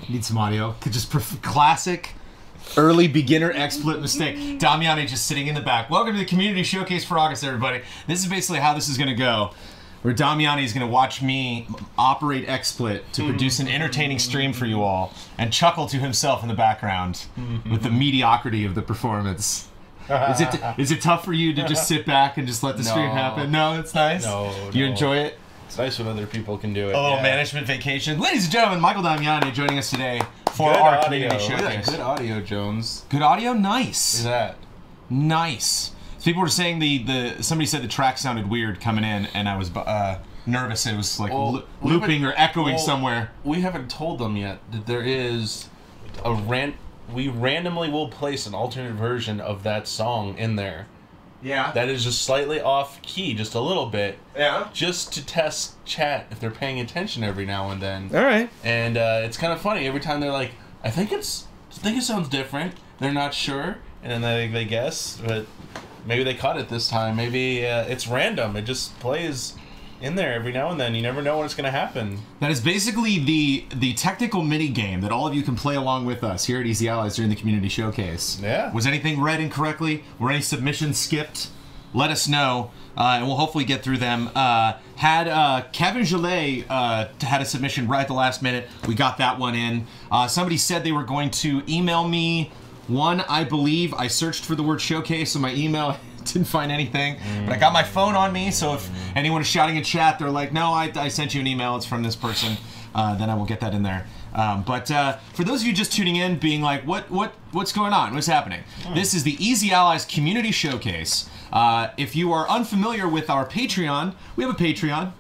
Need some audio. Just classic early beginner exploit mistake. Damiani just sitting in the back. Welcome to the community showcase for August, everybody. This is basically how this is going to go. Where Damiani is going to watch me operate XSplit to produce an entertaining stream for you all and chuckle to himself in the background with the mediocrity of the performance. Is it tough for you to just sit back and just let the stream happen? No, it's nice? No. You enjoy it? It's nice when other people can do it. Oh, yeah. Management vacation. Ladies and gentlemen, Michael Damiani joining us today for our community showcase. Good audio, Jones. Good audio? Nice. Look at that. Nice. So people were saying somebody said the track sounded weird coming in, and I was nervous it was like looping or echoing somewhere. We haven't told them yet that there is we randomly will place an alternate version of that song in there. Yeah. That is just slightly off key, just a little bit. Yeah. Just to test chat if they're paying attention every now and then. All right. And it's kind of funny every time they're like, I think it sounds different. They're not sure, and then they guess, but maybe they caught it this time. Maybe it's random. It just plays in there every now and then. You never know when it's going to happen. That is basically the technical mini game that all of you can play along with us here at Easy Allies during the community showcase. Yeah. Was anything read incorrectly? Were any submissions skipped? Let us know, and we'll hopefully get through them. Had Kevin Gillet had a submission right at the last minute. We got that one in. Somebody said they were going to email me one, I believe. I searched for the word showcase in my email. Didn't find anything, but I got my phone on me, so if anyone is shouting in chat, they're like, no, I sent you an email, it's from this person, then I will get that in there. But for those of you just tuning in, being like, what's going on? What's happening? This is the Easy Allies Community Showcase. If you are unfamiliar with our Patreon, we have a Patreon.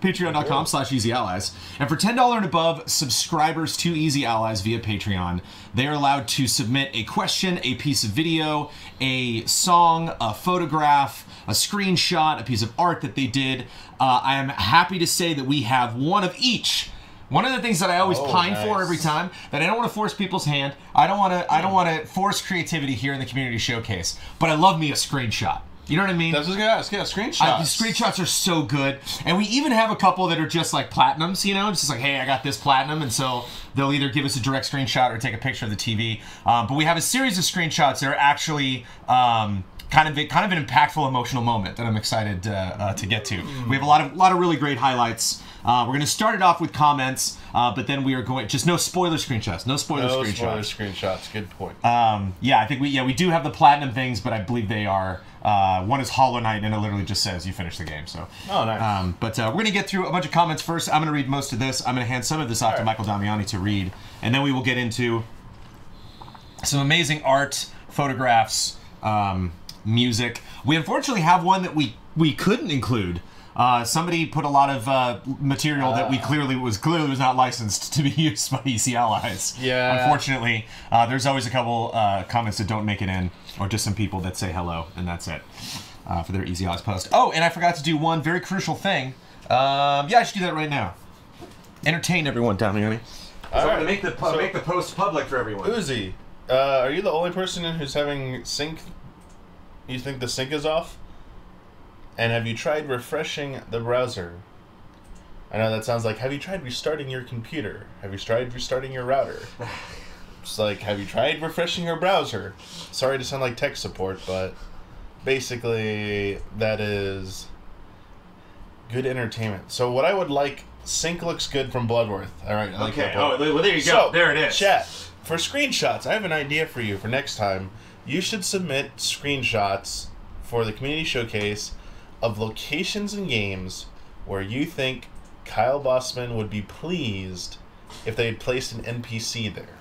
Patreon.com/EasyAllies. And for $10 and above subscribers to Easy Allies via Patreon, they are allowed to submit a question, a piece of video, a song, a photograph, a screenshot, a piece of art that they did. I am happy to say that we have one of each. One of the things that I always pine for every time, that I don't want to force people's hand. I don't want to force creativity here in the community showcase. But I love me a screenshot. You know what I mean? That's what I was gonna ask. Yeah, screenshots. The screenshots are so good. And we even have a couple that are just like platinums, you know? Just like, hey, I got this platinum. And so they'll either give us a direct screenshot or take a picture of the TV. But we have a series of screenshots that are actually kind of an impactful, emotional moment that I'm excited to get to. We have a lot of really great highlights. We're going to start it off with comments, but then we are going just no spoiler screenshots. No spoiler screenshots. No spoiler screenshots. Good point. Yeah, I think we do have the platinum things, but I believe they are one is Hollow Knight, and it literally just says you finished the game. So. Oh, nice. But we're going to get through a bunch of comments first. I'm going to read most of this. I'm going to hand some of this off to Michael Damiani to read, and then we will get into some amazing art, photographs, music. We unfortunately have one that we couldn't include. Somebody put a lot of material that clearly was not licensed to be used by Easy Allies. Yeah. Unfortunately, there's always a couple comments that don't make it in, or just some people that say hello, and that's it for their Easy Allies post. Oh, and I forgot to do one very crucial thing. Yeah, I should do that right now. Entertain everyone, Damiani. I'm going to make the post public for everyone. Uzi, are you the only person who's having sync? You think the sync is off? And have you tried refreshing the browser? I know that sounds like, have you tried restarting your computer? Have you tried restarting your router? It's like, have you tried refreshing your browser? Sorry to sound like tech support, but basically that is good entertainment. So what I would like, sync looks good from Bloodworth. All right. Okay. Well, there you go. There it is. Chat, for screenshots, I have an idea for you for next time. You should submit screenshots for the community showcase of locations and games where you think Kyle Bossman would be pleased if they had placed an NPC there.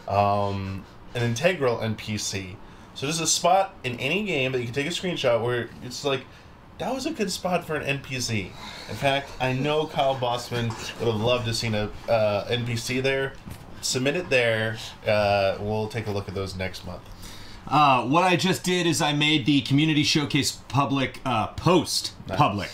An integral NPC. So there's a spot in any game that you can take a screenshot where it's like, that was a good spot for an NPC. In fact, I know Kyle Bossman would have loved to see an NPC there. Submit it there. We'll take a look at those next month. What I just did is I made the community showcase public post public.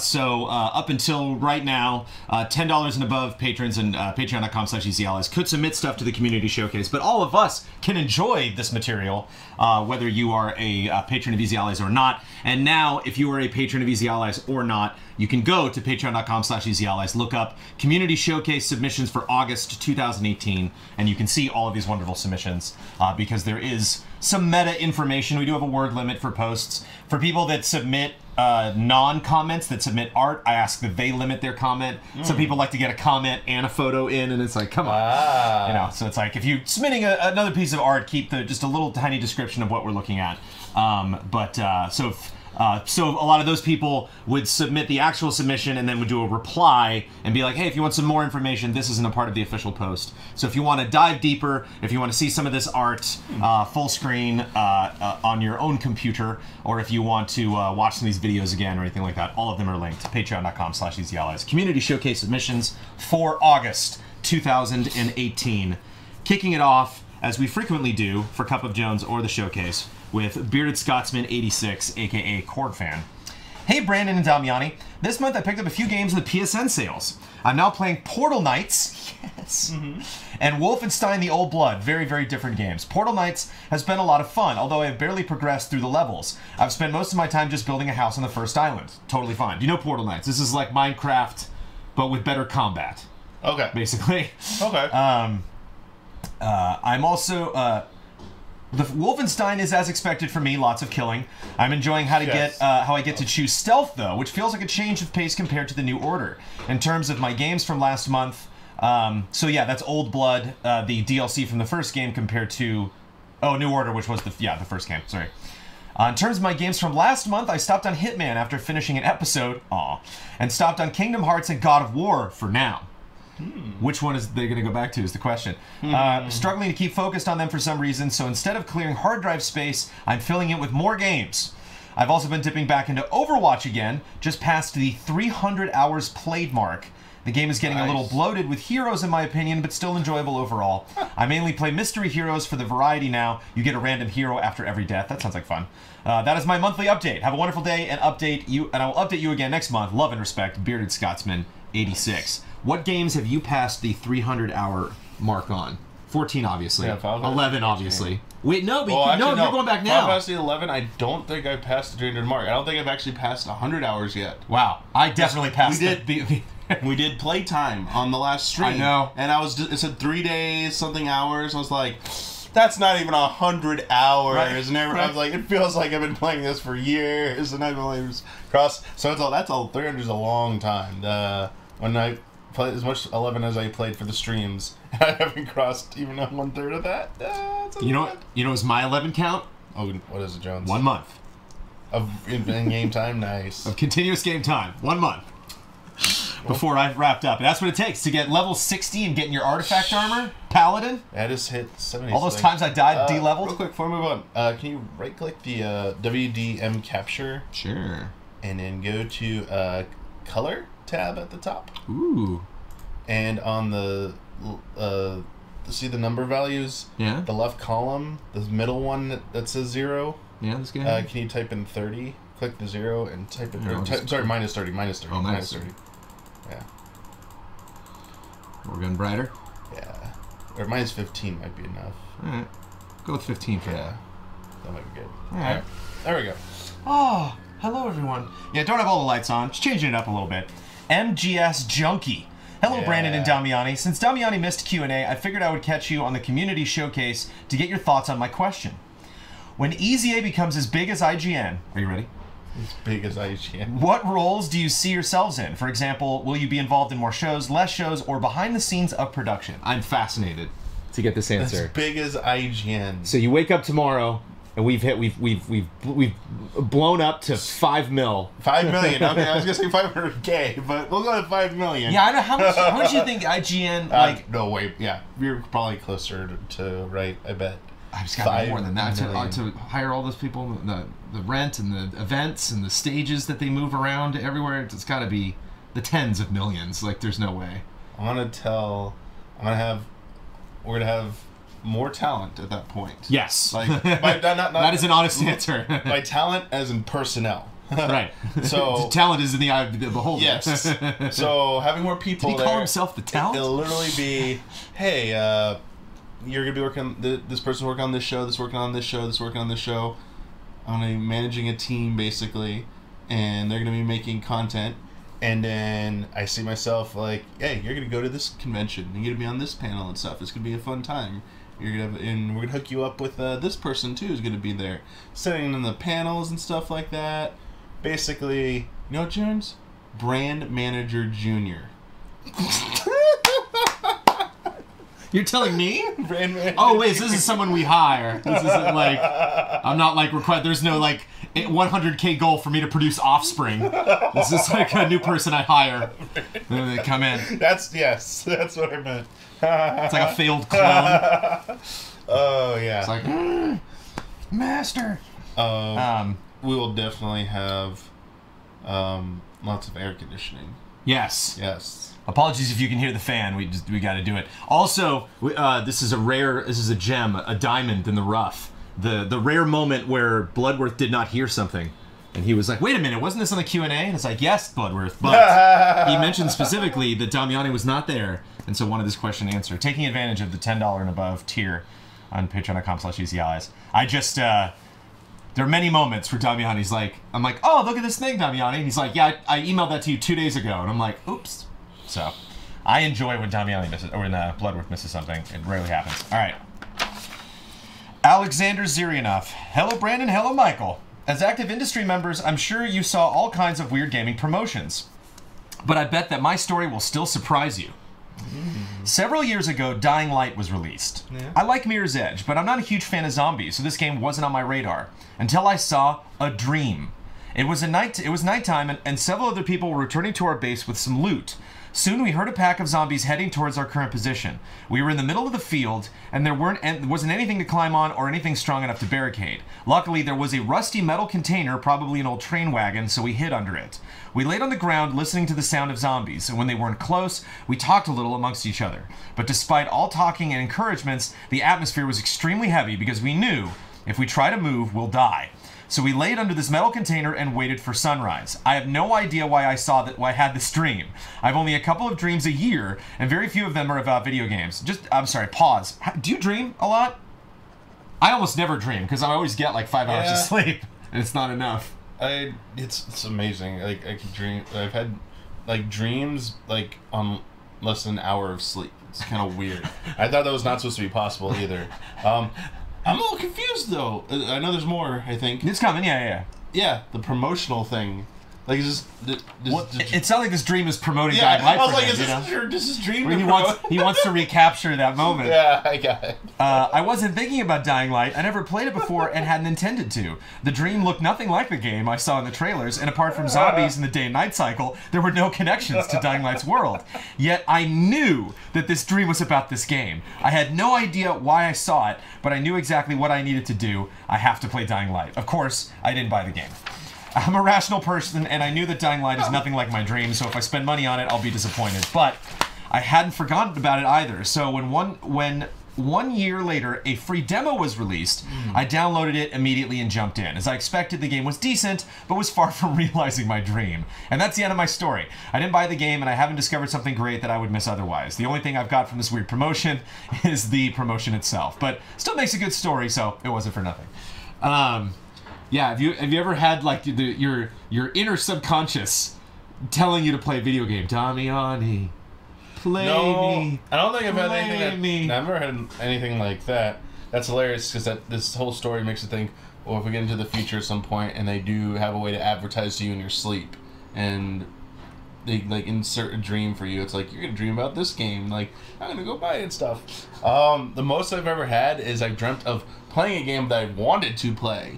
So up until right now, $10 and above patrons and patreon.com/easyallies could submit stuff to the community showcase, but all of us can enjoy this material, whether you are a patron of Easy Allies or not. And now, if you are a patron of Easy Allies or not, you can go to patreon.com/easyallies, look up community showcase submissions for August 2018, and you can see all of these wonderful submissions, because there is some meta information. We do have a word limit for posts. For people that submit non-comments, that submit art, I ask that they limit their comment. Some people like to get a comment and a photo in, and it's like, come on. You know, so it's like, if you're submitting another piece of art, keep just a little tiny description of what we're looking at. So a lot of those people would submit the actual submission and then would do a reply and be like, hey, if you want some more information, this isn't a part of the official post. So if you want to dive deeper, if you want to see some of this art full screen on your own computer, or if you want to watch some of these videos again or anything like that, all of them are linked to patreon.com/easyallies. Community showcase submissions for August 2018. Kicking it off, as we frequently do for Cup of Jones or the showcase, with Bearded Scotsman 86, aka Cord Fan. Hey Brandon and Damiani, this month I picked up a few games in the PSN sales. I'm now playing Portal Knights, yes, and Wolfenstein: The Old Blood, very, very different games. Portal Knights has been a lot of fun, although I have barely progressed through the levels. I've spent most of my time just building a house on the first island. Totally fine. Do you know Portal Knights? This is like Minecraft, but with better combat. Okay. Basically. Okay. I'm also... The Wolfenstein is as expected for me, lots of killing. I'm enjoying how I get to choose stealth though, which feels like a change of pace compared to the New Order. In terms of my games from last month, so yeah, that's Old Blood, the DLC from the first game compared to, New Order, which was the first game, sorry. In terms of my games from last month, I stopped on Hitman after finishing an episode, and stopped on Kingdom Hearts and God of War for now. Which one is they going to go back to is the question. Struggling to keep focused on them for some reason, so instead of clearing hard drive space, I'm filling it with more games. I've also been dipping back into Overwatch again, just past the 300 hours played mark. The game is getting a little bloated with heroes in my opinion, but still enjoyable overall. I mainly play mystery heroes for the variety now. You get a random hero after every death. That sounds like fun. That is my monthly update. Have a wonderful day, and I will update you again next month. Love and respect, Bearded Scotsman 86. What games have you passed the 300-hour mark on? 14, obviously. Yeah, 11, obviously. Wait, no, but you're going back now. If I passed the 11, I don't think I passed the 300 mark. I don't think I've actually passed 100 hours yet. Wow. I definitely passed We did playtime on the last stream. I know. And it said 3 days, something hours. I was like, that's not even 100 hours. Right. And I was like, it feels like I've been playing this for years. And I've been cross. So that's all. 300 is a long time. When I played as much 11 as I played for the streams, I haven't crossed even 1/3 of that. You know, is my 11 count? Oh, what is it, Jones? 1 month of in-game time. Nice. Of continuous game time. 1 month. Before I've wrapped up. And that's what it takes to get level 60 and getting your artifact armor, Paladin. I just hit 70. All those times I died de-leveled. Real quick, before we move on, can you right-click the WDM capture? Sure. And then go to color tab at the top. Ooh. And on the see the number values? Yeah. The left column, the middle one that says 0. Yeah, that's good. Can you type in 30? Click the 0 and type it. Sorry, minus 30. Minus 30. Oh, minus 30. Yeah. We're going brighter? Yeah. Or minus 15 might be enough. Alright. Go with 15 for that. That might be good. Alright. There we go. Oh, hello everyone. Yeah, don't have all the lights on. Just changing it up a little bit. MGS Junkie. Hello, Brandon and Damiani. Since Damiani missed Q&A, I figured I would catch you on the community showcase to get your thoughts on my question. When EZA becomes as big as IGN, are you ready? As big as IGN. What roles do you see yourselves in? For example, will you be involved in more shows, less shows, or behind the scenes of production? I'm fascinated to get this answer. As big as IGN. So you wake up tomorrow, and we've blown up to 5 mil. 5 million. Okay, I was gonna say 500K, but we'll go to 5 million. Yeah, I know how much do you think IGN like? No way. Yeah, we're probably closer to right. I bet. I've just got more than that to hire all those people, the rent and the events and the stages that they move around everywhere. It's got to be the tens of millions. Like, there's no way. We're gonna have more talent at that point. Yes. Like, that is an honest answer. By talent as in personnel. Right. So talent is in the eye of the beholder. Yes. So having more people Did he call himself the talent? It'll literally be, hey, you're gonna be working. This person working on this show. This working on this show. This working on this show. I'm gonna be managing a team basically, and they're gonna be making content. And then I see myself like, hey, you're gonna go to this convention. You're gonna be on this panel and stuff. It's gonna be a fun time. And we're gonna hook you up with this person too, who's gonna be there, sitting in the panels and stuff like that. Basically, you know what, Jones? Brand manager junior. You're telling me? Brand manager. Oh wait, so this is someone we hire. This isn't like I'm not like there's no like 100K goal for me to produce offspring. This is like a new person I hire. They come in. That's what I meant. It's like a failed clone. Oh yeah. It's like master. We will definitely have lots of air conditioning. Yes. Yes. Apologies if you can hear the fan. We got to do it. Also, this is a gem, a diamond in the rough. The rare moment where Bloodworth did not hear something, and he was like, "Wait a minute, wasn't this on the Q&A?" And it's like, "Yes, Bloodworth," but he mentioned specifically that Damiani was not there, and so wanted this question answered. Taking advantage of the $10 and above tier on Patreon.com/EasyAllies. I just there are many moments where Damiani's like, I'm like, "Oh, look at this thing, Damiani." And he's like, "Yeah, I emailed that to you 2 days ago," and I'm like, "Oops." So, I enjoy when Damiani misses, or when Bloodworth misses something. It rarely happens. All right. Alexander Zirianov. Hello, Brandon. Hello, Michael. As active industry members, I'm sure you saw all kinds of weird gaming promotions. But I bet that my story will still surprise you. Several years ago, Dying Light was released. Yeah. I like Mirror's Edge, but I'm not a huge fan of zombies, so this game wasn't on my radar. Until I saw A Dream. It was nighttime, and several other people were returning to our base with some loot. Soon we heard a pack of zombies heading towards our current position. We were in the middle of the field, and there wasn't anything to climb on or anything strong enough to barricade. Luckily, there was a rusty metal container, probably an old train wagon, so we hid under it. We laid on the ground listening to the sound of zombies, and when they weren't close, we talked a little amongst each other. But despite all talking and encouragements, the atmosphere was extremely heavy because we knew if we try to move, we'll die. So we laid under this metal container and waited for sunrise. I have no idea why I had this dream. I've only a couple of dreams a year, and very few of them are about video games. I'm sorry, pause. Do you dream a lot? I almost never dream, because I always get like 5 hours of sleep, and it's not enough. It's amazing. Like, I can dream. I've had, like, dreams, like, on less than an hour of sleep. It's kind of weird. I thought that was not supposed to be possible either. I'm a little confused though. I know there's more. I think it's coming. Yeah. The promotional thing. Like, it's just... it sounds like this dream is promoting Dying Light. I was like, is this dream? He wants to recapture that moment. Yeah, I got it. I wasn't thinking about Dying Light. I never played it before and hadn't intended to. The dream looked nothing like the game I saw in the trailers, and apart from zombies and the day and night cycle, there were no connections to Dying Light's world. Yet I knew that this dream was about this game. I had no idea why I saw it, but I knew exactly what I needed to do. I have to play Dying Light. Of course, I didn't buy the game. I'm a rational person, and I knew that Dying Light is nothing like my dream, so if I spend money on it, I'll be disappointed. But I hadn't forgotten about it either, so when 1 year later a free demo was released, I downloaded it immediately and jumped in. As I expected, the game was decent, but was far from realizing my dream. And that's the end of my story. I didn't buy the game, and I haven't discovered something great that I would miss otherwise. The only thing I've got from this weird promotion is the promotion itself, but still makes a good story, so it wasn't for nothing. Yeah, have you ever had like your inner subconscious telling you to play a video game? Damiani, play me. I don't think I've had anything. I've never had anything like that. That's hilarious because this whole story makes you think. Well, if we get into the future at some point and they do have a way to advertise to you in your sleep, and they like insert a dream for you, it's like you're gonna dream about this game. Like, I'm gonna go buy it and stuff. The most I've ever had is I've dreamt of playing a game that I wanted to play,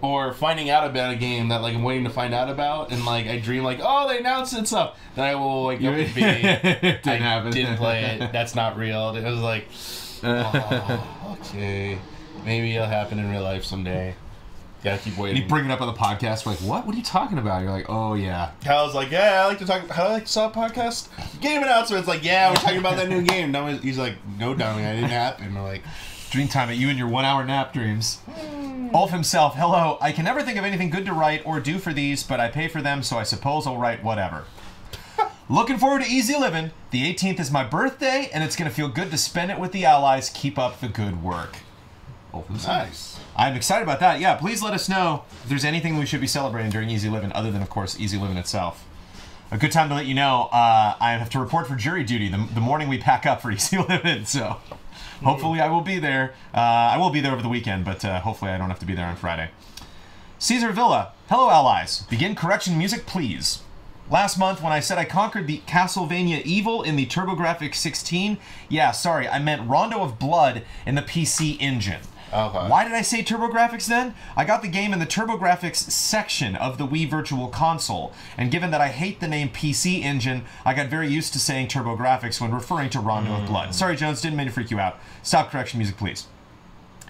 or finding out about a game that like I'm waiting to find out about, and like I dream like, oh, they announced it and stuff. Then I will wake up and be, didn't play it. That's not real. It was like, oh, okay, maybe it'll happen in real life someday. Gotta keep waiting. And you bring it up on the podcast, we're like, what? What are you talking about? You're like, oh yeah. Kyle's like, yeah, I like to talk. How I like to saw a podcast game announcements. Like, yeah, we're talking about that new game. He's like, no, darling, that didn't happen. We're like, dream time at you and your 1 hour nap dreams. Ulf himself, hello. I can never think of anything good to write or do for these, but I pay for them, so I suppose I'll write whatever. Looking forward to Easy Livin'. The 18th is my birthday, and it's going to feel good to spend it with the allies. Keep up the good work. Ulf himself. Nice. I'm excited about that. Yeah, please let us know if there's anything we should be celebrating during Easy Livin', other than, of course, Easy Livin' itself. A good time to let you know, I have to report for jury duty the morning we pack up for Easy Livin', so hopefully I will be there. I will be there over the weekend, but hopefully I don't have to be there on Friday. Caesar Villa, hello allies. Begin correction music, please. Last month when I said I conquered the Castlevania Evil in the TurboGrafx 16, yeah, sorry, I meant Rondo of Blood in the PC Engine. Okay. Why did I say TurboGrafx then? I got the game in the TurboGrafx section of the Wii Virtual Console, and given that I hate the name PC Engine, I got very used to saying TurboGrafx when referring to Rondo of Blood. Sorry, Jones, didn't mean to freak you out. Stop correction music, please.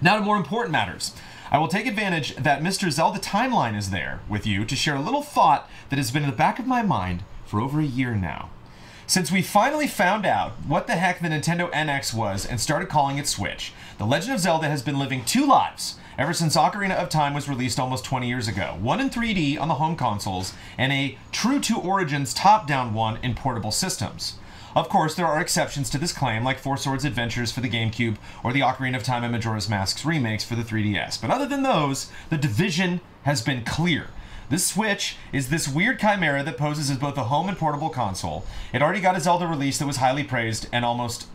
Now to more important matters. I will take advantage that Mr. Zelda Timeline is there with you to share a little thought that has been in the back of my mind for over a year now. Since we finally found out what the heck the Nintendo NX was and started calling it Switch, The Legend of Zelda has been living two lives ever since Ocarina of Time was released almost 20 years ago. One in 3D on the home consoles, and a true to Origins top-down one in portable systems. Of course, there are exceptions to this claim, like Four Swords Adventures for the GameCube, or the Ocarina of Time and Majora's Mask's remakes for the 3DS. But other than those, the division has been clear. This Switch is this weird chimera that poses as both a home and portable console. It already got a Zelda release that was highly praised and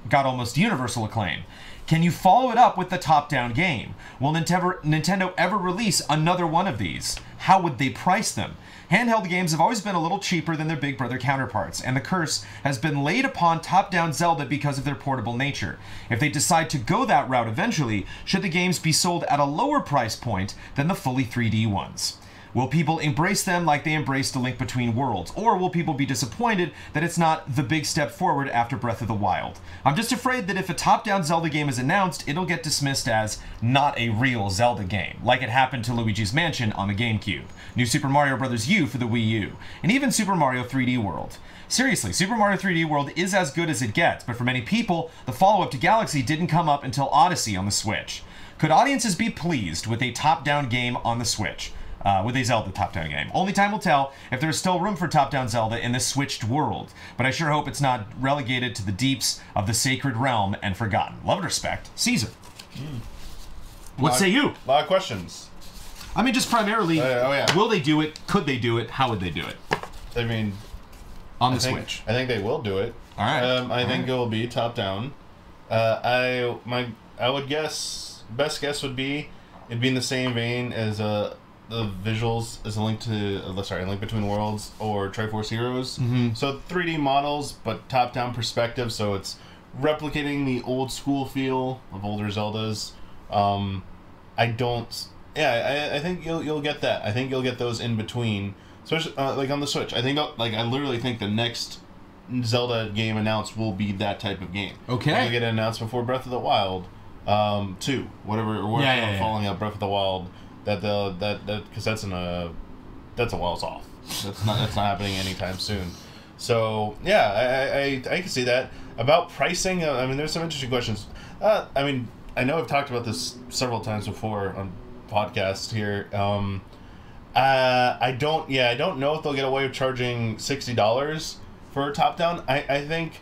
got almost universal acclaim. Can you follow it up with the top-down game? Will Nintendo ever release another one of these? How would they price them? Handheld games have always been a little cheaper than their big brother counterparts, and the curse has been laid upon top-down Zelda because of their portable nature. If they decide to go that route eventually, should the games be sold at a lower price point than the fully 3D ones? Will people embrace them like they embraced A Link Between Worlds? Or will people be disappointed that it's not the big step forward after Breath of the Wild? I'm just afraid that if a top-down Zelda game is announced, it'll get dismissed as not a real Zelda game, like it happened to Luigi's Mansion on the GameCube, New Super Mario Bros. U for the Wii U, and even Super Mario 3D World. Seriously, Super Mario 3D World is as good as it gets, but for many people, the follow-up to Galaxy didn't come up until Odyssey on the Switch. Could audiences be pleased with a top-down game on the Switch? With a Zelda top-down game. Only time will tell if there is still room for top-down Zelda in this switched world, but I sure hope it's not relegated to the deeps of the sacred realm and forgotten. Love and respect, Caesar. What say you? A lot of questions. I mean, just primarily, will they do it? Could they do it? How would they do it? I mean, on the Switch. I think they will do it. All right. I think it will be top-down. I would guess, best guess would be, it'd be in the same vein as the visuals is a Link Between Worlds or Triforce Heroes. Mm-hmm. So 3D models, but top-down perspective. So it's replicating the old school feel of older Zeldas. I think you'll get that. I think you'll get those in between, especially like on the Switch. I literally think the next Zelda game announced will be that type of game. Okay. You'll get it announced before Breath of the Wild 2, whatever following up Breath of the Wild. Because that's a whiles off. That's not happening anytime soon. So yeah, I can see that. About pricing, I mean, there's some interesting questions. I mean, I know I've talked about this several times before on podcasts here. I don't know if they'll get away with charging $60 for a top down. I think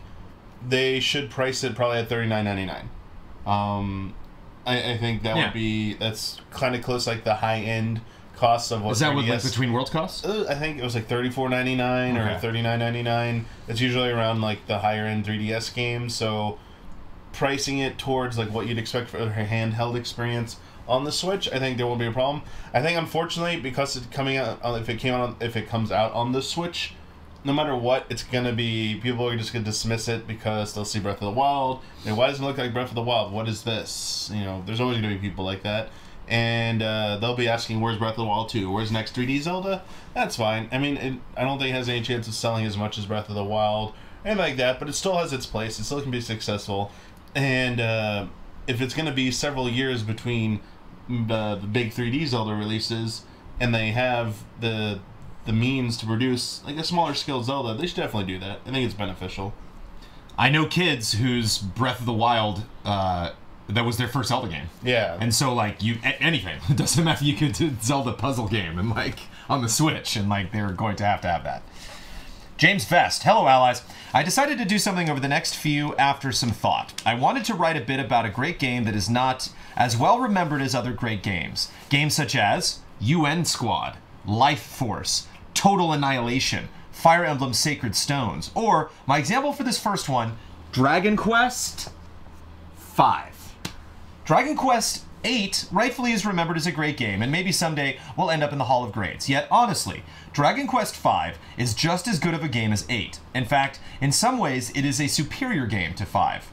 they should price it probably at $39.99. I think that's kind of close, like the high end costs of what. Is that what Link Between Worlds costs? I think it was like $34.99 or $39.99. It's usually around like the higher end 3DS games. So pricing it towards like what you'd expect for a handheld experience on the Switch, I think there won't be a problem. I think unfortunately, because it's coming out, if it comes out on the Switch, no matter what, it's gonna be, people are just gonna dismiss it because they'll see Breath of the Wild. Why does it look like Breath of the Wild? What is this? There's always gonna be people like that, and they'll be asking, "Where's Breath of the Wild 2? Where's next 3D Zelda?" That's fine. I mean, I don't think it has any chance of selling as much as Breath of the Wild and like that, but it still has its place. It still can be successful, and if it's gonna be several years between the big 3D Zelda releases, and they have the means to produce like a smaller scale Zelda, they should definitely do that. I think it's beneficial. I know kids whose Breath of the Wild that was their first Zelda game. Yeah. And so, like, anything. It doesn't matter. You could do Zelda puzzle game and, like, on the Switch, and, like, they're going to have that. James Vest. Hello, allies. I decided to do something over the next few after some thought. I wanted to write a bit about a great game that is not as well remembered as other great games. Games such as UN Squad, Life Force, Total Annihilation, Fire Emblem Sacred Stones, or, my example for this first one, Dragon Quest V. Dragon Quest VIII rightfully is remembered as a great game, and maybe someday will end up in the Hall of Grades. Yet, honestly, Dragon Quest V is just as good of a game as 8. In fact, in some ways, it is a superior game to 5.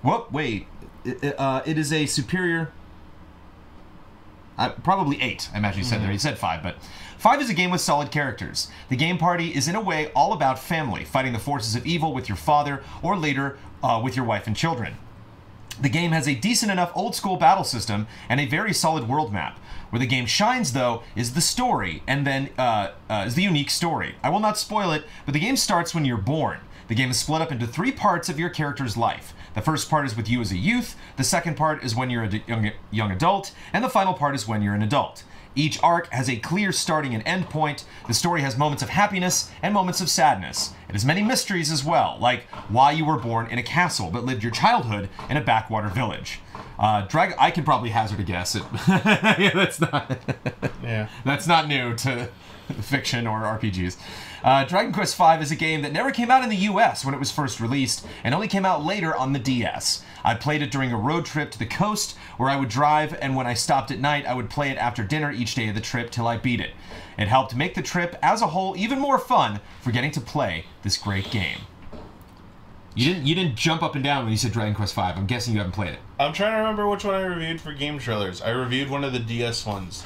Whoop, wait. It is a superior... probably 8, I imagine you said there. You said 5, but 5 is a game with solid characters. The game party is in a way all about family, fighting the forces of evil with your father, or later with your wife and children. The game has a decent enough old-school battle system and a very solid world map. Where the game shines, though, is the story, and then is the unique story. I will not spoil it, but the game starts when you're born. The game is split up into 3 parts of your character's life. The first part is with you as a youth, the second part is when you're a young adult, and the final part is when you're an adult. Each arc has a clear starting and end point. The story has moments of happiness and moments of sadness. It has many mysteries as well, like why you were born in a castle but lived your childhood in a backwater village. I can probably hazard a guess. Yeah, that's not new to fiction or RPGs. Dragon Quest V is a game that never came out in the US when it was first released, and only came out later on the DS. I played it during a road trip to the coast, where I would drive, and when I stopped at night, I would play it after dinner each day of the trip till I beat it. It helped make the trip, as a whole, even more fun for getting to play this great game. You didn't jump up and down when you said Dragon Quest V. I'm guessing you haven't played it. I'm trying to remember which one I reviewed for game trailers. I reviewed one of the DS ones.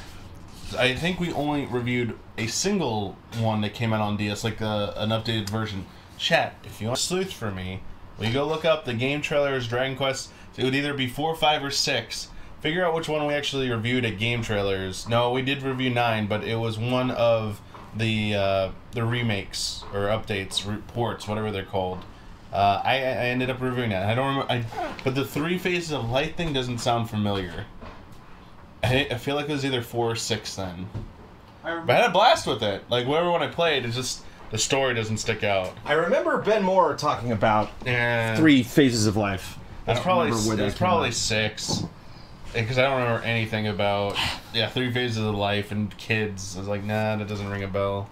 I think we only reviewed a single one that came out on DS, like an updated version. Chat, if you want to sleuth for me, will you go look up the game trailers, Dragon Quest? It would either be 4, 5, or 6. Figure out which one we actually reviewed at game trailers. No, we did review 9, but it was one of the remakes or updates, ports, whatever they're called. I ended up reviewing that. I don't remember, but the 3 Phases of Light thing doesn't sound familiar. I feel like it was either 4 or 6 then. But I had a blast with it. Like, whatever one I played, it's just the story doesn't stick out. I remember Ben Moore talking about 3 Phases of Life. That's probably 6. Because I don't remember anything about 3 Phases of Life and kids. I was like, nah, that doesn't ring a bell.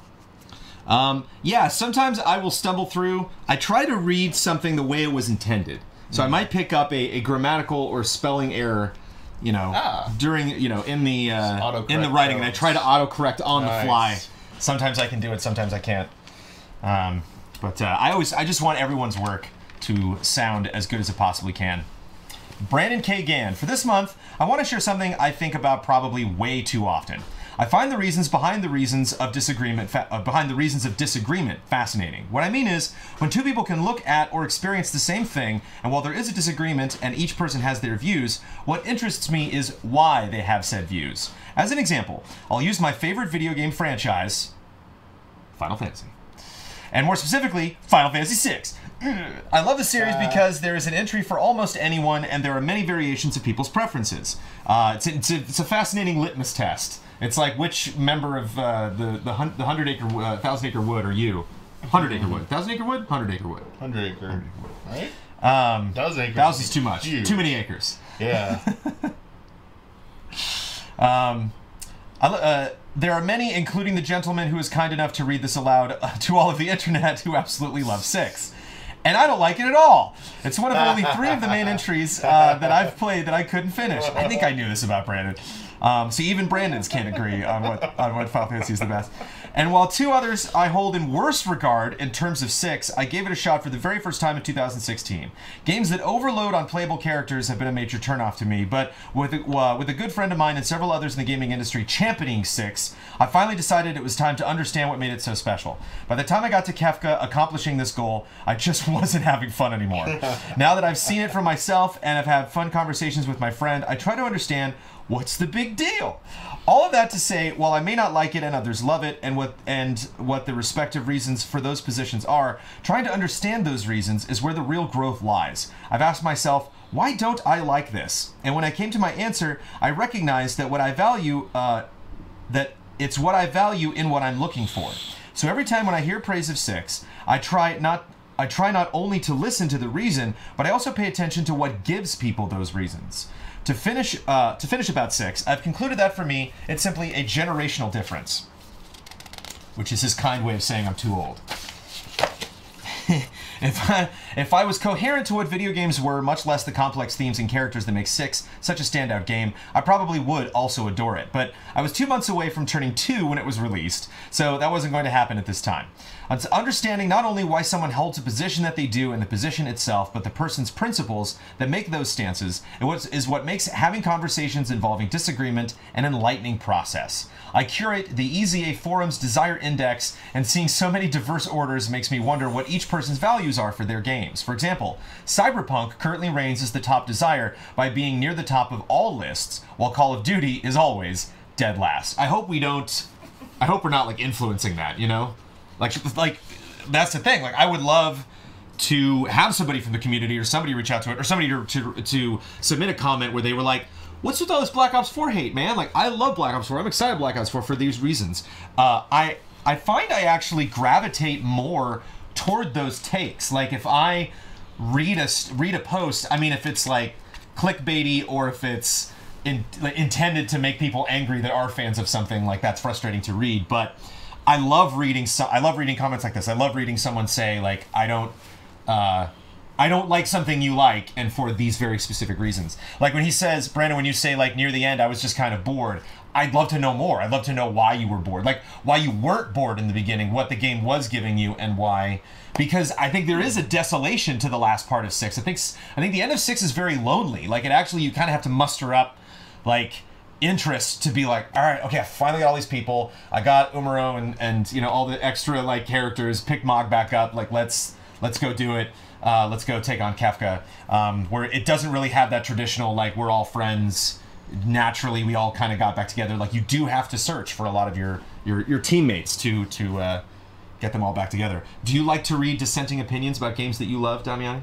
Yeah, sometimes I will stumble through. I try to read something the way it was intended. So I might pick up a grammatical or spelling error, during, in the writing, and I try to autocorrect on the fly. Sometimes I can do it, sometimes I can't. But I just want everyone's work to sound as good as it possibly can. Brandon K. Gann. For this month, I want to share something I think about probably way too often. I find the reasons behind the reasons of disagreement fascinating. What I mean is, when 2 people can look at or experience the same thing, and while there is a disagreement and each person has their views, what interests me is why they have said views. As an example, I'll use my favorite video game franchise, Final Fantasy. And more specifically, Final Fantasy VI. I love the series because there is an entry for almost anyone, and there are many variations of people's preferences. It's a fascinating litmus test. It's like, which member of the 100 acre, 1,000 acre wood are you? 100 acre wood. 1,000 acre wood? 100 acre wood. 100 acre. Right? 1,000 acres. 1,000's too much. Huge. Too many acres. Yeah. There are many, including the gentleman who is kind enough to read this aloud to all of the internet, who absolutely love 6. And I don't like it at all. It's one of only 3 of the main entries that I've played that I couldn't finish. I think I knew this about Brandon. So even Brandons can't agree on what Final Fantasy is the best. And while 2 others I hold in worse regard in terms of 6, I gave it a shot for the very first time in 2016. Games that overload on playable characters have been a major turnoff to me, but with a good friend of mine and several others in the gaming industry championing 6, I finally decided it was time to understand what made it so special. By the time I got to Kefka accomplishing this goal, I just wasn't having fun anymore. Now that I've seen it for myself and have had fun conversations with my friend, I try to understand what's the big deal. All of that to say, while I may not like it and others love it, and what the respective reasons for those positions are, trying to understand those reasons is where the real growth lies. I've asked myself, Why don't I like this? And when I came to my answer, I recognized that what I value, that it's what I value in what I'm looking for. So every time when I hear praise of 6, I try not only to listen to the reason, but I also pay attention to what gives people those reasons. To finish about 6, I've concluded that for me, it's simply a generational difference, which is his kind way of saying I'm too old. If I was coherent to what video games were, much less the complex themes and characters that make 6 such a standout game, I probably would also adore it. But I was 2 months away from turning 2 when it was released, so that wasn't going to happen at this time. Understanding not only why someone holds a position that they do in the position itself, but the person's principles that make those stances is what makes having conversations involving disagreement an enlightening process. I curate the EZA forum's desire index, and seeing so many diverse orders makes me wonder what each person's values are for their games. For example, Cyberpunk currently reigns as the top desire by being near the top of all lists, while Call of Duty is always dead last. I hope we're not like influencing that, you know? Like that's the thing. Like, I would love to have somebody from the community or somebody reach out to it, or somebody to submit a comment where they were like, what's with all this Black Ops 4 hate, man? Like, I love Black Ops 4. I'm excited Black Ops 4 for these reasons. I find I actually gravitate more toward those takes. Like, if I read a post, I mean, if it's like clickbaity or if it's intended to make people angry that are fans of something, like, that's frustrating to read. But I love reading comments like this. I love reading someone say, like, I don't like something you like, and for these very specific reasons. Like when he says, Brandon, when you say, like, near the end, I was just kind of bored. I'd love to know more. I'd love to know why you were bored. Like, why you weren't bored in the beginning, what the game was giving you, and why. Because I think there is a desolation to the last part of 6. I think the end of 6 is very lonely. Like, you kind of have to muster up, like, interest to be like, all right, okay, I finally got all these people. I got Umaro and you know, all the extra, like, characters. Pick Mog back up. Like, let's go do it. Let's go take on Kefka. Where it doesn't really have that traditional, like, we're all friends. Naturally, we all kind of got back together. Like, you do have to search for a lot of your teammates to get them all back together. Do you like to read dissenting opinions about games that you love, Damiani?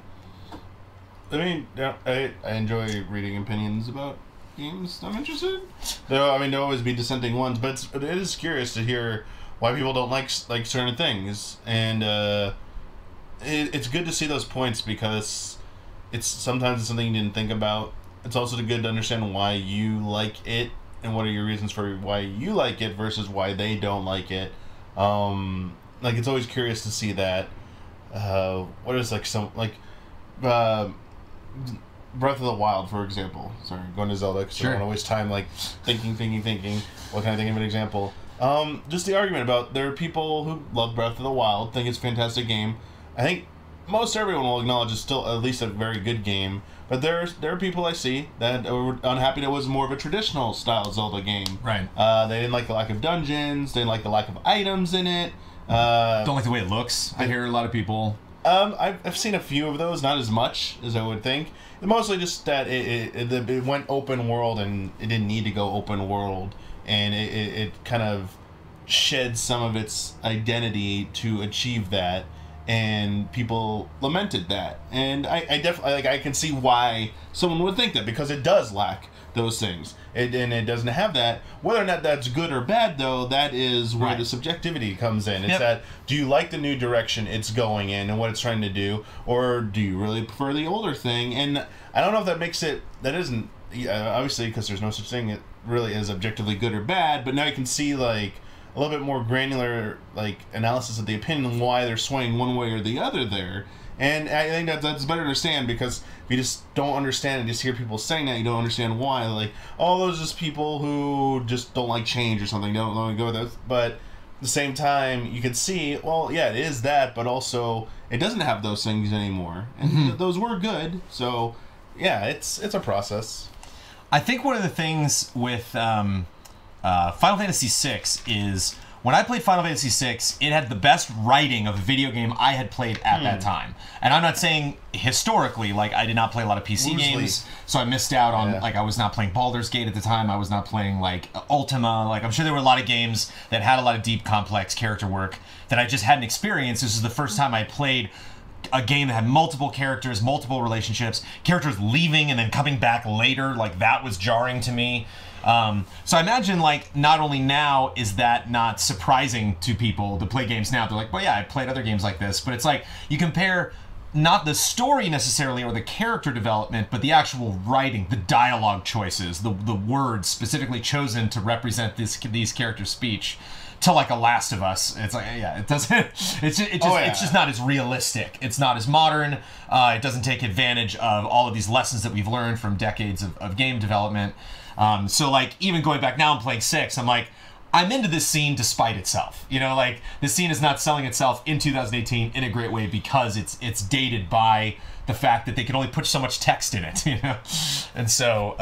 I mean, yeah, I enjoy reading opinions about games I'm interested in. Though, I mean, there'll always be dissenting ones, but it is curious to hear why people don't like certain things, and it's good to see those points, because sometimes it's something you didn't think about. It's also good to understand why you like it and what are your reasons for why you like it versus why they don't like it. Like, it's always curious to see that. What is, like, Breath of the Wild, for example. Sorry, going to Zelda, because I don't want to waste time, like, thinking. What can I think of an example? Just the argument about there are people who love Breath of the Wild, think it's a fantastic game. I think most everyone will acknowledge it's still at least a very good game. But there are people I see that were unhappy that it was more of a traditional style Zelda game. Right. They didn't like the lack of dungeons. They didn't like the lack of items in it. Don't like the way it looks. I hear a lot of people. I've seen a few of those, not as much as I would think. Mostly just that it went open world and it didn't need to go open world, and it kind of shed some of its identity to achieve that. And people lamented that, and I definitely, like, I can see why someone would think that, because it does lack those things, and it doesn't have that. Whether or not that's good or bad, though, that is where the subjectivity comes in. It's that, do you like the new direction it's going in and what it's trying to do, or do you really prefer the older thing? And I don't know if that makes it, that isn't, obviously, because there's no such thing it really is objectively good or bad, but now you can see, like, a little bit more granular, like, analysis of the opinion and why they're swaying one way or the other there. And I think that's better to understand, because if you just don't understand and just hear people saying that, you don't understand why. Like, oh, those are just people who just don't like change or something, don't want to go with that. But at the same time, you can see, well, yeah, it is that, but also it doesn't have those things anymore. And those were good. So, yeah, it's a process. I think one of the things with Final Fantasy VI is, when I played Final Fantasy VI, it had the best writing of a video game I had played at that time. And I'm not saying historically, like, I did not play a lot of PC games, so I missed out on, like, I was not playing Baldur's Gate at the time, I was not playing, like, Ultima, like, I'm sure there were a lot of games that had a lot of deep, complex character work that I just hadn't experienced. This is the first time I played a game that had multiple characters, multiple relationships, characters leaving and then coming back later. Like, that was jarring to me. So I imagine, like, not only now is that not surprising to people to play games now. They're like, well, yeah, I played other games like this. But it's like, you compare not the story necessarily or the character development, but the actual writing, the dialogue choices, the words specifically chosen to represent these characters' speech to, like, a Last of Us. It's like, yeah, it doesn't, it's just not as realistic. It's not as modern. It doesn't take advantage of all of these lessons that we've learned from decades of game development. So, like, even going back now and playing 6, I'm like, I'm into this scene despite itself. You know, like, this scene is not selling itself in 2018 in a great way because it's dated by the fact that they can only put so much text in it, you know? And so,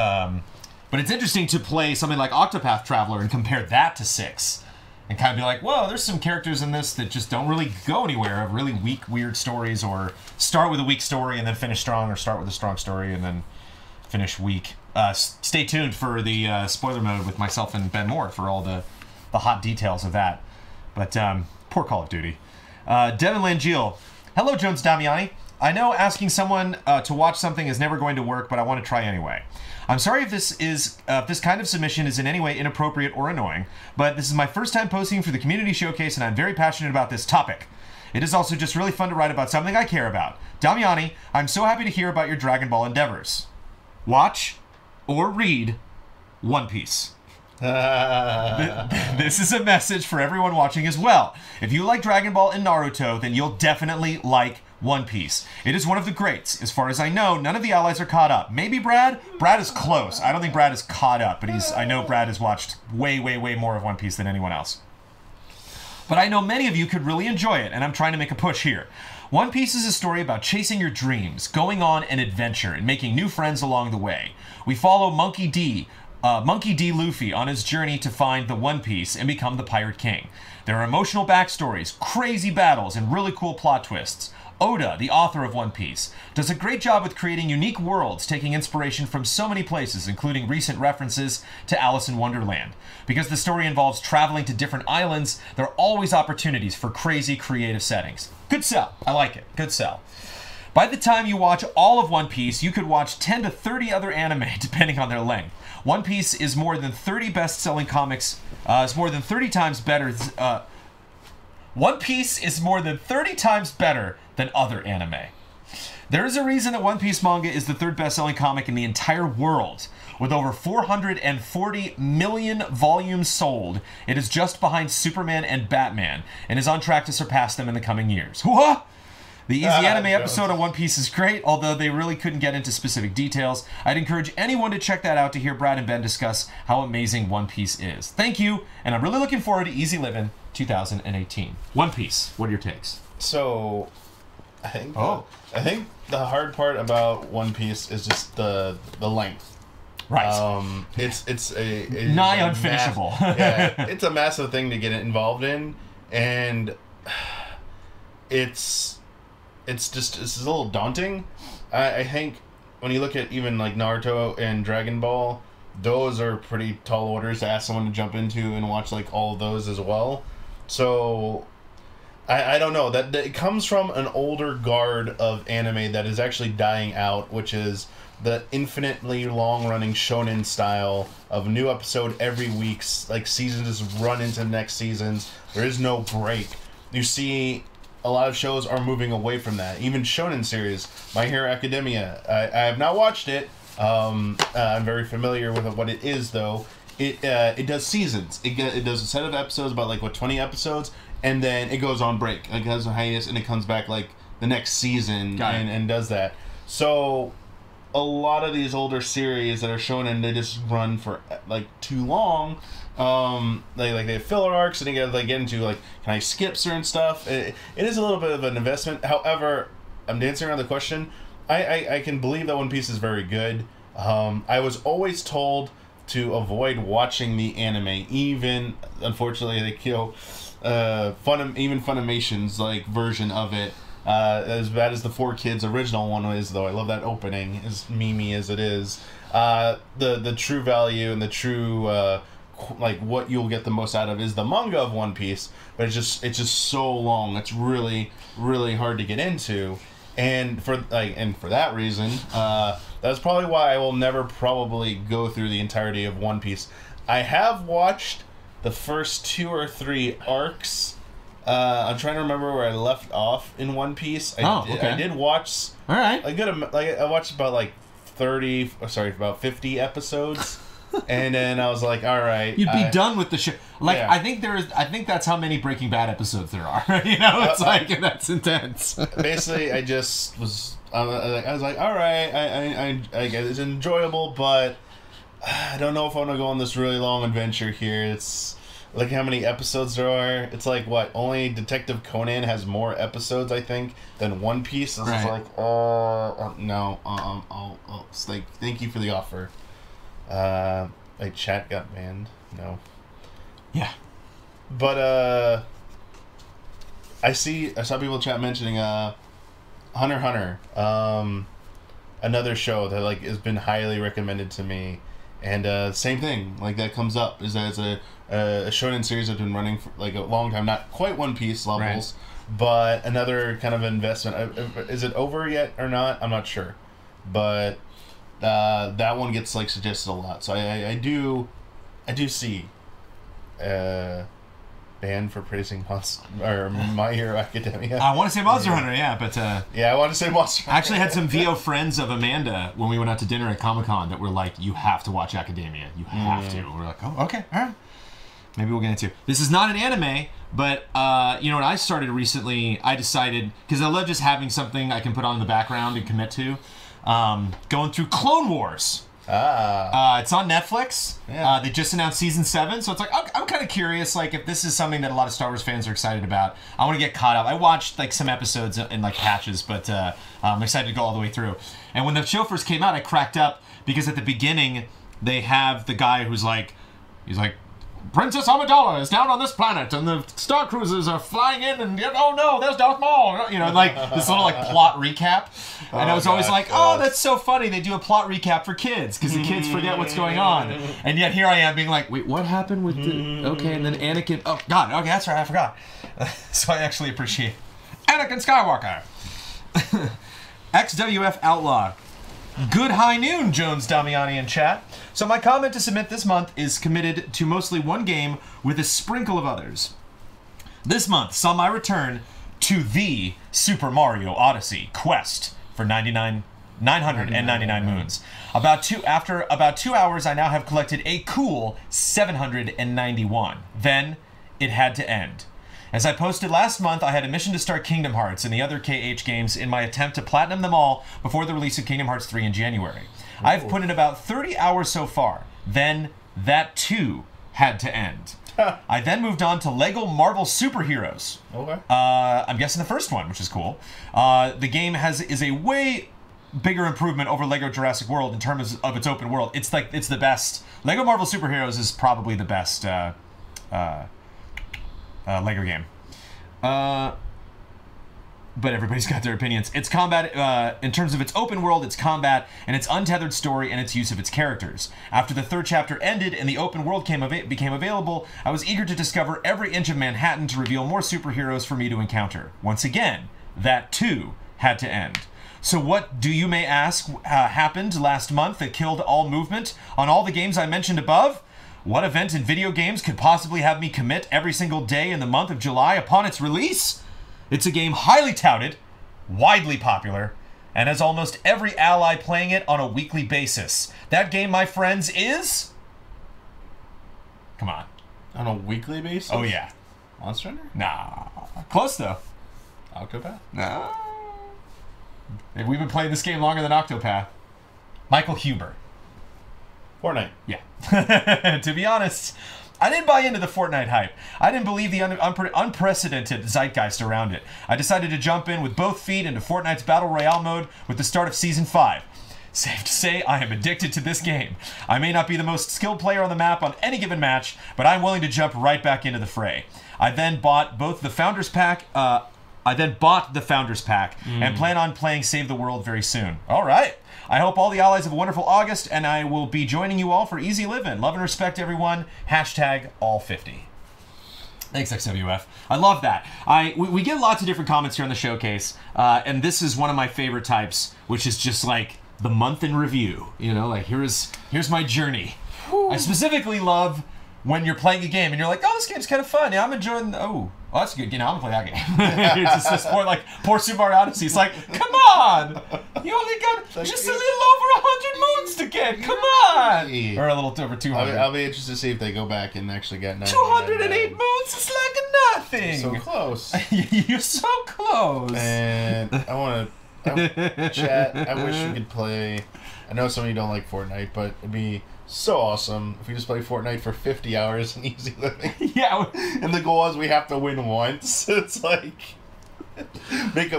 but it's interesting to play something like Octopath Traveler and compare that to 6 and kind of be like, whoa, there's some characters in this that just don't really go anywhere, have really weak, weird stories, or start with a weak story and then finish strong, or start with a strong story and then finish weak. Stay tuned for the spoiler mode with myself and Ben Moore for all the hot details of that. But poor Call of Duty. Devin Langeal. Hello, Jones Damiani. I know asking someone to watch something is never going to work, but I want to try anyway. I'm sorry if this kind of submission is in any way inappropriate or annoying, but this is my first time posting for the community showcase, and I'm very passionate about this topic. It is also just really fun to write about something I care about. Damiani, I'm so happy to hear about your Dragon Ball endeavors. Watch or read One Piece. This is a message for everyone watching as well. If you like Dragon Ball and Naruto, then you'll definitely like One Piece. It is one of the greats. As far as I know, none of the allies are caught up. Maybe Brad? Brad is close. I don't think Brad is caught up, but I know Brad has watched way, way, way more of One Piece than anyone else. But I know many of you could really enjoy it, and I'm trying to make a push here. One Piece is a story about chasing your dreams, going on an adventure, and making new friends along the way. We follow Monkey D. Luffy on his journey to find the One Piece and become the Pirate King. There are emotional backstories, crazy battles, and really cool plot twists. Oda, the author of One Piece, does a great job with creating unique worlds, taking inspiration from so many places, including recent references to Alice in Wonderland. Because the story involves traveling to different islands, there are always opportunities for crazy creative settings. Good sell. I like it. Good sell. By the time you watch all of One Piece, you could watch 10 to 30 other anime, depending on their length. One Piece is more than 30 best-selling comics. It's more than 30 times better. One Piece is more than 30 times better than other anime. There is a reason that One Piece manga is the third best-selling comic in the entire world. With over 440 million volumes sold, it is just behind Superman and Batman, and is on track to surpass them in the coming years. What? The Easy Anime episode on One Piece is great, although they really couldn't get into specific details. I'd encourage anyone to check that out to hear Brad and Ben discuss how amazing One Piece is. Thank you, and I'm really looking forward to Easy Livin' 2018. One Piece, what are your takes? So, I think the hard part about One Piece is just the length. Right. It's a nigh unfinishable. Yeah, it's a massive thing to get involved in, and it's a little daunting. I think when you look at even like Naruto and Dragon Ball, those are pretty tall orders to ask someone to jump into and watch like all of those as well. So I don't know, that it comes from an older guard of anime that is actually dying out, which is the infinitely long-running shonen style of new episode every week. Like, seasons just run into next seasons. There is no break. You see a lot of shows are moving away from that. Even shonen series, My Hero Academia. I have not watched it. I'm very familiar with what it is, though. It does seasons. It does a set of episodes, about 20 episodes, and then it goes on break. It has a hiatus, and it comes back the next season and does that. So a lot of these older series that are shonen, they just run for too long. They have filler arcs, and you gotta get into can I skip certain stuff? It is a little bit of an investment. However, I'm dancing around the question. I can believe that One Piece is very good. I was always told to avoid watching the anime, even unfortunately even Funimation's version of it. As bad as the 4Kids original one is, though, I love that opening, as memey as it is. The true value and the true what you'll get the most out of is the manga of One Piece, but it's just so long. It's really, really hard to get into. And for that reason, that's probably why I will never probably go through the entirety of One Piece. I have watched the first 2 or 3 arcs. I'm trying to remember where I left off in One Piece. I did watch. All right. I watched about about 50 episodes. And then I was like, all right. You'd be done with the show. Like, yeah. I think that's how many Breaking Bad episodes there are. You know, it's that's intense. Basically, I just was, I was like, all right, I get it's enjoyable, but I don't know if I want to go on this really long adventure here. It's like how many episodes there are. It's like, what, only Detective Conan has more episodes, I think, than One Piece. It's like, no, it's like, thank you for the offer. Like chat got banned. No. Yeah. But I saw people in chat mentioning Hunter x Hunter. Another show that like has been highly recommended to me. And same thing, like that comes up is that it's a shonen series that's been running for like a long time, not quite One Piece levels, but another kind of investment. Is it over yet or not? I'm not sure, but that one gets like suggested a lot. So I do see banned for praising My Hero Academia. I want to say Monster Hunter, yeah, but yeah, I want to say Monster Hunter. I actually had some VO friends of Amanda when we went out to dinner at Comic-Con that were like, you have to watch Academia. You have to. We're like, oh, okay, all right. Maybe we'll get into it. This is not an anime, but you know what I started recently, I decided, because I love just having something I can put on in the background and commit to, going through Clone Wars. It's on Netflix. Yeah. They just announced season 7, so it's like I'm kind of curious, like if this is something that a lot of Star Wars fans are excited about. I want to get caught up. I watched like some episodes in like patches, but I'm excited to go all the way through. And when the show first came out, I cracked up because at the beginning they have the guy who's like, he's like, Princess Amidala is down on this planet, and the Star Cruisers are flying in, and oh no, there's Darth Maul. You know, like this little like plot recap. And I was always like, oh, that's so funny. They do a plot recap for kids because the kids forget what's going on. And yet here I am being like, wait, what happened with the? Okay, and then Anakin. Oh God, okay, that's right, I forgot. So I actually appreciate Anakin Skywalker. XWF Outlaw. Good high noon, Jones Damiani in chat. So my comment to submit this month is committed to mostly one game with a sprinkle of others. This month saw my return to the Super Mario Odyssey Quest for 999 moons. After about 2 hours, I now have collected a cool 791. Then it had to end. As I posted last month, I had a mission to start Kingdom Hearts and the other KH games in my attempt to platinum them all before the release of Kingdom Hearts 3 in January. I've put in about 30 hours so far. Then that too had to end. I then moved on to Lego Marvel Superheroes. Okay. I'm guessing the first one, which is cool. The game is a way bigger improvement over Lego Jurassic World in terms of its open world. It's the best. Lego Marvel Superheroes is probably the best Lego game. But everybody's got their opinions. Its combat, in terms of its open world, its combat, and its untethered story, and its use of its characters. After the third chapter ended and the open world became available, I was eager to discover every inch of Manhattan to reveal more superheroes for me to encounter. Once again, that too had to end. So what, you may ask, happened last month that killed all movement on all the games I mentioned above? What event in video games could possibly have me commit every single day in the month of July upon its release? It's a game highly touted, widely popular, and has almost every ally playing it on a weekly basis. That game, my friends, is... Come on. On a weekly basis? Oh, yeah. Monster Hunter? Nah. Close, though. Octopath? No. We've been playing this game longer than Octopath. Michael Huber. Fortnite. Yeah. To be honest, I didn't buy into the Fortnite hype. I didn't believe the unprecedented zeitgeist around it. I decided to jump in with both feet into Fortnite's Battle Royale mode with the start of Season 5. Safe to say, I am addicted to this game. I may not be the most skilled player on the map on any given match, but I'm willing to jump right back into the fray. I then bought the Founders Pack and plan on playing Save the World very soon. All right. I hope all the allies have a wonderful August, and I will be joining you all for Easy Livin'. Love and respect, everyone. #all50. Thanks, XWF. I love that. We get lots of different comments here on the showcase, and this is one of my favorite types, which is just like the month in review. You know, like here's my journey. I specifically love when you're playing a game and you're like, oh, this game's kind of fun. Yeah, I'm enjoying. Oh, that's good. You know, I'm gonna play that game. It's just this poor, like, poor Super Mario Odyssey. It's like, come on, you only got just a little over 100 moons to get. Come on, or a little over 200. I'll be interested to see if they go back and actually get 208 moons. It's like nothing. So close. You're so close. And I want to chat. I wish we could play. I know some of you don't like Fortnite, but it'd be so awesome if we just play Fortnite for 50 hours in easy living. Yeah. And the goal is we have to win once. It's like,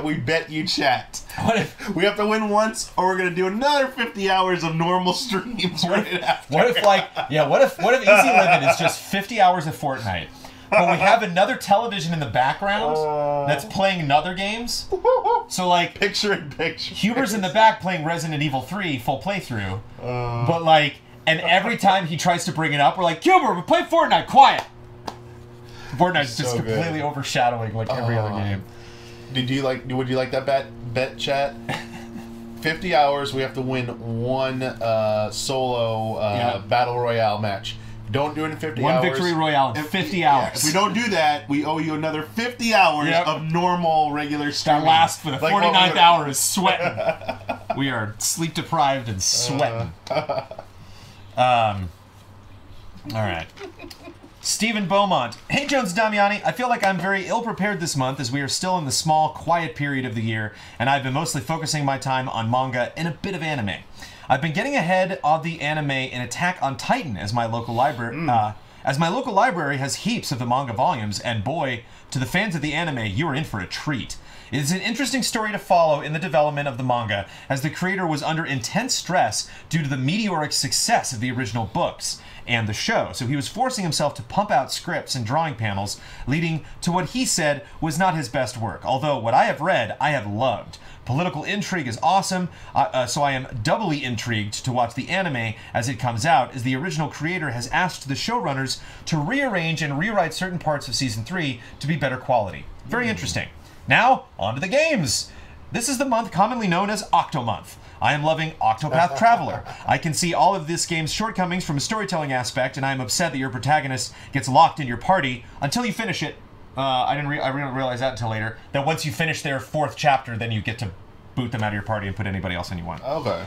we bet you chat. What if we have to win once, or we're gonna do another 50 hours of normal streams right after? What if, like, yeah, what if easy living is just 50 hours of Fortnite, but we have another television in the background that's playing other games? So, like, picture in picture. Huber's in the back playing Resident Evil 3 full playthrough, but like. And every time he tries to bring it up, we're like, Huber, we play Fortnite, quiet! Fortnite's just completely overshadowing, like, every other game. Would you like that bet, chat? 50 hours, we have to win one solo Battle Royale match. Don't do it in 50 hours. One victory royale in 50 hours. Yeah, if we don't do that, we owe you another 50 hours of normal, regular streaming. That last for the 49th hour is sweating. We are sleep deprived and sweating. All right. Stephen Beaumont. Hey, Jones Damiani. I feel like I'm very ill-prepared this month as we are still in the small, quiet period of the year, and I've been mostly focusing my time on manga and a bit of anime. I've been getting ahead of the anime in Attack on Titan as my local library has heaps of the manga volumes, and boy, to the fans of the anime, you are in for a treat. It is an interesting story to follow in the development of the manga, as the creator was under intense stress due to the meteoric success of the original books and the show, so he was forcing himself to pump out scripts and drawing panels, leading to what he said was not his best work, although what I have read, I have loved. Political intrigue is awesome, so I am doubly intrigued to watch the anime as it comes out, as the original creator has asked the showrunners to rearrange and rewrite certain parts of Season 3 to be better quality. Very interesting. Now, on to the games. This is the month commonly known as Octomonth. I am loving Octopath Traveler. I can see all of this game's shortcomings from a storytelling aspect, and I am upset that your protagonist gets locked in your party until you finish it. I didn't realize that until later, that once you finish their 4th chapter, then you get to boot them out of your party and put anybody else in you want. Okay.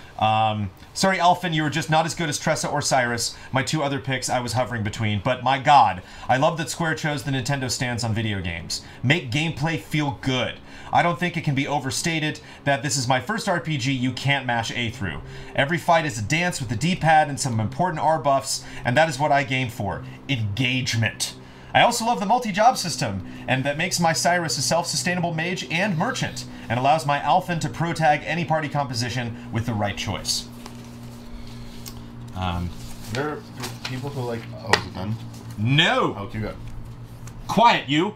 Sorry, Alphen, you were just not as good as Tressa or Cyrus. My 2 other picks I was hovering between, but my god, I love that Square chose the Nintendo stance on video games. Make gameplay feel good. I don't think it can be overstated that this is my first RPG you can't mash A through. Every fight is a dance with the D-pad and some important R buffs, and that is what I game for. Engagement. I also love the multi-job system, and that makes my Cyrus a self-sustainable mage and merchant, and allows my Alphen to pro-tag any party composition with the right choice. There are people who like... Oh, is it done? No! Oh, keep going. Quiet, you!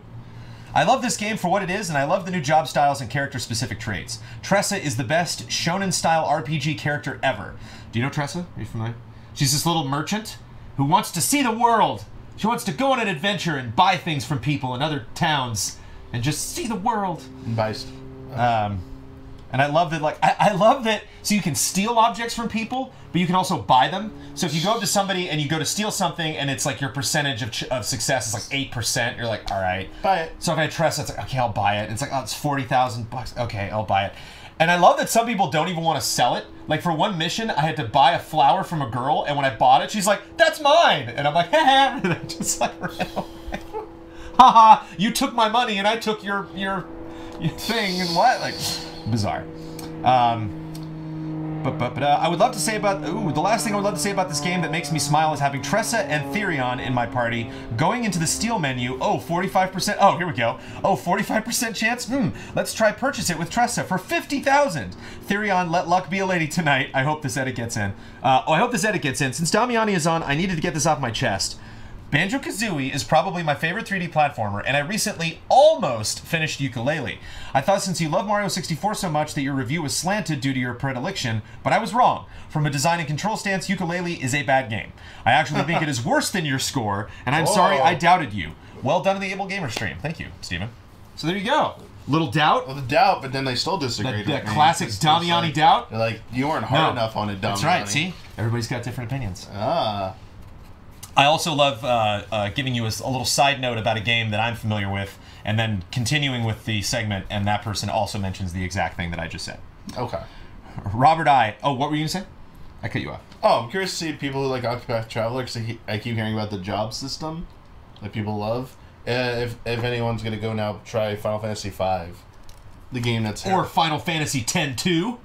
I love this game for what it is, and I love the new job styles and character-specific traits. Tressa is the best shonen-style RPG character ever. Do you know Tressa? Are you familiar? She's this little merchant who wants to see the world. She wants to go on an adventure and buy things from people in other towns and just see the world. And buy and I love that, like, I love that, so you can steal objects from people, but you can also buy them. So if you go up to somebody and you go to steal something and it's like your percentage of success is like 8%, you're like, all right. Buy it. So if I trust, it's like, okay, I'll buy it. And it's like, oh, it's 40,000 bucks. Okay, I'll buy it. And I love that some people don't even want to sell it. Like, for one mission, I had to buy a flower from a girl, and when I bought it, she's like, that's mine! And I'm like, haha, and I just like ran away. Haha, you took my money, and I took your thing, and what? Like, bizarre. I would love to say about, the last thing I would love to say about this game that makes me smile is having Tressa and Therion in my party. Going into the steal menu, 45%, oh, here we go. 45% chance? Let's try purchase it with Tressa for 50,000. Therion, let luck be a lady tonight. I hope this edit gets in. I hope this edit gets in. Since Damiani is on, I needed to get this off my chest. Banjo-Kazooie is probably my favorite 3D platformer, and I recently almost finished Yooka-Laylee. I thought since you love Mario 64 so much that your review was slanted due to your predilection, but I was wrong. From a design and control stance, Yooka-Laylee is a bad game. I actually think it is worse than your score, and I'm sorry I doubted you. Well done in the Able Gamer stream. Thank you, Steven. So there you go. Little doubt. Well, the doubt, but then they still disagreed The with me. classic Damiani doubt. They're like, you weren't hard enough on it, Damiani. That's right. See? Everybody's got different opinions. Ah. I also love giving you a little side note about a game that I'm familiar with, and then continuing with the segment, and that person also mentions the exact thing that I just said. Okay. Robert Oh, what were you going to say? I cut you off. Oh, I'm curious to see people who like Octopath Traveler, because I keep hearing about the job system that people love. If anyone's going to go now, try Final Fantasy V. The game that's... Or Final Fantasy X-2.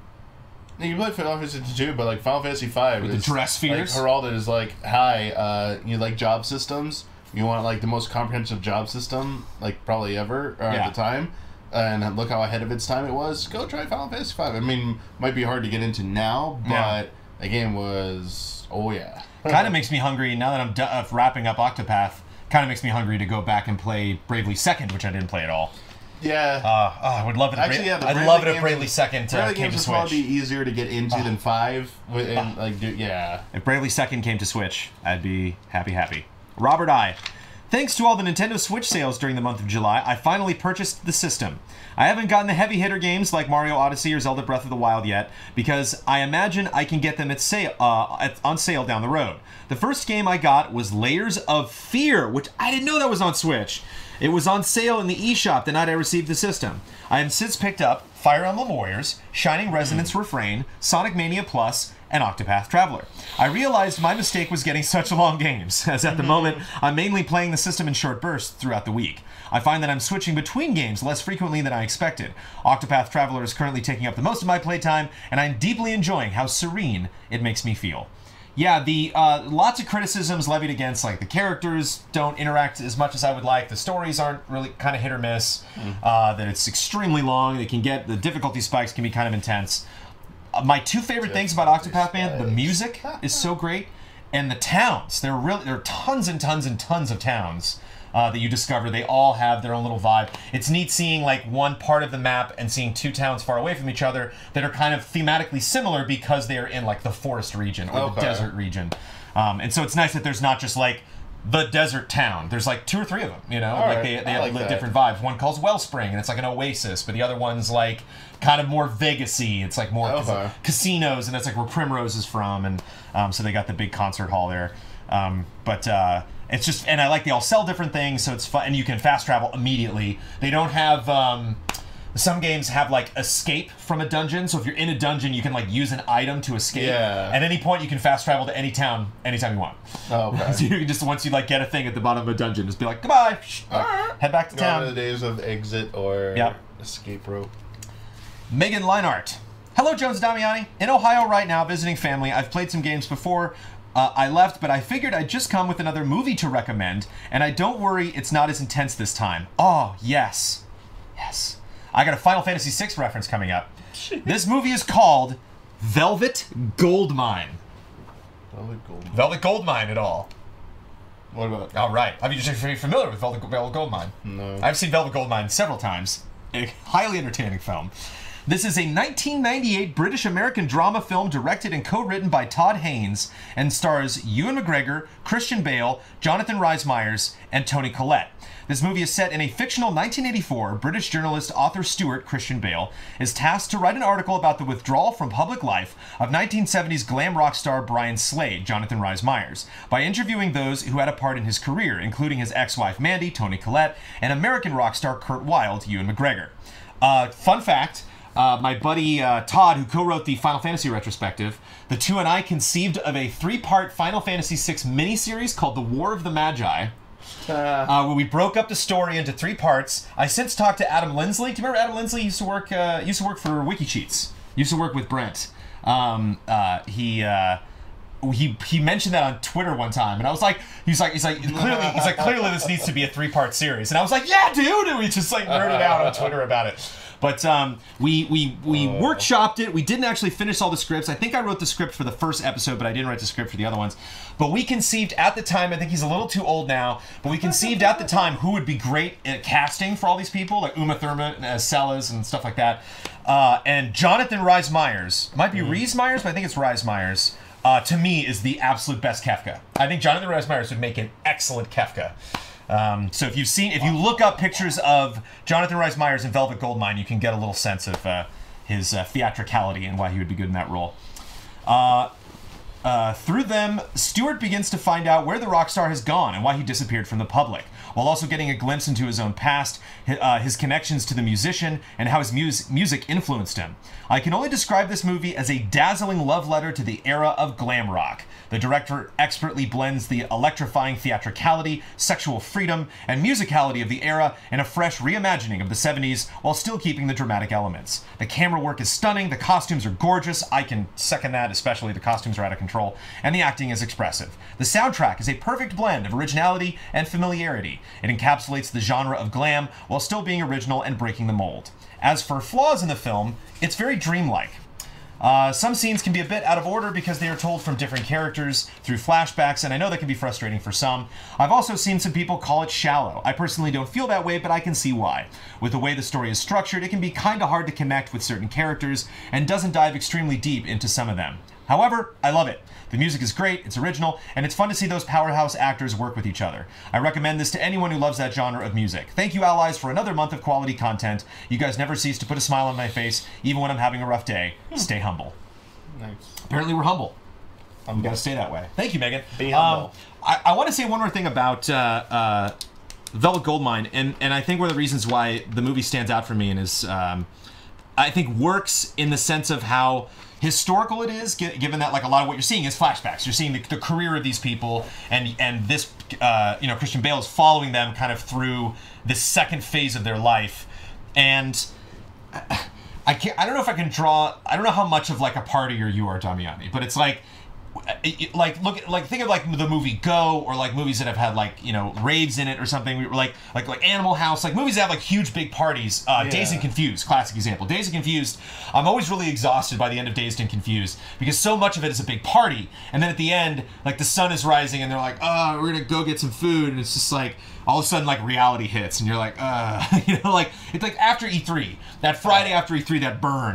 Yeah, you play Final Fantasy 2, but like Final Fantasy 5 with is the dress spheres. Like Heralded is like, hi, you like job systems? You want like the most comprehensive job system, like probably ever at the time, and look how ahead of its time it was. Go try Final Fantasy 5. I mean, might be hard to get into now, but the game was kind of makes me hungry now that I'm wrapping up Octopath. Kind of makes me hungry to go back and play Bravely Second, which I didn't play at all. Yeah. I would love it. Actually, I'd love it if Bravely Second came to games would Switch. probably be easier to get into than 5. If Bravely Second came to Switch, I'd be happy. Robert Thanks to all the Nintendo Switch sales during the month of July, I finally purchased the system. I haven't gotten the heavy hitter games like Mario Odyssey or Zelda Breath of the Wild yet, because I imagine I can get them on sale down the road. The first game I got was Layers of Fear, which I didn't know that was on Switch. It was on sale in the eShop the night I received the system. I have since picked up Fire Emblem Warriors, Shining Resonance Refrain, Sonic Mania Plus, and Octopath Traveler. I realized my mistake was getting such long games, as at the moment, I'm mainly playing the system in short bursts throughout the week. I find that I'm switching between games less frequently than I expected. Octopath Traveler is currently taking up the most of my playtime, and I'm deeply enjoying how serene it makes me feel. Yeah, the lots of criticisms levied against, like the characters don't interact as much as I would like, the stories aren't really kind of hit or miss, that it's extremely long, the difficulty spikes can be kind of intense. My two favorite things about Octopath, man, the music is so great, and the towns. There are tons and tons and tons of towns that you discover. They all have their own little vibe. It's neat seeing like one part of the map and seeing two towns far away from each other that are kind of thematically similar because they're in like the forest region or the desert region. And so it's nice that there's not just like the desert town. There's like 2 or 3 of them, you know? Like they have different vibes. One calls Wellspring, and it's like an oasis, but the other one's like kind of more Vegas-y. It's like more casinos, and that's like where Primrose is from, and so they got the big concert hall there. It's just, and I like they all sell different things, so it's fun, and you can fast travel immediately. They don't have, some games have like escape from a dungeon, so if you're in a dungeon, you can like use an item to escape. Yeah. At any point, you can fast travel to any town anytime you want. Oh, okay. So you can just, once you like get a thing at the bottom of a dungeon, just be like, goodbye, head back to town. Gone are the days of exit or escape rope. Megan Leinart. Hello, Jones Damiani. In Ohio right now, visiting family. I've played some games before I left, but I figured I'd just come with another movie to recommend, and I don't worry, it's not as intense this time. Oh, yes. Yes. I got a Final Fantasy VI reference coming up. This movie is called Velvet Goldmine. Velvet Goldmine at all. What about? All right. Are you familiar with Velvet Goldmine? No. I've seen Velvet Goldmine several times. A highly entertaining film. This is a 1998 British-American drama film directed and co-written by Todd Haynes and stars Ewan McGregor, Christian Bale, Jonathan Rhys-Meyers, and Toni Collette. This movie is set in a fictional 1984. British journalist Arthur Stewart, Christian Bale, is tasked to write an article about the withdrawal from public life of 1970s glam rock star Brian Slade, Jonathan Rhys-Meyers, by interviewing those who had a part in his career, including his ex-wife Mandy, Toni Collette, and American rock star Kurt Wilde, Ewan McGregor. Fun fact, my buddy Todd, who co-wrote the Final Fantasy retrospective, the two and I conceived of a 3-part Final Fantasy VI miniseries called The War of the Magi, where we broke up the story into 3 parts. I since talked to Adam Lindsley. Do you remember Adam Lindsley? He used to work for WikiCheats. Used to work with Brent. He mentioned that on Twitter one time, and I was like, he's like, clearly this needs to be a 3-part series, and I was like, yeah, dude, and we just like nerded out on Twitter about it. But we workshopped it. We didn't actually finish all the scripts. I think I wrote the script for the first episode, but I didn't write the script for the other ones. But we conceived at the time, I think he's a little too old now, but we conceived at the time who would be great at casting for all these people, like Uma Thurman as Sellers and stuff like that. And Jonathan Rhys-Meyers, might be Rhys-Meyers, but I think it's Rhys-Meyers, to me is the absolute best Kefka. I think Jonathan Rhys-Meyers would make an excellent Kefka. So if you look up pictures of Jonathan Rhys Meyers in Velvet Goldmine, you can get a little sense of his theatricality and why he would be good in that role. Through them, Stewart begins to find out where the rock star has gone and why he disappeared from the public, while also getting a glimpse into his own past, his connections to the musician, and how his music influenced him. I can only describe this movie as a dazzling love letter to the era of glam rock. The director expertly blends the electrifying theatricality, sexual freedom, and musicality of the era in a fresh reimagining of the 70s while still keeping the dramatic elements. The camera work is stunning, the costumes are gorgeous, I can second that, especially the costumes are out of control, and the acting is expressive. The soundtrack is a perfect blend of originality and familiarity. It encapsulates the genre of glam while still being original and breaking the mold. As for flaws in the film, it's very dreamlike. Some scenes can be a bit out of order because they are told from different characters through flashbacks, and I know that can be frustrating for some. I've also seen some people call it shallow. I personally don't feel that way, but I can see why. With the way the story is structured, it can be kinda hard to connect with certain characters and doesn't dive extremely deep into some of them. However, I love it. The music is great, it's original, and it's fun to see those powerhouse actors work with each other. I recommend this to anyone who loves that genre of music. Thank you, allies, for another month of quality content. You guys never cease to put a smile on my face, even when I'm having a rough day. Stay humble. Nice. Apparently we're humble. We gotta stay that way. Thank you, Megan. Be humble. I want to say one more thing about Velvet Goldmine, and I think one of the reasons why the movie stands out for me and is, I think, works in the sense of how historical it is, given that like a lot of what you're seeing is flashbacks. You're seeing the career of these people, and this Christian Bale is following them kind of through this second phase of their life, and I don't know if I can draw. I don't know how much of like a partier you are, Damiani, but it's like. Think of like the movie Go, or like movies that have had like raves in it or something. We were like Animal House, like movies that have like huge big parties. Dazed and Confused, classic example. Dazed and Confused, I'm always really exhausted by the end of Dazed and Confused because so much of it is a big party, and then at the end, like the sun is rising and they're like, oh, we're gonna go get some food, and it's just like all of a sudden like reality hits and you're like, like it's like after E3, that Friday after E3,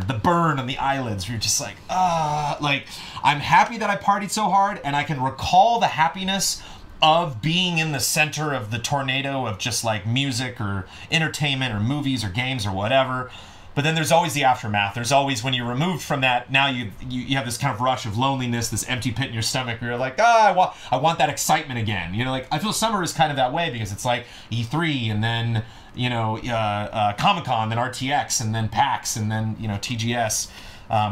the burn on the eyelids, where you're just like, like I'm happy that I partied so hard, and I can recall the happiness of being in the center of the tornado of just like music or entertainment or movies or games or whatever. But then there's always the aftermath. There's always, when you're removed from that, now you have this kind of rush of loneliness, this empty pit in your stomach where you're like, I want that excitement again. Like I feel summer is kind of that way because it's like E3 and then Comic-Con, then RTX, and then PAX, and then TGS.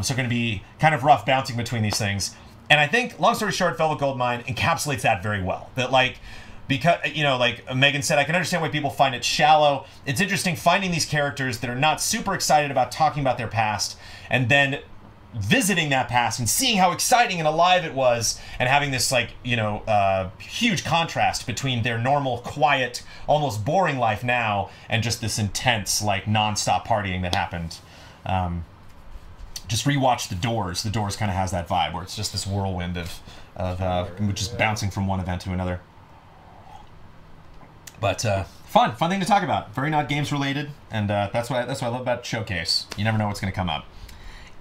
So going to be kind of rough bouncing between these things. And I think, long story short, Velvet Goldmine encapsulates that very well. That like, because, like Megan said, I can understand why people find it shallow. It's interesting finding these characters that are not super excited about talking about their past, and then visiting that past and seeing how exciting and alive it was, and having this like, huge contrast between their normal, quiet, almost boring life now and just this intense, like, nonstop partying that happened. Just rewatch The Doors. The Doors kind of has that vibe where it's just this whirlwind of just bouncing from one event to another. But fun thing to talk about. Very not games related, and that's what I love about Showcase. You never know what's going to come up.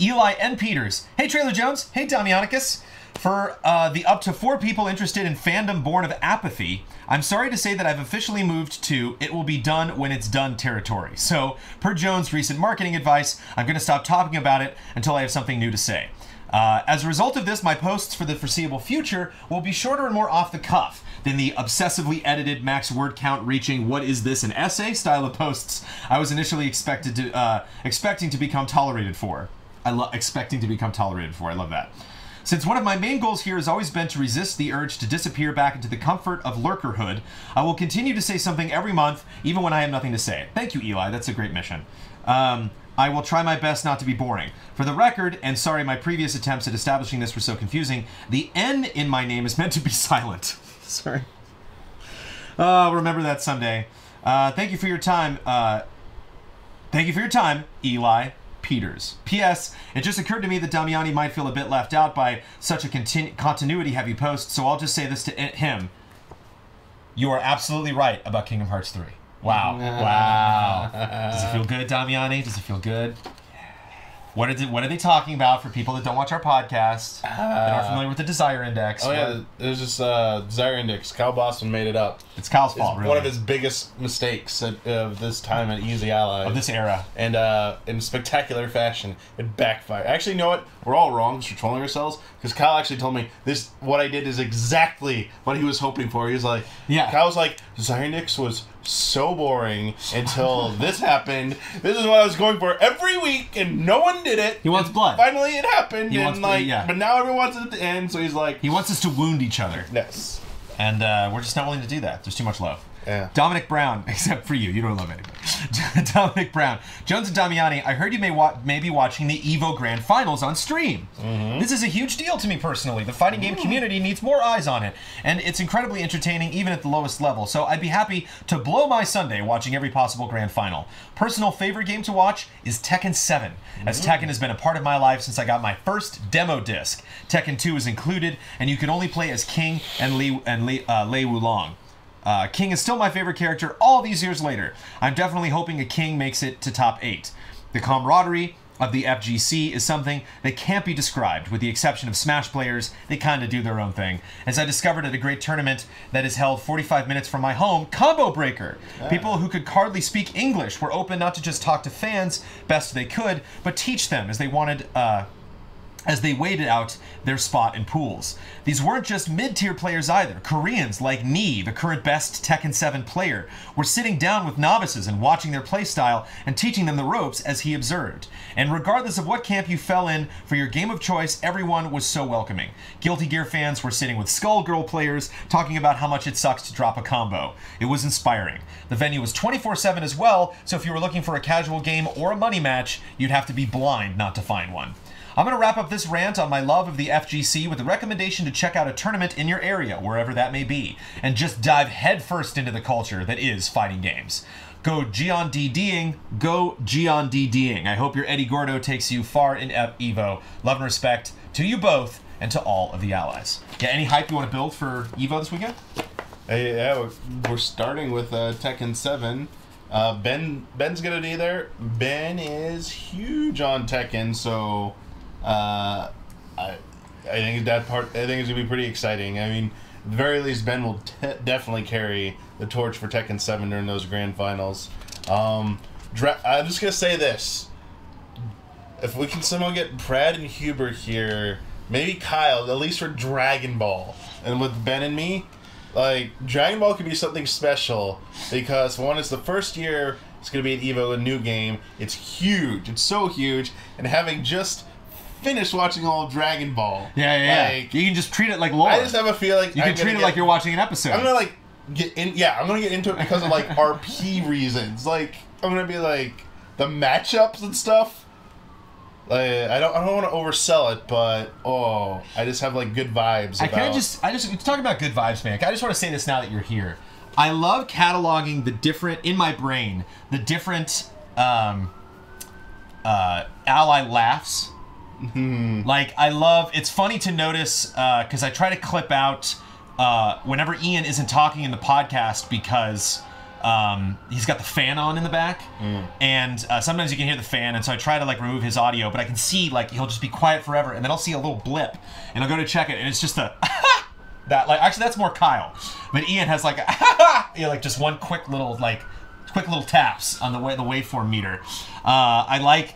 Eli N. Peters. Hey, Trailer Jones. Hey, Damianicus. For the up to 4 people interested in fandom born of apathy, I'm sorry to say that I've officially moved to it will be done when it's done territory. So, per Jones' recent marketing advice, I'm going to stop talking about it until I have something new to say. As a result of this, my posts for the foreseeable future will be shorter and more off the cuff than the obsessively edited, max word count reaching "what is this, an essay" style of posts I was initially expecting to become tolerated for. Expecting to become tolerated for. I love that. Since one of my main goals here has always been to resist the urge to disappear back into the comfort of lurkerhood, I will continue to say something every month, even when I have nothing to say. Thank you, Eli. That's a great mission. I will try my best not to be boring. For the record, and sorry my previous attempts at establishing this were so confusing, the N in my name is meant to be silent. Sorry. Remember that someday. Thank you for your time. Eli Peters. P.S. It just occurred to me that Damiani might feel a bit left out by such a continuity-heavy post, so I'll just say this to him. You are absolutely right about Kingdom Hearts 3. Wow. Wow. Does it feel good, Damiani? Does it feel good? What are they talking about for people that don't watch our podcast and aren't familiar with the Desire Index? Oh, yeah. There's this Desire Index. Kyle Boston made it up. It's Kyle's fault, really. One of his biggest mistakes of this time at Easy Ally. Of this era. And in spectacular fashion, it backfired. Actually, you know what? We're all wrong because we're trolling ourselves. Because Kyle actually told me what I did is exactly what he was hoping for. He was like, yeah. Kyle was like, Desire Index was so boring until this happened. This is what I was going for every week, and no one did it. He wants blood. Finally, it happened. He wants blood, yeah. But now everyone wants it at the end, so he's like... He wants us to wound each other. Yes. And we're just not willing to do that. There's too much love. Yeah. Dominic Brown, except for you. You don't love anybody. Dominic Brown. Jones and Damiani, I heard you may be watching the EVO Grand Finals on stream. Mm-hmm. This is a huge deal to me personally. The fighting game community needs more eyes on it. And it's incredibly entertaining even at the lowest level. So I'd be happy to blow my Sunday watching every possible Grand Final. Personal favorite game to watch is Tekken 7, as Tekken has been a part of my life since I got my first demo disc. Tekken 2 is included, and you can only play as King and Lei Wulong. King is still my favorite character all these years later. I'm definitely hoping a King makes it to top 8. The camaraderie of the FGC is something that can't be described. With the exception of Smash players, they kind of do their own thing. As I discovered at a great tournament that is held 45 minutes from my home, Combo Breaker. People who could hardly speak English were open not to just talk to fans best they could, but teach them as they wanted... as they waited out their spot in pools. These weren't just mid-tier players either. Koreans like Nii, the current best Tekken 7 player, were sitting down with novices and watching their playstyle and teaching them the ropes as he observed. And regardless of what camp you fell in for your game of choice, everyone was so welcoming. Guilty Gear fans were sitting with Skullgirl players talking about how much it sucks to drop a combo. It was inspiring. The venue was 24/7 as well, so if you were looking for a casual game or a money match, you'd have to be blind not to find one. I'm going to wrap up this rant on my love of the FGC with a recommendation to check out a tournament in your area, wherever that may be, and just dive headfirst into the culture that is fighting games. Go Gion DDing, go Gion DDing. I hope your Eddie Gordo takes you far in EVO. Love and respect to you both and to all of the allies. Yeah, any hype you want to build for EVO this weekend? Yeah, we're starting with Tekken 7. Ben's gonna be there. Ben is huge on Tekken, so... I think that part. I think it's gonna be pretty exciting. I mean, at the very least, Ben will definitely carry the torch for Tekken 7 during those grand finals. I'm just gonna say this: if we can somehow get Brad and Hubert here, maybe Kyle, at least for Dragon Ball, and with Ben and me, like Dragon Ball could be something special because one, it's the first year it's gonna be at EVO, a new game. It's huge. It's so huge, and having just finished watching all of Dragon Ball. Yeah. Like, you can just treat it like lore. I just have a feeling you can treat it like you're watching an episode. I'm gonna get in. Yeah, I'm gonna get into it because of like RP reasons. Like I'm gonna be like the matchups and stuff. Like I don't want to oversell it, but I just have like good vibes. I just talking about good vibes, man. I just want to say this now that you're here. I love cataloging the different in my brain, the different ally laughs. Like I love. It's funny to notice because I try to clip out whenever Ian isn't talking in the podcast because he's got the fan on in the back, and sometimes you can hear the fan, and so I try to like remove his audio, but I can see like he'll just be quiet forever, and then I'll see a little blip, and I'll go to check it, and it's just a that like actually that's more Kyle, but Ian has like like just one quick little taps on the waveform meter. I like.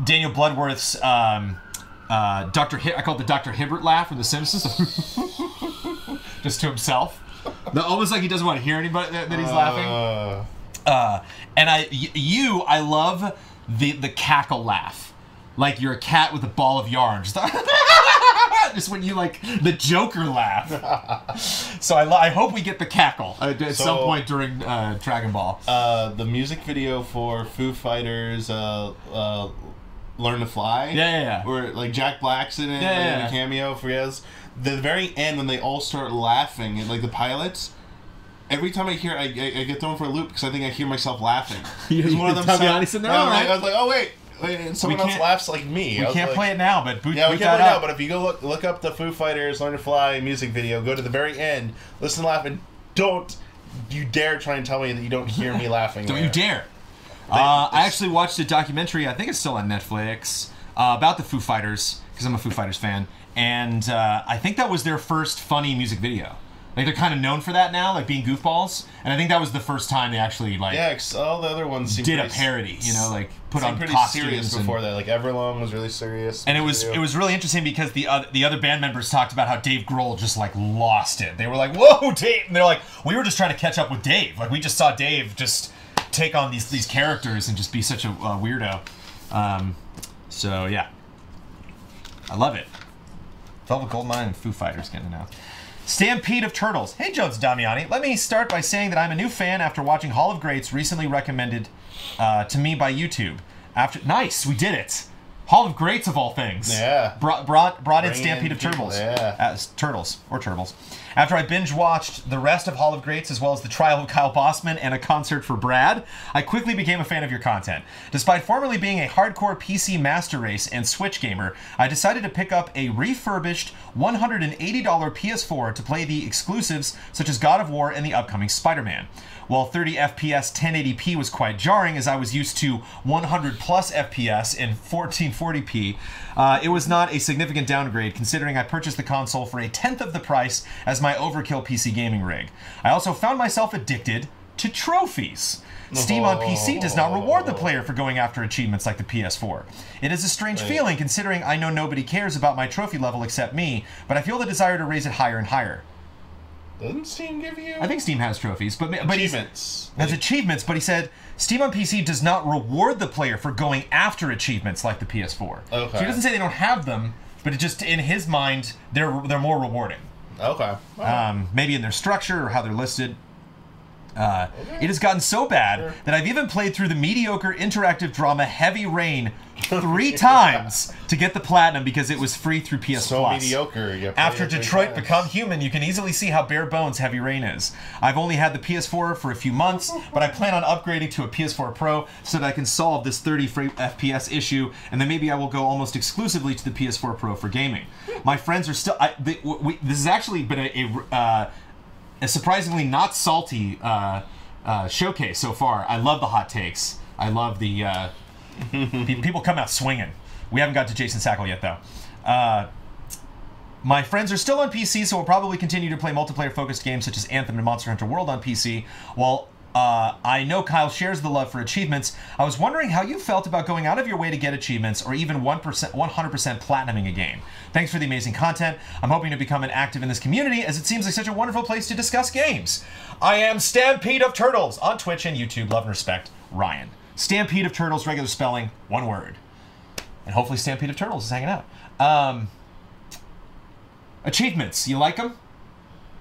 Daniel Bloodworth's I call it the Dr. Hibbert laugh from The Simpsons. Just to himself. Almost like he doesn't want to hear anybody that he's laughing. And I love the cackle laugh. Like you're a cat with a ball of yarn. Just when you like the Joker laugh. So I hope we get the cackle at some point during Dragon Ball. The music video for Foo Fighters Learn to Fly. Yeah. Where like Jack Black's in it, in a cameo for yes. The very end when they all start laughing, and like the pilots. Every time I hear it, I get thrown for a loop because I think I hear myself laughing. Because one of them I was like, oh wait, someone else laughs like me. We can't play it now, but we can't play it now. But if you go look up the Foo Fighters Learn to Fly music video, go to the very end, listen, laugh, and don't you dare try and tell me that you don't hear me laughing. Don't you dare. I actually watched a documentary, I think it's still on Netflix, about the Foo Fighters, because I'm a Foo Fighters fan, and I think that was their first funny music video. Like, they're kind of known for that now, like being goofballs, and I think that was the first time they actually, like... Yeah, all the other ones did a parody, you know, like, put on pretty costumes. serious before that. Like, Everlong was really serious. And it was really interesting because the other band members talked about how Dave Grohl just, like, lost it. They were like, whoa, Dave! And they're like, we were just trying to catch up with Dave. Like, we just saw Dave just take on these characters and just be such a weirdo. So, yeah. I love it. Velvet Goldmine and Foo Fighters getting announced. Stampede of Turtles. Hey, Jones Damiani. Let me start by saying that I'm a new fan after watching Hall of Greats, recently recommended to me by YouTube. Nice, we did it. Hall of Greats of all things. Yeah. Brought in Stampede of Turtles. Yeah. Turtles or Turbals. After I binge watched the rest of Hall of Greats as well as the trial of Kyle Bossman and a concert for Brad, I quickly became a fan of your content. Despite formerly being a hardcore PC master race and Switch gamer, I decided to pick up a refurbished $180 PS4 to play the exclusives such as God of War and the upcoming Spider-Man. While 30 FPS 1080p was quite jarring as I was used to 100 plus FPS in 1440p, it was not a significant downgrade considering I purchased the console for a tenth of the price as my overkill PC gaming rig. I also found myself addicted to trophies. Steam on PC does not reward the player for going after achievements like the PS4. It is a strange feeling considering I know nobody cares about my trophy level except me, but I feel the desire to raise it higher and higher. Doesn't Steam give you? I think Steam has trophies, but achievements. Has achievements, but he said Steam on PC does not reward the player for going after achievements like the PS4. Okay. So he doesn't say they don't have them, but it just in his mind they're more rewarding. Okay. Wow. Maybe in their structure or how they're listed. It has gotten so bad that I've even played through the mediocre interactive drama Heavy Rain 3 times to get the platinum because it was free through PS so Plus. Mediocre. After Detroit Become Human, you can easily see how bare bones Heavy Rain is. I've only had the PS4 for a few months, but I plan on upgrading to a PS4 Pro so that I can solve this 30 FPS issue, and then maybe I will go almost exclusively to the PS4 Pro for gaming. My friends are still... this has actually been a surprisingly not salty showcase so far. I love the hot takes. I love the people come out swinging. We haven't got to Jason Sackle yet, though. My friends are still on PC, so we'll probably continue to play multiplayer-focused games such as Anthem and Monster Hunter World on PC. While I know Kyle shares the love for achievements, I was wondering how you felt about going out of your way to get achievements or even 100% platinuming a game. Thanks for the amazing content. I'm hoping to become active in this community as it seems like such a wonderful place to discuss games. I am Stampede of Turtles on Twitch and YouTube. Love and respect, Ryan. Stampede of Turtles, regular spelling, one word. And hopefully Stampede of Turtles is hanging out. Achievements, you like them?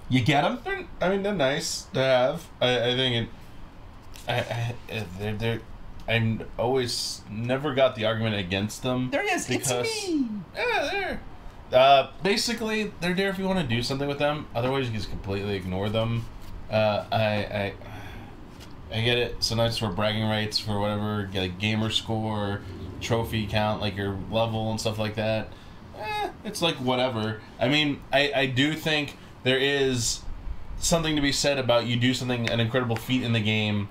You get them? They're nice to have. I think I always never got the argument against them. There he is. Because, it's me. Yeah, there. Basically, they're there if you want to do something with them. Otherwise, you just completely ignore them. I get it. Sometimes for bragging rights, for whatever, get a gamer score, trophy count, like your level and stuff like that. It's like whatever. I mean, I do think there is something to be said about you do something, an incredible feat in the game,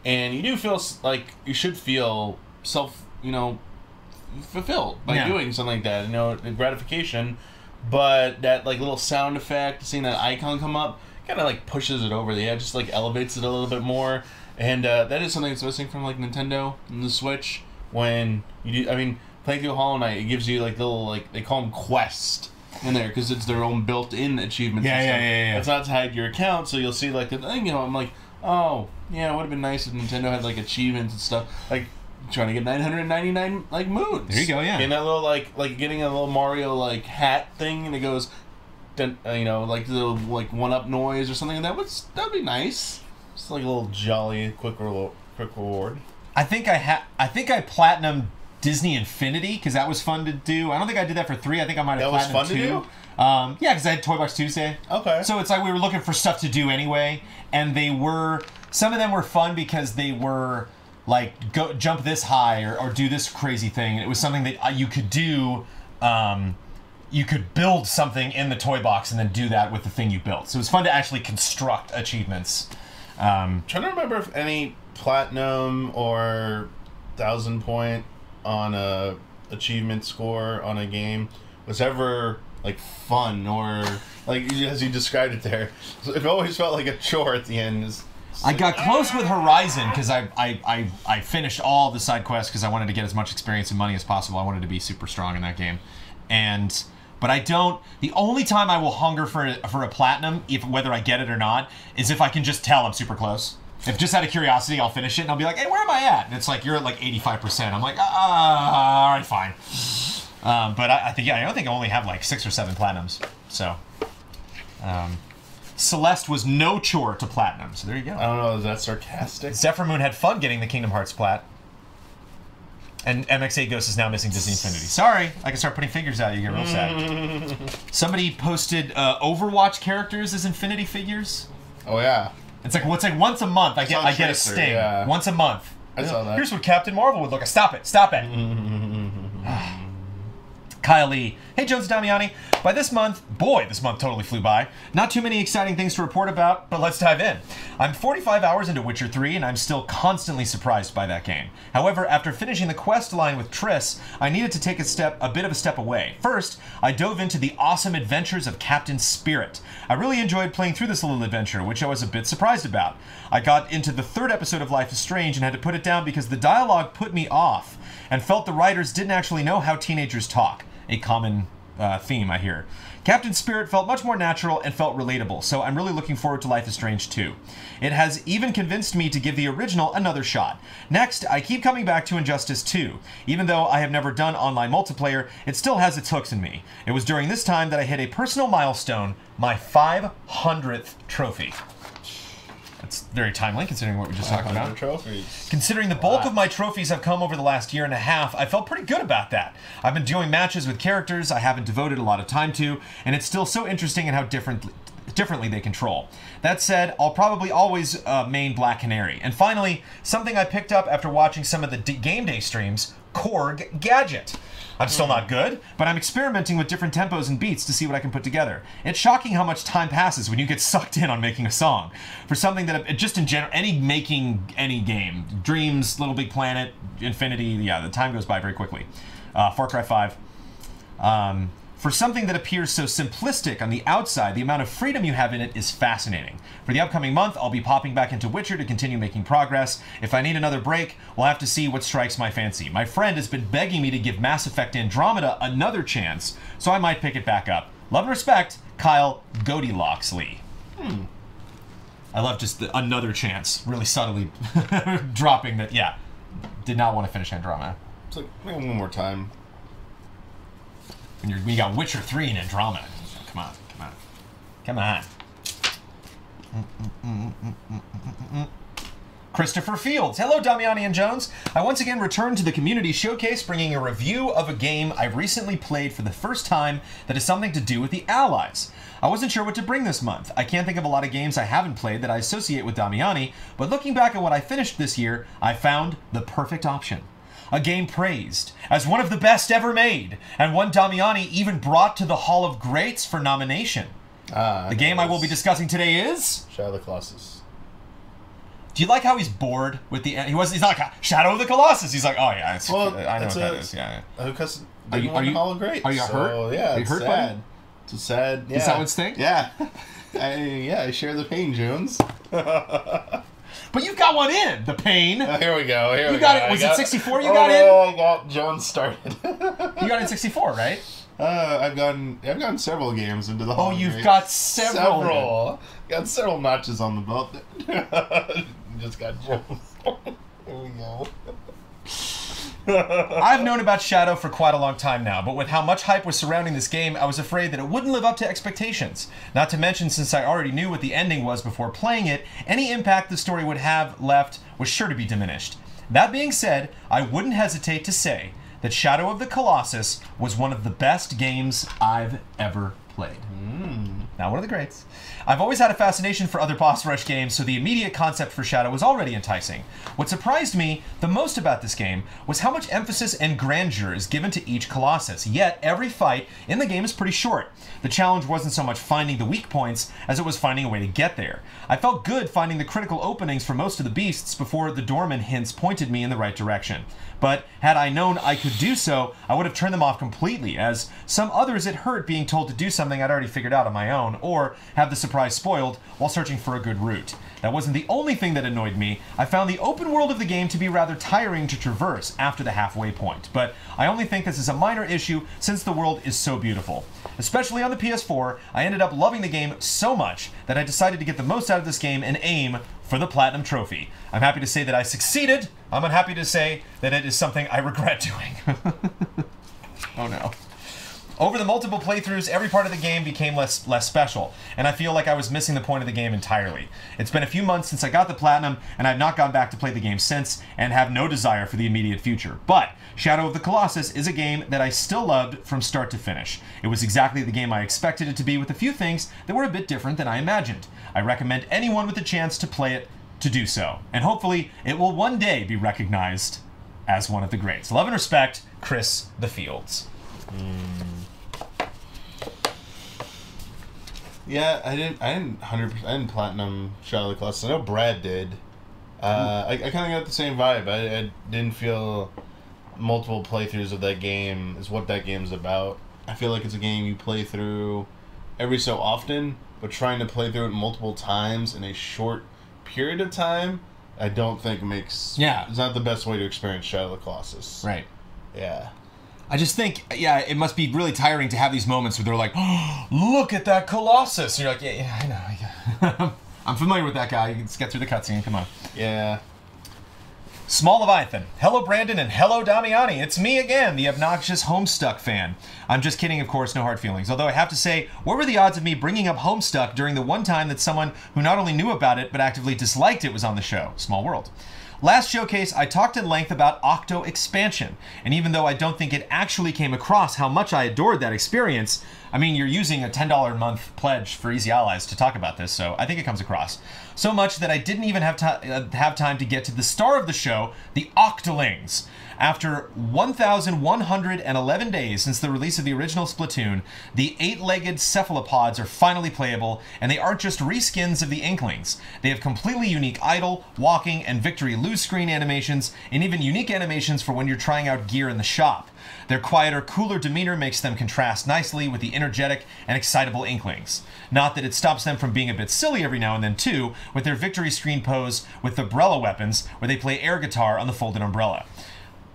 and you do feel like you should feel fulfilled by doing something like that, gratification. But that like little sound effect, seeing that icon come up, kind of like pushes it over the edge, just like elevates it a little bit more. And that is something that's missing from like Nintendo and the Switch. When you do, playing through Hollow Knight, it gives you like little, like they call them quests in there because it's their own built-in achievement system. Yeah. It's not tied to your account, so you'll see like the thing. I'm like, oh yeah, it would have been nice if Nintendo had like achievements and stuff, like trying to get 999 like moons. There you go, yeah. And that little like getting a little Mario like hat thing, and it goes, like the little like 1-up noise or something. That'd be nice. Just like a little jolly quick reward. I think I platinumed Disney Infinity because that was fun to do. I don't think I did that for 3. I think I might have platinumed 2. That was fun to do? Yeah, because I had Toy Box Tuesday. Okay. So it's like we were looking for stuff to do anyway, and some of them were fun because they were like go jump this high or do this crazy thing. It was something that you could do. You could build something in the toy box and then do that with the thing you built. So it was fun to actually construct achievements. Trying to remember if any platinum or 1,000 point on a achievement score on a game was ever like fun or like as you described it there, it always felt like a chore at the end. I got close with Horizon because I finished all the side quests because I wanted to get as much experience and money as possible. I wanted to be super strong in that game, but I don't. The only time I will hunger for a platinum, whether I get it or not, is if I can just tell I'm super close. If just out of curiosity, I'll finish it and I'll be like, hey, where am I at? And it's like, you're at like 85%. I'm like, all right, fine. But I think, I don't think I only have like 6 or 7 platinums. So, Celeste was no chore to platinum. So there you go. I don't know, is that sarcastic? Zephyr Moon had fun getting the Kingdom Hearts plat. And MX8 Ghost is now missing Disney Infinity. Sorry, I can start putting figures out. You get real sad. Somebody posted Overwatch characters as Infinity figures. Oh yeah. It's like once a month I get a sting. Yeah. Once a month. I saw that. Here's what Captain Marvel would look like. Stop it. Stop it. Kyle Lee. Hey, Jones Damiani. By this month, this month totally flew by. Not too many exciting things to report about, but let's dive in. I'm 45 hours into Witcher 3, and I'm still constantly surprised by that game. However, after finishing the quest line with Triss, I needed to take a bit of a step away. First, I dove into the awesome adventures of Captain Spirit. I really enjoyed playing through this little adventure, which I was a bit surprised about. I got into the 3rd episode of Life is Strange and had to put it down because the dialogue put me off, and felt the writers didn't actually know how teenagers talk. A common theme, I hear. Captain Spirit felt much more natural and felt relatable, so I'm really looking forward to Life is Strange 2. It has even convinced me to give the original another shot. Next, I keep coming back to Injustice 2. Even though I have never done online multiplayer, it still has its hooks in me. It was during this time that I hit a personal milestone, my 500th trophy. That's very timely, considering what we just talked about. Trophies. Considering the bulk of my trophies have come over the last year and a half, I felt pretty good about that. I've been doing matches with characters I haven't devoted a lot of time to, and it's still so interesting in how differently they control. That said, I'll probably always main Black Canary. And finally, something I picked up after watching some of the game day streams, Korg Gadget. I'm still not good, but I'm experimenting with different tempos and beats to see what I can put together. It's shocking how much time passes when you get sucked in on making a song. For something that, just in general, making any game, Dreams, Little Big Planet, Infinity, yeah, the time goes by very quickly. Far Cry 5. For something that appears so simplistic on the outside, the amount of freedom you have in it is fascinating. For the upcoming month, I'll be popping back into Witcher to continue making progress. If I need another break, we'll have to see what strikes my fancy. My friend has been begging me to give Mass Effect Andromeda another chance, so I might pick it back up. Love and respect, Kyle Goldilocks Lee. I love just the another chance, really subtly dropping that, yeah, did not want to finish Andromeda. It's like, maybe one more time. When you got Witcher 3 and Andromeda. Come on, come on. Come on. Christopher Fields. Hello, Damiani and Jones. I once again returned to the community showcase bringing a review of a game I recently played for the first time that has something to do with the Allies. I wasn't sure what to bring this month. I can't think of a lot of games I haven't played that I associate with Damiani, but looking back at what I finished this year, I found the perfect option. A game praised as one of the best ever made, and one Damiani even brought to the Hall of Greats for nomination. The game I will be discussing today is Shadow of the Colossus. Do you like how he's bored with the end? He's not like Shadow of the Colossus. He's like, oh yeah, I know what that is. Yeah. Because are you Hall of Greats? Are you hurt? Yeah, are you hurt sad. by it? It's sad. Yeah. Is that what's thing? Yeah. I share the pain, Jones. But you've got one in the pain. Here we go. You got it. Was it 64? You got in. I got Jones started. You got in 64, right? I've gotten several games into the Hall. Oh, you've got several. Got several matches on the belt. Just got Jones. Here we go. I've known about Shadow for quite a long time now, but with how much hype was surrounding this game, I was afraid that it wouldn't live up to expectations. Not to mention, since I already knew what the ending was before playing it, any impact the story would have left was sure to be diminished. That being said, I wouldn't hesitate to say that Shadow of the Colossus was one of the best games I've ever played. Not one of the greats. I've always had a fascination for other boss rush games, so the immediate concept for Shadow was already enticing. What surprised me the most about this game was how much emphasis and grandeur is given to each Colossus, yet every fight in the game is pretty short. The challenge wasn't so much finding the weak points as it was finding a way to get there. I felt good finding the critical openings for most of the beasts before the doorman hints pointed me in the right direction. But had I known I could do so, I would have turned them off completely, as some others it hurt being told to do something I'd already figured out on my own, or have the surprise spoiled while searching for a good route. That wasn't the only thing that annoyed me. I found the open world of the game to be rather tiring to traverse after the halfway point, but I only think this is a minor issue since the world is so beautiful. Especially on the PS4, I ended up loving the game so much that I decided to get the most out of this game and aim for the Platinum Trophy. I'm happy to say that I succeeded. I'm unhappy to say that it is something I regret doing. Oh no. Over the multiple playthroughs, every part of the game became less special, and I feel like I was missing the point of the game entirely. It's been a few months since I got the Platinum, and I've not gone back to play the game since, and have no desire for the immediate future. But Shadow of the Colossus is a game that I still loved from start to finish. It was exactly the game I expected it to be, with a few things that were a bit different than I imagined. I recommend anyone with the chance to play it to do so, and hopefully it will one day be recognized as one of the greats. Love and respect, Chris the Fields. Yeah, I didn't platinum Shadow of the Colossus. I know Brad did. I kind of got the same vibe. I didn't feel multiple playthroughs of that game is what that game's about. I feel like it's a game you play through every so often, but trying to play through it multiple times in a short period of time, I don't think makes... Yeah. It's not the best way to experience Shadow of the Colossus. Right. Yeah. I just think, yeah, it must be really tiring to have these moments where they're like, oh, look at that Colossus. And you're like, yeah, I know. I'm familiar with that guy. Let's get through the cutscene. Come on. Yeah. Small Leviathan. Hello, Brandon, and hello, Damiani. It's me again, the obnoxious Homestuck fan. I'm just kidding, of course, no hard feelings. Although I have to say, what were the odds of me bringing up Homestuck during the one time that someone who not only knew about it, but actively disliked it was on the show? Small world. Last showcase, I talked in length about Octo Expansion, and even though I don't think it actually came across how much I adored that experience, I mean, you're using a $10 a month pledge for Easy Allies to talk about this, so I think it comes across. So much that I didn't even have time to get to the star of the show, the Octolings. After 1,111 days since the release of the original Splatoon, the 8-legged cephalopods are finally playable, and they aren't just reskins of the Inklings. They have completely unique idle, walking, and victory lose screen animations, and even unique animations for when you're trying out gear in the shop. Their quieter, cooler demeanor makes them contrast nicely with the energetic and excitable Inklings. Not that it stops them from being a bit silly every now and then, too, with their victory screen pose with the umbrella weapons, where they play air guitar on the folded umbrella.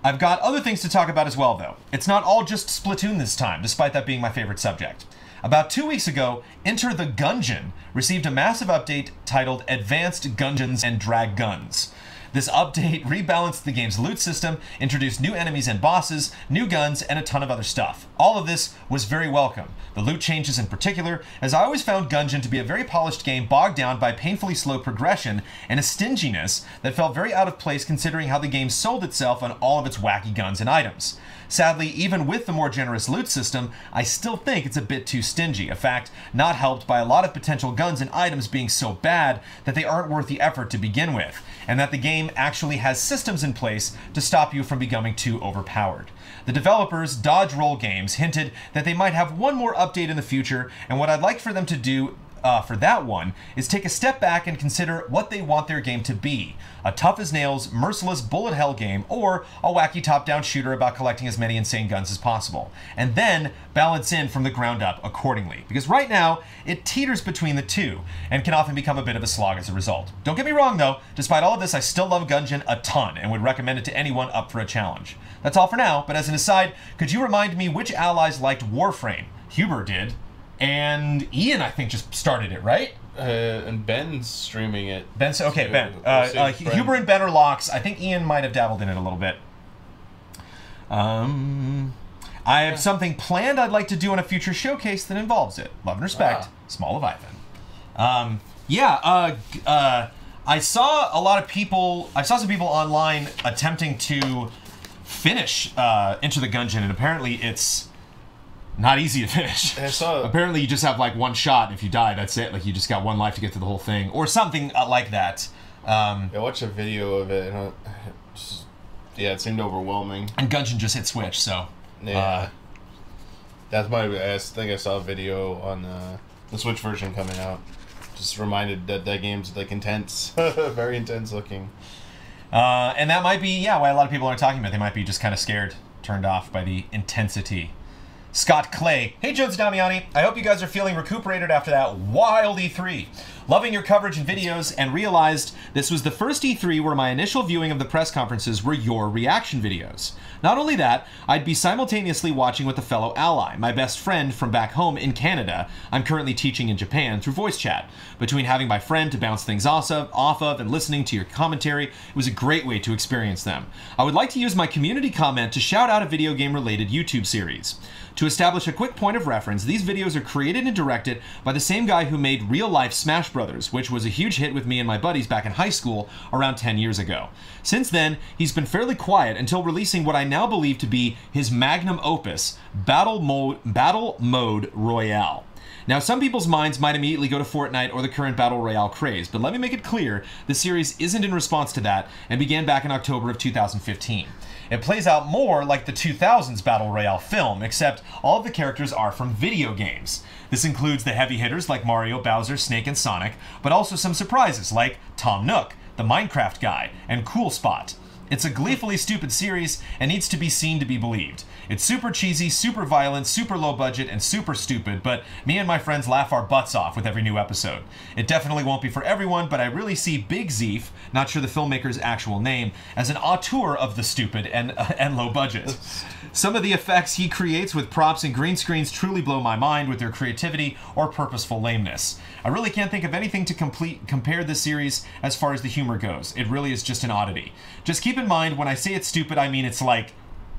I've got other things to talk about as well, though. It's not all just Splatoon this time, despite that being my favorite subject. About 2 weeks ago, Enter the Gungeon received a massive update titled Advanced Gungeons and Drag Guns. This update rebalanced the game's loot system, introduced new enemies and bosses, new guns, and a ton of other stuff. All of this was very welcome. The loot changes in particular, as I always found Gungeon to be a very polished game bogged down by painfully slow progression and a stinginess that felt very out of place considering how the game sold itself on all of its wacky guns and items. Sadly, even with the more generous loot system, I still think it's a bit too stingy, a fact not helped by a lot of potential guns and items being so bad that they aren't worth the effort to begin with, and that the game actually has systems in place to stop you from becoming too overpowered. The developers, Dodge Roll Games, hinted that they might have one more update in the future, and what I'd like for them to do for that one is take a step back and consider what they want their game to be. A tough-as-nails, merciless bullet hell game, or a wacky top-down shooter about collecting as many insane guns as possible. And then balance in from the ground up accordingly. Because right now, it teeters between the two, and can often become a bit of a slog as a result. Don't get me wrong though, despite all of this, I still love Gungeon a ton, and would recommend it to anyone up for a challenge. That's all for now, but as an aside, could you remind me which allies liked Warframe? Huber did. And Ian, I think, just started it, right? And Ben's streaming it. Ben's okay. Ben, we'll Huber and Ben are locks. I think Ian might have dabbled in it a little bit. I have something planned I'd like to do in a future showcase that involves it. Love and respect, Small Leviathan. I saw a lot of people. I saw some people online attempting to finish Enter the Gungeon, and apparently it's not easy to finish. I saw... Apparently, you just have like one shot, and if you die, that's it. Like you just got one life to get through the whole thing, or something like that. I watched a video of it, and it seemed overwhelming. And Gungeon just hit Switch, so yeah. That's my. I think I saw a video on the Switch version coming out. Just reminded that game's like intense, very intense looking. And that might be why a lot of people aren't talking about it. They might be just kind of scared, turned off by the intensity. Scott Clay. Hey, Jones Damiani. I hope you guys are feeling recuperated after that wild E3. Loving your coverage and videos, and realized this was the first E3 where my initial viewing of the press conferences were your reaction videos. Not only that, I'd be simultaneously watching with a fellow ally, my best friend from back home in Canada. I'm currently teaching in Japan through voice chat. Between having my friend to bounce things off of and listening to your commentary, it was a great way to experience them. I would like to use my community comment to shout out a video game related YouTube series. To establish a quick point of reference, these videos are created and directed by the same guy who made real-life Smash Brothers, which was a huge hit with me and my buddies back in high school around 10 years ago. Since then, he's been fairly quiet until releasing what I now believe to be his magnum opus, Battle Mode Royale. Now, some people's minds might immediately go to Fortnite or the current Battle Royale craze, but let me make it clear, the series isn't in response to that and began back in October of 2015. It plays out more like the 2000s Battle Royale film, except all of the characters are from video games. This includes the heavy hitters like Mario, Bowser, Snake, and Sonic, but also some surprises like Tom Nook, the Minecraft guy, and Cool Spot. It's a gleefully stupid series and needs to be seen to be believed. It's super cheesy, super violent, super low budget, and super stupid, but me and my friends laugh our butts off with every new episode. It definitely won't be for everyone, but I really see Big Zeef, not sure the filmmaker's actual name, as an auteur of the stupid and low budget. Some of the effects he creates with props and green screens truly blow my mind with their creativity or purposeful lameness. I really can't think of anything to compare this series as far as the humor goes. It really is just an oddity. Just keep in mind, when I say it's stupid, I mean it's like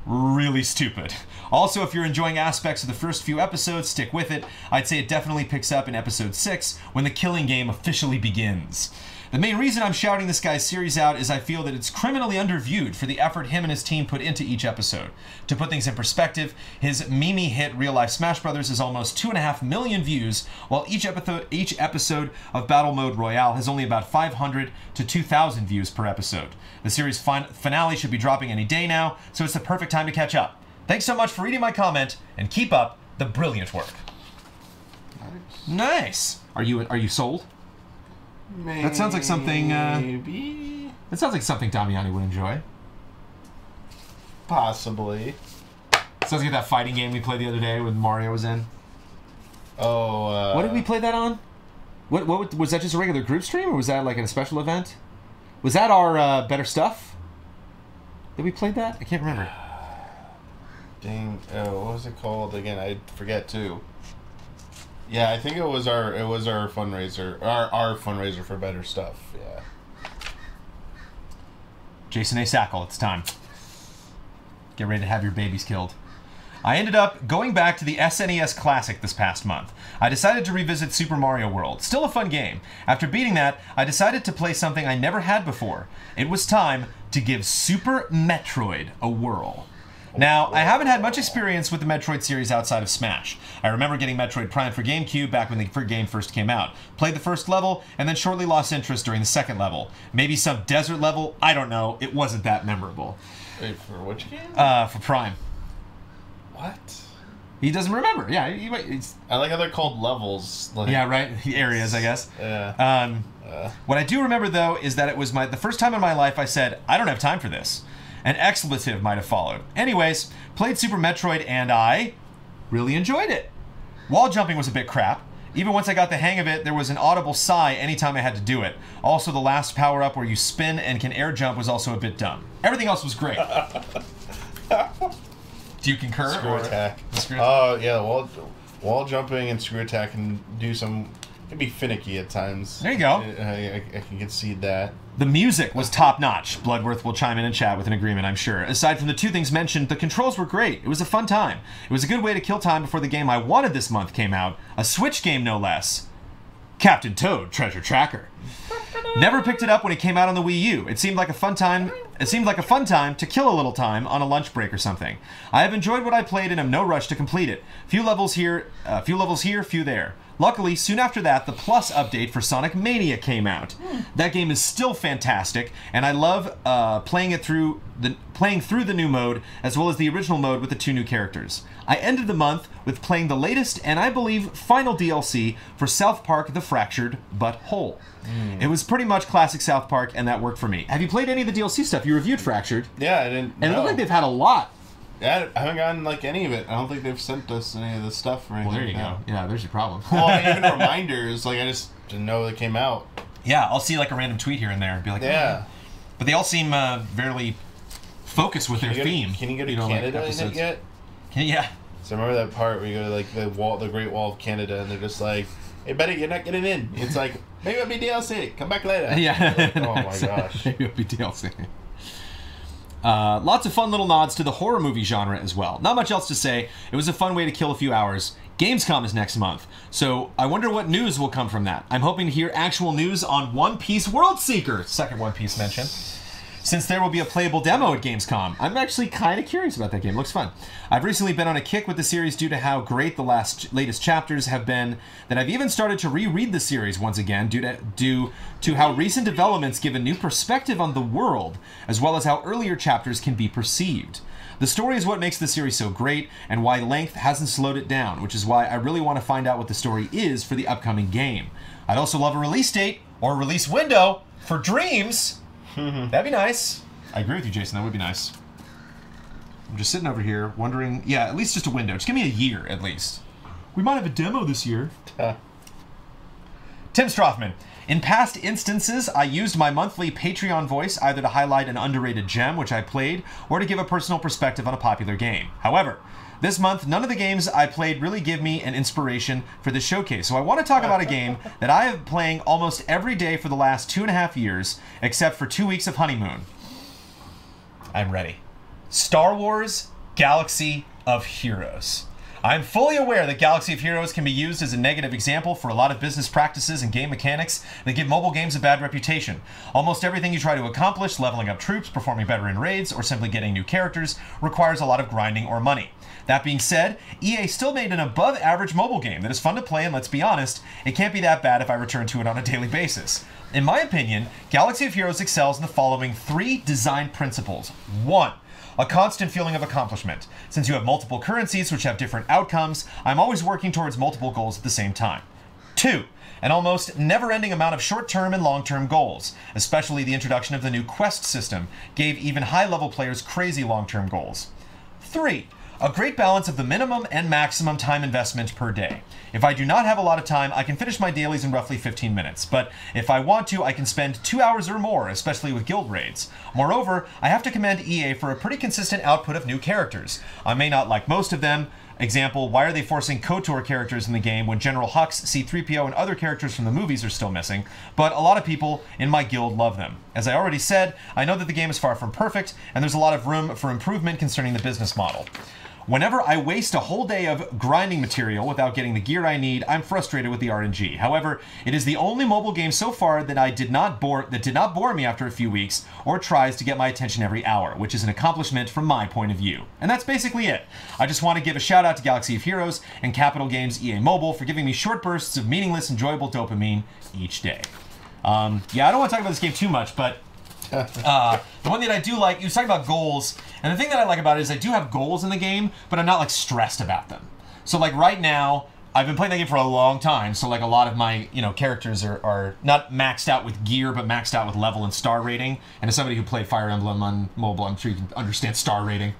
really stupid. Also, if you're enjoying aspects of the first few episodes, stick with it. I'd say it definitely picks up in episode 6 when the killing game officially begins. The main reason I'm shouting this guy's series out is I feel that it's criminally underviewed for the effort him and his team put into each episode. To put things in perspective, his meme hit Real Life Smash Brothers is almost 2.5 million views, while each episode of Battle Mode Royale has only about 500 to 2,000 views per episode. The series finale should be dropping any day now, so it's the perfect time to catch up. Thanks so much for reading my comment, and keep up the brilliant work. Nice. Are you sold? Maybe. That sounds like something. That sounds like something Damiani would enjoy. Possibly. Sounds like that fighting game we played the other day when Mario was in. Oh. What did we play that on? What was that? Just a regular group stream, or was that like a special event? Was that our better stuff? Did we play that? I can't remember. Dang. What was it called again? I forget too. Yeah, I think it was our fundraiser, our fundraiser for better stuff. Yeah. Jason A. Sackle, it's time. Get ready to have your babies killed. I ended up going back to the SNES Classic this past month. I decided to revisit Super Mario World. Still a fun game. After beating that, I decided to play something I never had before. It was time to give Super Metroid a whirl. Now, I haven't had much experience with the Metroid series outside of Smash. I remember getting Metroid Prime for GameCube back when the game first came out. Played the first level, and then shortly lost interest during the second level. Maybe some desert level, I don't know. It wasn't that memorable. Wait, for which game? For Prime. What? He doesn't remember. Yeah, I like how they're called levels. Like, yeah, right. Areas, I guess. Yeah. What I do remember though is that it was the first time in my life I said, I don't have time for this. An expletive might have followed. Anyways, played Super Metroid and I really enjoyed it. Wall jumping was a bit crap. Even once I got the hang of it, there was an audible sigh anytime I had to do it. Also, the last power-up where you spin and can air jump was also a bit dumb. Everything else was great. Do you concur? Screw attack. Oh, yeah, wall jumping and screw attack can be finicky at times. There you go. I can concede that. The music was top-notch. Bloodworth will chime in and chat with an agreement, I'm sure. Aside from the two things mentioned, the controls were great. It was a fun time. It was a good way to kill time before the game I wanted this month came out. A Switch game, no less. Captain Toad Treasure Tracker. Never picked it up when it came out on the Wii U. It seemed like a fun time it seemed like a fun time to kill a little time on a lunch break or something. I have enjoyed what I played and am no rush to complete it. Few levels here, few there. Luckily, soon after that, the Plus update for Sonic Mania came out. That game is still fantastic, and I love playing through the new mode, as well as the original mode with the 2 new characters. I ended the month with playing the latest, and I believe final DLC for South Park The Fractured But Whole. It was pretty much classic South Park, and that worked for me. Have you played any of the DLC stuff? You reviewed Fractured. Yeah, I didn't And it looked like they've had a lot. Yeah, I haven't gotten like any of it. I don't think they've sent us any of the stuff or anything. Well, there you go. Yeah, there's your problem. Well, even reminders, like I just didn't know they came out. Yeah, I'll see like a random tweet here and there and be like, yeah. But they all seem very focused with their theme. Can you go to Canada in it yet? Yeah. So I remember that part where you go to like the Great Wall of Canada, and they're just like, "Hey, buddy, you're not getting in." It's like, maybe it'll be DLC. Come back later. Yeah. Like, oh my gosh. Maybe it'll be DLC. Lots of fun little nods to the horror movie genre as well. Not much else to say. It was a fun way to kill a few hours. Gamescom is next month, so I wonder what news will come from that. I'm hoping to hear actual news on One Piece World Seeker, second One Piece mention, since there will be a playable demo at Gamescom. I'm actually kind of curious about that game. Looks fun. I've recently been on a kick with the series due to how great the latest chapters have been, that I've even started to reread the series once again due to how recent developments give a new perspective on the world, as well as how earlier chapters can be perceived. The story is what makes the series so great, and why length hasn't slowed it down, which is why I really want to find out what the story is for the upcoming game. I'd also love a release date, or a release window, for Dreams. That'd be nice. I agree with you, Jason. That would be nice. I'm just sitting over here wondering, yeah, at least just a window. Just give me a year, at least. We might have a demo this year. Tim Strothman. In past instances, I used my monthly Patreon voice either to highlight an underrated gem, which I played, or to give a personal perspective on a popular game. However, this month, none of the games I played really give me an inspiration for this showcase. So I want to talk about a game that I have been playing almost every day for the last 2.5 years, except for 2 weeks of honeymoon. I'm ready. Star Wars Galaxy of Heroes. I'm fully aware that Galaxy of Heroes can be used as a negative example for a lot of business practices and game mechanics that give mobile games a bad reputation. Almost everything you try to accomplish, leveling up troops, performing better in raids, or simply getting new characters, requires a lot of grinding or money. That being said, EA still made an above-average mobile game that is fun to play, and let's be honest, it can't be that bad if I return to it on a daily basis. In my opinion, Galaxy of Heroes excels in the following 3 design principles. 1. A constant feeling of accomplishment. Since you have multiple currencies which have different outcomes, I'm always working towards multiple goals at the same time. 2. An almost never-ending amount of short-term and long-term goals, especially the introduction of the new quest system, gave even high-level players crazy long-term goals. 3. A great balance of the minimum and maximum time investment per day. If I do not have a lot of time, I can finish my dailies in roughly 15 minutes, but if I want to, I can spend 2 hours or more, especially with guild raids. Moreover, I have to commend EA for a pretty consistent output of new characters. I may not like most of them. Example, why are they forcing KOTOR characters in the game when General Hux, C-3PO, and other characters from the movies are still missing? But a lot of people in my guild love them. As I already said, I know that the game is far from perfect, and there's a lot of room for improvement concerning the business model. Whenever I waste a whole day of grinding material without getting the gear I need, I'm frustrated with the RNG. However, it is the only mobile game so far that did not bore me after a few weeks, or tries to get my attention every hour, which is an accomplishment from my point of view. And that's basically it. I just want to give a shout out to Galaxy of Heroes and Capital Games EA Mobile for giving me short bursts of meaningless, enjoyable dopamine each day. Yeah, I don't want to talk about this game too much, but the one that I do like, you was talking about goals, and the thing that I like about it is I do have goals in the game, but I'm not like stressed about them. So like right now, I've been playing that game for a long time, so like a lot of my characters are not maxed out with gear, but maxed out with level and star rating. And as somebody who played Fire Emblem on mobile, I'm sure you can understand star rating.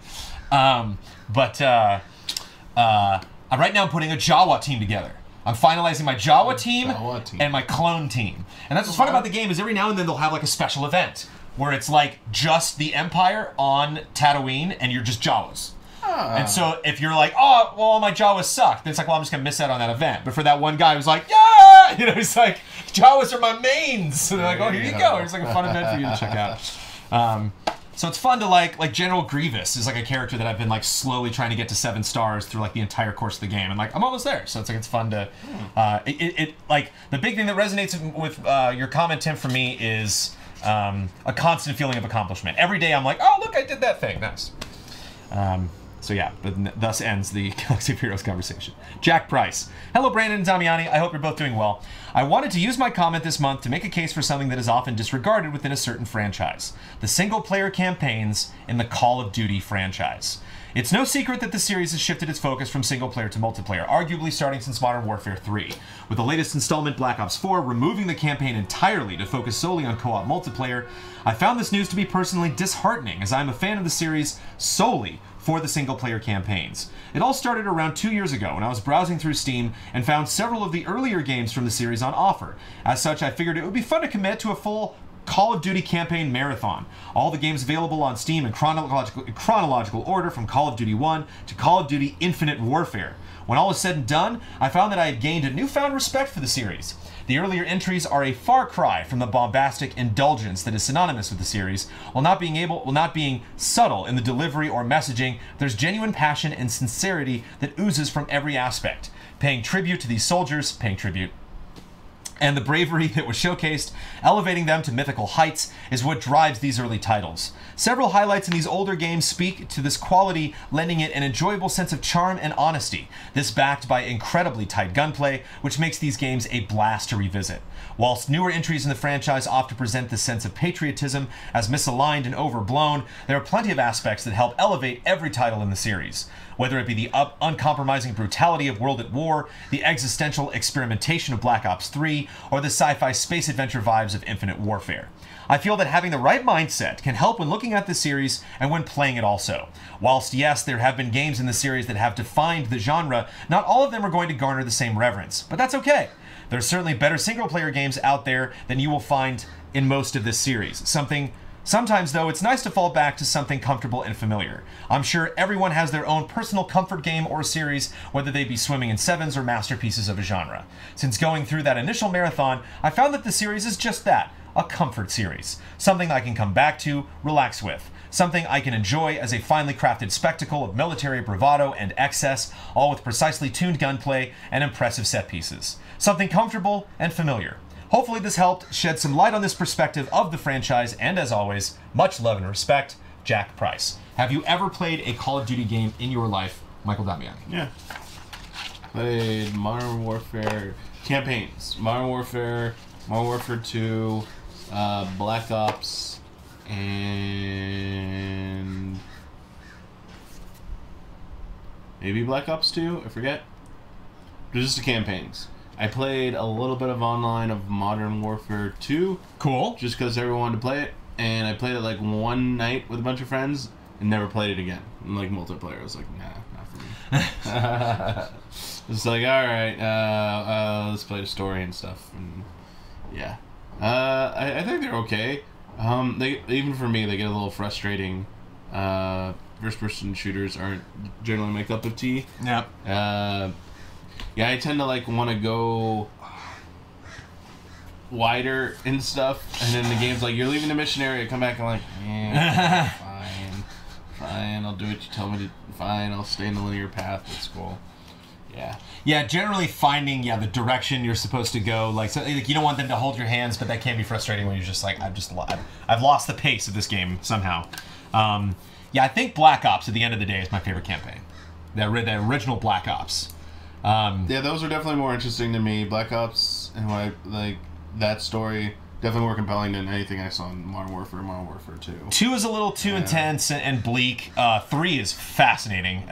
Right now I'm putting a Jawa team together. I'm finalizing my Jawa team and my clone team. And that's what's fun about the game is every now and then they'll have like a special event where it's like just the Empire on Tatooine and you're just Jawas. And so if you're like, oh, well, my Jawas suck, then it's like, well, I'm just going to miss out on that event. But for that one guy who's like, yeah! He's like, Jawas are my mains. So they're like, oh, here you go. It's like a fun event for you to check out. So it's fun to like General Grievous is like a character that I've been like slowly trying to get to 7 stars through like the entire course of the game, and like I'm almost there. So it's like it's fun to like the big thing that resonates with your comment, Tim, for me is a constant feeling of accomplishment. Every day I'm like, oh, look, I did that thing. Nice. So yeah, but thus ends the Galaxy of Heroes conversation. Jack Price. Hello, Brandon and Damiani. I hope you're both doing well. I wanted to use my comment this month to make a case for something that is often disregarded within a certain franchise. The single-player campaigns in the Call of Duty franchise. It's no secret that the series has shifted its focus from single-player to multiplayer, arguably starting since Modern Warfare 3. With the latest installment, Black Ops 4, removing the campaign entirely to focus solely on co-op multiplayer, I found this news to be personally disheartening, as I'm a fan of the series solely for the single-player campaigns. It all started around 2 years ago when I was browsing through Steam and found several of the earlier games from the series on offer. As such, I figured it would be fun to commit to a full Call of Duty campaign marathon. All the games available on Steam in chronological order from Call of Duty 1 to Call of Duty Infinite Warfare. When all is said and done, I found that I had gained a newfound respect for the series. The earlier entries are a far cry from the bombastic indulgence that is synonymous with the series. While not being subtle in the delivery or messaging, there's genuine passion and sincerity that oozes from every aspect. Paying tribute to these soldiers, and the bravery that was showcased, elevating them to mythical heights, is what drives these early titles. Several highlights in these older games speak to this quality, lending it an enjoyable sense of charm and honesty. This backed by incredibly tight gunplay, which makes these games a blast to revisit. Whilst newer entries in the franchise often present this sense of patriotism as misaligned and overblown, there are plenty of aspects that help elevate every title in the series. Whether it be the uncompromising brutality of World at War, the existential experimentation of Black Ops 3, or the sci-fi space adventure vibes of Infinite Warfare. I feel that having the right mindset can help when looking at the series and when playing it also. Whilst yes, there have been games in the series that have defined the genre, not all of them are going to garner the same reverence, but that's okay. There's certainly better single-player games out there than you will find in most of this series. Sometimes, though, it's nice to fall back to something comfortable and familiar. I'm sure everyone has their own personal comfort game or series, whether they be swimming in sevens or masterpieces of a genre. Since going through that initial marathon, I found that the series is just that, a comfort series. Something I can come back to, relax with. Something I can enjoy as a finely crafted spectacle of military bravado and excess, all with precisely tuned gunplay and impressive set pieces. Something comfortable and familiar. Hopefully this helped shed some light on this perspective of the franchise, and as always, much love and respect, Jack Price. Have you ever played a Call of Duty game in your life, Michael Damiani? Yeah. Played Modern Warfare campaigns. Modern Warfare 2, Black Ops, and maybe Black Ops 2, I forget. But just the campaigns. I played a little bit of online of Modern Warfare 2. Cool. Just because everyone wanted to play it. And I played it like one night with a bunch of friends and never played it again. And like multiplayer, I was like, nah, not for me. It's like, alright, let's play the story and stuff. And yeah. I think they're okay. Even for me, they get a little frustrating. First-person shooters aren't generally my cup of tea. Yep. Yeah, I tend to like want to go wider and stuff, and then the game's like, you're leaving the mission area, come back, and I'm like, fine, I'll do what you tell me to, fine, I'll stay in the linear path, it's cool. Yeah, generally finding the direction you're supposed to go, like you don't want them to hold your hands, but that can be frustrating when you're just like, I've lost the pace of this game somehow. Yeah, I think Black Ops at the end of the day is my favorite campaign. The original Black Ops. Yeah, those are definitely more interesting to me. Black Ops and what that story definitely more compelling than anything I saw in Modern Warfare 2. 2 is a little too intense and bleak. 3 is fascinating.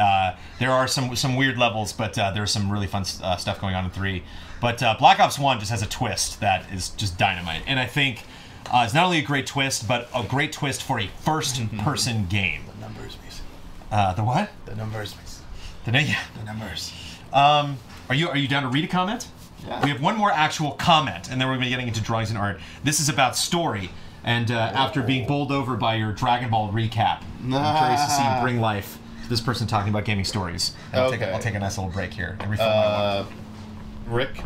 There are some weird levels, but there's some really fun stuff going on in 3. But Black Ops 1 just has a twist that is just dynamite. And I think it's not only a great twist, but a great twist for a first-person game. The numbers, basically. The what? The numbers, basically. The numbers. Are you down to read a comment? Yeah. We have one more actual comment, and then we're going to be getting into drawings and art. This is about story, and after being bowled over by your Dragon Ball recap, I'm curious to see you bring life to this person talking about gaming stories. And I'll take a nice little break here and refill my water. Rick.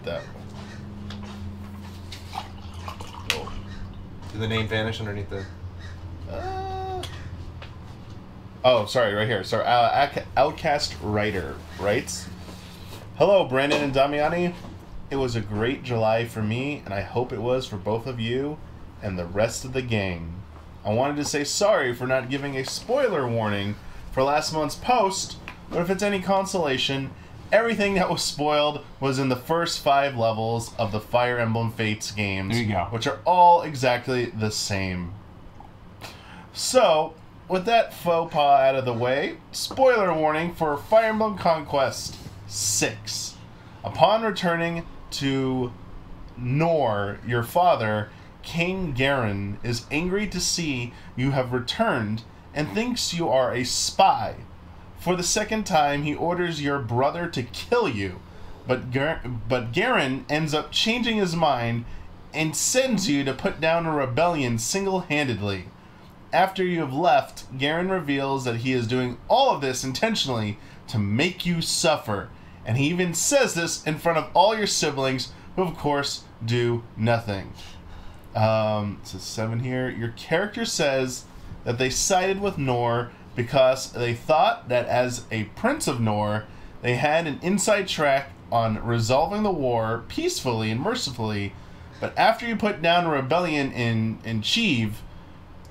That one. Oh. Did the name vanish underneath the... Oh, sorry, right here. Sorry, Outcast Writer writes, "Hello, Brandon and Damiani. it was a great July for me, and I hope it was for both of you and the rest of the gang. I wanted to say sorry for not giving a spoiler warning for last month's post, but if it's any consolation, everything that was spoiled was in the first 5 levels of the Fire Emblem Fates games, There you go. which are all exactly the same. So, with that faux pas out of the way, spoiler warning for Fire Emblem Conquest 6. Upon returning to Nor, your father, King Garen, is angry to see you have returned and thinks you are a spy. For the second time, he orders your brother to kill you, but Garen ends up changing his mind and sends you to put down a rebellion single-handedly. After you have left, Garen reveals that he is doing all of this intentionally to make you suffer, and he even says this in front of all your siblings, who of course do nothing. It says 7 here. Your character says that they sided with Nor because they thought that as a prince of Nor, they had an inside track on resolving the war peacefully and mercifully, but after you put down a rebellion in Chieve,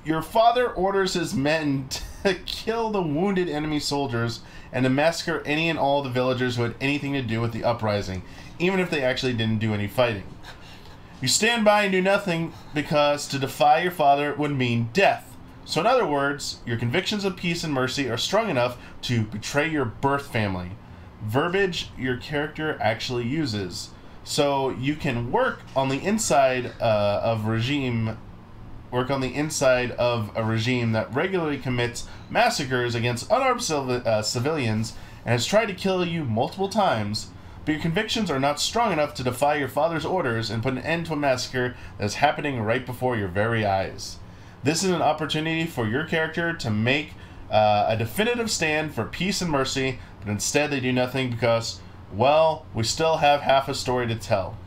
your father orders his men to kill the wounded enemy soldiers and to massacre any and all the villagers who had anything to do with the uprising, even if they actually didn't do any fighting. You stand by and do nothing because to defy your father would mean death. So in other words, your convictions of peace and mercy are strong enough to betray your birth family. Verbiage your character actually uses. So you can work on the inside of a regime that regularly commits massacres against unarmed civilians and has tried to kill you multiple times, but your convictions are not strong enough to defy your father's orders and put an end to a massacre that is happening right before your very eyes. This is an opportunity for your character to make a definitive stand for peace and mercy, but instead they do nothing because, well, we still have half a story to tell.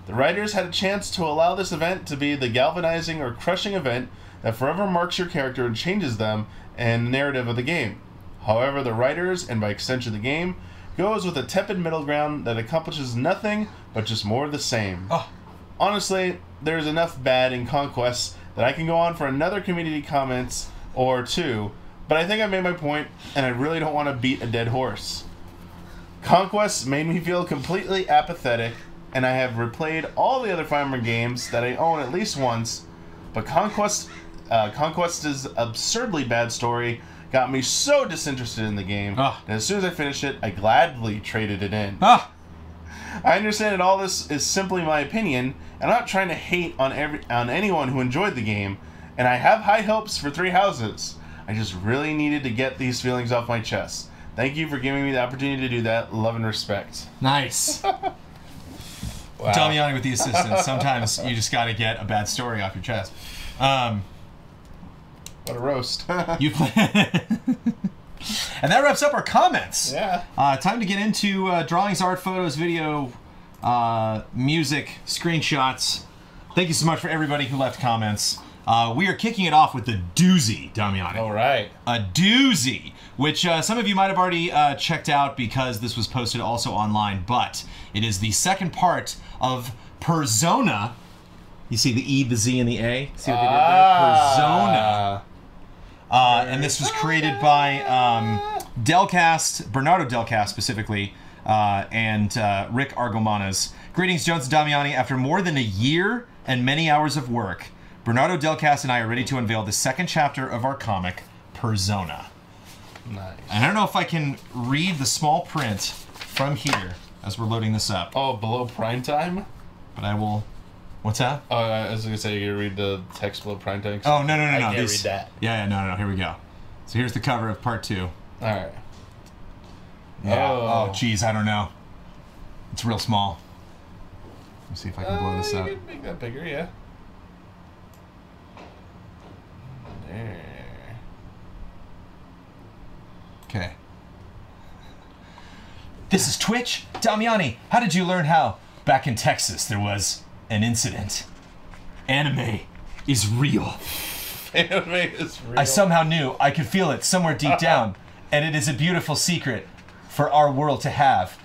The writers had a chance to allow this event to be the galvanizing or crushing event that forever marks your character and changes them and the narrative of the game. However, the writers, and by extension the game, goes with a tepid middle ground that accomplishes nothing but just more of the same. Oh. Honestly, there's enough bad in Conquest that I can go on for another community comments or two, but I think I've made my point, and I really don't want to beat a dead horse. Conquest made me feel completely apathetic, and I have replayed all the other Fire Emblem games that I own at least once, but Conquest's absurdly bad story got me so disinterested in the game that as soon as I finished it, I gladly traded it in. I understand that all this is simply my opinion, and I'm not trying to hate on anyone who enjoyed the game, and I have high hopes for Three Houses. I just really needed to get these feelings off my chest. Thank you for giving me the opportunity to do that. Love and respect. Nice. Wow. Damiani with the assistance. Sometimes you just got to get a bad story off your chest. What a roast. You play. And that wraps up our comments. Yeah. Time to get into drawings, art, photos, video, music, screenshots. Thank you so much for everybody who left comments. We are kicking it off with the doozy, Damiani. All right. A doozy, which some of you might have already checked out because this was posted also online, but it is the second part of Persona. You see the E, the Z, and the A? See what they did there? Persona. And this was created by Bernardo Delcast specifically, and Rick Argomanas. Greetings, Jones and Damiani. After more than a year and many hours of work, Bernardo Delcast and I are ready to unveil the second chapter of our comic, Persona. Nice. And I don't know if I can read the small print from here as we're loading this up. Oh, below prime time? But I will... What's that? I was going to say, you read the text below prime time? Oh, no. I can't read that. Yeah, no, here we go. So here's the cover of part 2. Alright. Yeah. Oh, geez, I don't know. It's real small. Let me see if I can blow this up. You can make that bigger, yeah. There. Okay. This is Twitch? Damiani, how did you learn how? Back in Texas, there was an incident. Anime is real. Anime is real. I somehow knew. I could feel it somewhere deep down. And it is a beautiful secret for our world to have.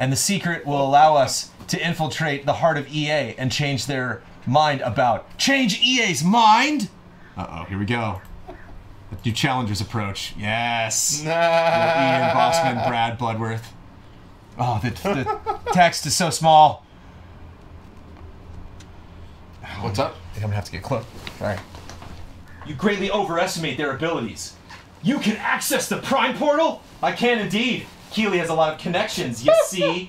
and the secret will allow us to infiltrate the heart of EA and change their mind about... Change EA's mind? Uh-oh, here we go. The new challengers approach. Yes. Ian Bossman, Brad Bloodworth. Oh, the text is so small. What's up? I think I'm gonna have to get close. Sorry. You greatly overestimate their abilities. You can access the Prime Portal? I can indeed. Keeley has a lot of connections, you see.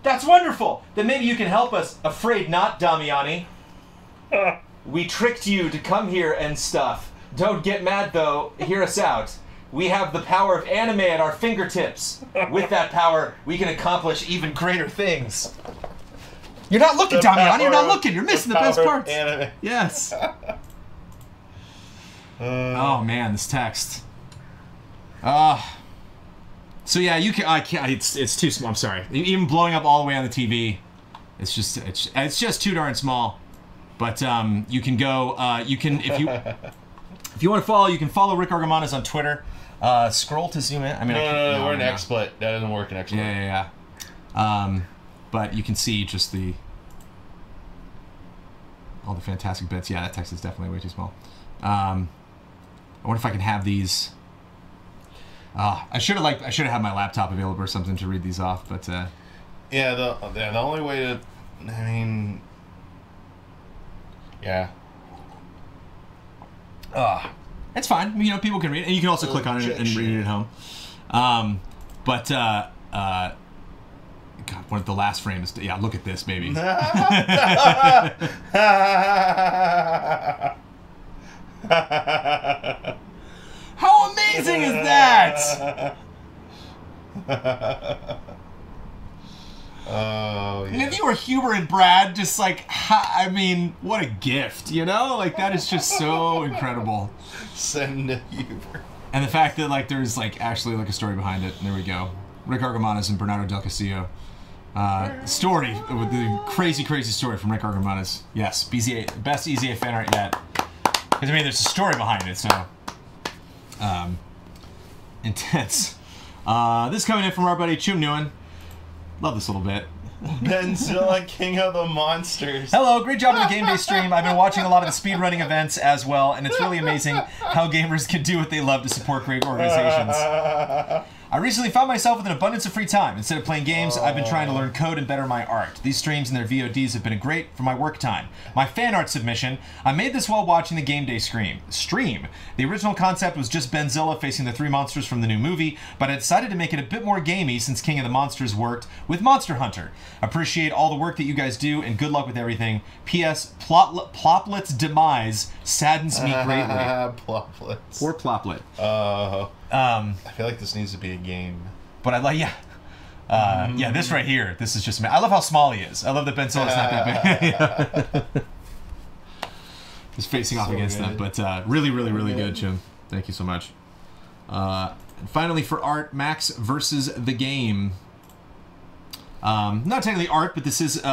That's wonderful. Then maybe you can help us. Afraid not, Damiani. We tricked you to come here and stuff. Don't get mad, though. Hear us out. We have the power of anime at our fingertips. With that power, we can accomplish even greater things. You're not looking, Damiani. You're not looking. You're missing the best parts. Anime. Yes. Oh man, this text. So yeah, you can. I can't. It's too small. I'm sorry. Even blowing up all the way on the TV, it's just too darn small. But you can go. You can if you want to follow, you can follow Rick Argamanis on Twitter. Scroll to zoom in. I mean, no, we're in XSplit. That doesn't work in XSplit. Yeah. But you can see just all the fantastic bits. Yeah, that text is definitely way too small. I wonder if I can have these. I should have had my laptop available or something to read these off, but yeah, the only way to, I mean, yeah. It's fine. You know, people can read it, and you can also click on it and read it at home. God, one of the last frames. Yeah, look at this, baby. How amazing is that? Oh, yeah. And if you were Huber and Brad, just like, I mean, what a gift, you know? Like, that is just so incredible. Send Huber. And the fact that, like, there's, like, actually, like, a story behind it. There we go. Rick Argamanis and Bernardo Del Castillo. Story, with the crazy, crazy story from Rick Argamanis. Yes, BZA, best EZA fan art yet. Because, I mean, there's a story behind it, so... intense. This coming in from our buddy Chum Nguyen. Love this little bit. Benzilla, King of the Monsters. Hello, great job on the game day stream. I've been watching a lot of the speedrunning events as well, and it's really amazing how gamers can do what they love to support great organizations. I recently found myself with an abundance of free time. Instead of playing games, I've been trying to learn code and better my art. These streams and their VODs have been great for my work time. My fan art submission, I made this while watching the game day stream. The original concept was just Benzilla facing the three monsters from the new movie, but I decided to make it a bit more gamey since King of the Monsters worked with Monster Hunter. Appreciate all the work that you guys do, and good luck with everything. P.S. Ploplet's demise saddens me greatly. Ploplets. Poor Ploplet. I feel like this needs to be a game. But I like, yeah, this right here. This is just. I love how small he is. I love that Benzilla's not that big. Just facing off against them, but really, really, really good, Jim. Thank you so much. And finally, for art, Max versus the game. Not technically art, but this is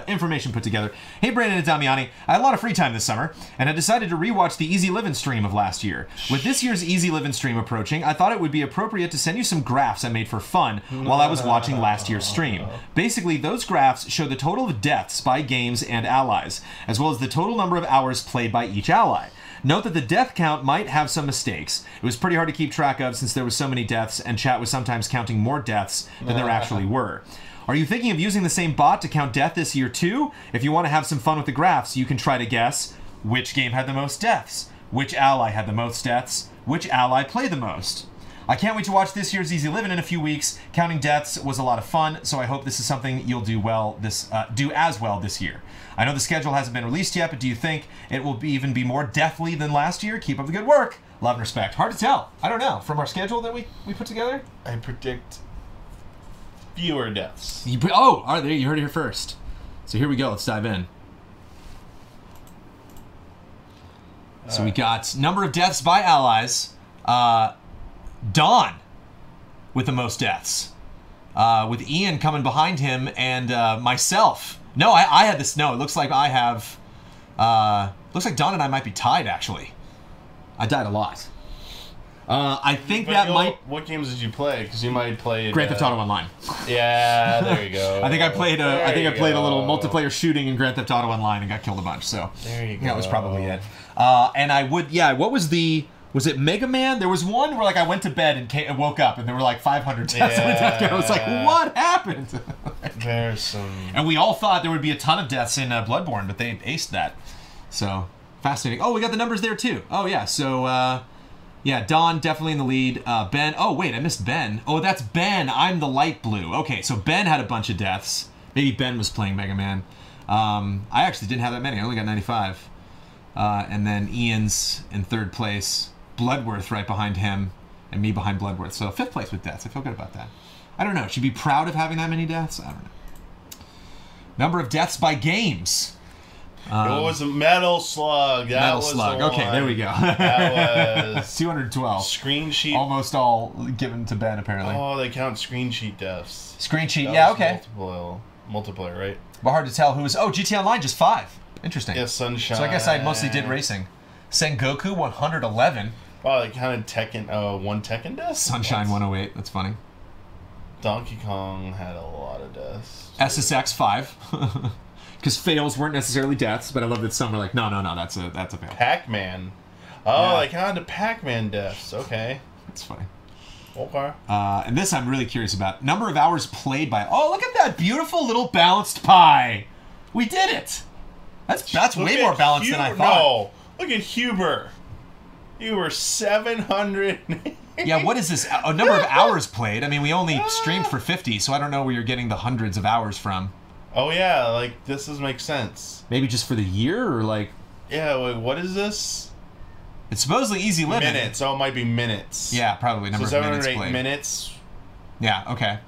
information put together. Hey, Brandon and Damiani. I had a lot of free time this summer, and I decided to rewatch the Easy Livin' stream of last year. With this year's Easy Livin' stream approaching, I thought it would be appropriate to send you some graphs I made for fun while I was watching last year's stream. Basically, those graphs show the total of deaths by games and allies, as well as the total number of hours played by each ally. Note that the death count might have some mistakes. It was pretty hard to keep track of since there were so many deaths, and chat was sometimes counting more deaths than there actually were. Are you thinking of using the same bot to count death this year too? If you want to have some fun with the graphs, you can try to guess which game had the most deaths, which ally had the most deaths, which ally played the most. I can't wait to watch this year's Easy Livin' in a few weeks. Counting deaths was a lot of fun, so I hope this is something you'll do as well this year. I know the schedule hasn't been released yet, but do you think it will even be more deathly than last year? Keep up the good work. Love and respect. Hard to tell. I don't know. From our schedule that we put together? I predict fewer deaths. All right, there you heard it here first. So here we go. Let's dive in. So we got number of deaths by allies. Dawn with the most deaths. With Ian coming behind him and myself. No, I had this. No, it looks like I have. Looks like Dawn and I might be tied, actually. I died a lot. I think But that might... What games did you play? Because you might play Grand Theft Auto Online. Yeah, there you go. I think I played a little go. multiplayer shooting in Grand Theft Auto Online and got killed a bunch. So There you go. that was probably it. And I would, what was the... Was it Mega Man? There was one where like I went to bed and woke up and there were like 500 deaths on the death count. I was like, what happened? There's some... And we all thought there would be a ton of deaths in Bloodborne, but they aced that. So, fascinating. Oh, we got the numbers there too. Oh, yeah. So, Don definitely in the lead. Ben. Oh, wait, I missed Ben. Oh, that's Ben. I'm the light blue. Okay, so Ben had a bunch of deaths. Maybe Ben was playing Mega Man. I actually didn't have that many. I only got 95. And then Ian's in third place. Bloodworth right behind him, and me behind Bloodworth. So 5th place with deaths. I feel good about that. I don't know. Should be proud of having that many deaths? I don't know. Number of deaths by games. It was a Metal Slug. Metal Slug. The okay, one. there we go. That was 212. Screen sheet. Almost all given to Ben, apparently. Oh, they count screen sheet deaths. Screen sheet, That yeah, was okay. Multiplayer, right? But hard to tell who was... Oh, GT Online, just 5. Interesting. Yeah, Sunshine. So I guess I mostly did racing. Sengoku, 111. Oh, they counted Tekken, one Tekken death? Sunshine, 108. That's funny. Donkey Kong had a lot of deaths. SSX, 5. Because fails weren't necessarily deaths, but I love that some are like, no, that's a fail. Pac-Man. Oh, Yeah. they counted Pac-Man deaths. Okay. That's funny. Okay. And this I'm really curious about. Number of hours played by... Oh, look at that beautiful little balanced pie. We did it. That's way more balanced than I thought. No. Look at Huber. You were 700. Yeah, what is this? A number of hours played. I mean, we only streamed for 50, so I don't know where you're getting the hundreds of hours from. Oh, yeah. Like, this does make sense. Maybe just for the year, or like... Yeah, wait, what is this? It's supposedly easy living. Minutes. Oh, it might be minutes. Yeah, probably. Number So of minutes 708 played. minutes. Yeah, okay.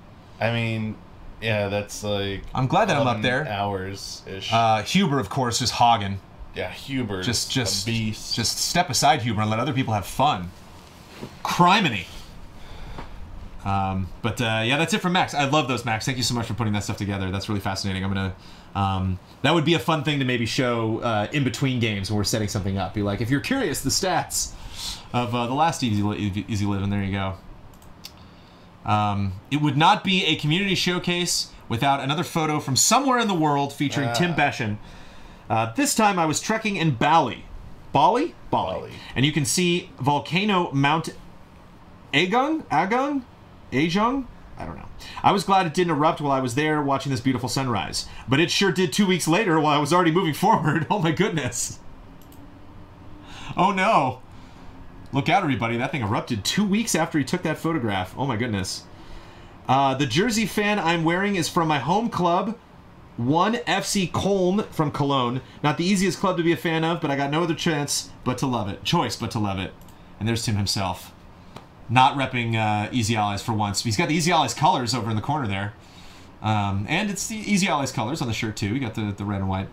I mean, yeah, that's like... I'm glad that I'm up there. Hours-ish. Huber, of course, just hogging. Yeah, Huber. Just a beast. Just step aside, Huber, and let other people have fun. Criminy. But yeah, that's it from Max. I love those, Max. Thank you so much for putting that stuff together. That's really fascinating. I'm gonna. That would be a fun thing to maybe show in between games when we're setting something up. Be like, if you're curious, the stats of the last Easy Livin'. There you go. It would not be a community showcase without another photo from somewhere in the world featuring Tim Beshan. This time I was trekking in Bali. Bali? And you can see Volcano Mount Agung? I don't know. I was glad it didn't erupt while I was there watching this beautiful sunrise. But it sure did 2 weeks later while I was already moving forward. Oh my goodness. Oh no. Look out, everybody. That thing erupted 2 weeks after he took that photograph. Oh my goodness. The jersey fan I'm wearing is from my home club, 1 FC Köln from Cologne. Not the easiest club to be a fan of, but I got no other choice but to love it. And there's Tim himself. Not repping Easy Allies for once. He's got the Easy Allies colors over in the corner there. And it's the Easy Allies colors on the shirt too. We got the red and white.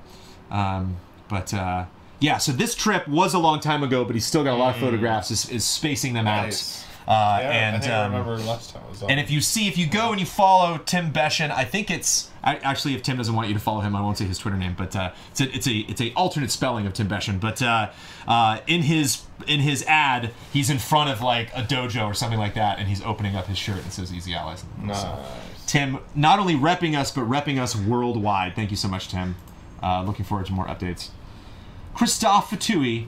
Yeah, so this trip was a long time ago, but he's still got a lot of photographs, is spacing them Nice. out. Yeah, I think I remember last time I was on. And if you go and you follow Tim Beshan, I think actually, if Tim doesn't want you to follow him, I won't say his Twitter name, but it's a alternate spelling of Tim Beshan. But in his ad, he's in front of like a dojo or something like that, and he's opening up his shirt and it says Easy Allies. Nice. So, Tim, not only repping us, but repping us worldwide. Thank you so much, Tim. Looking forward to more updates. Christophe Fatui.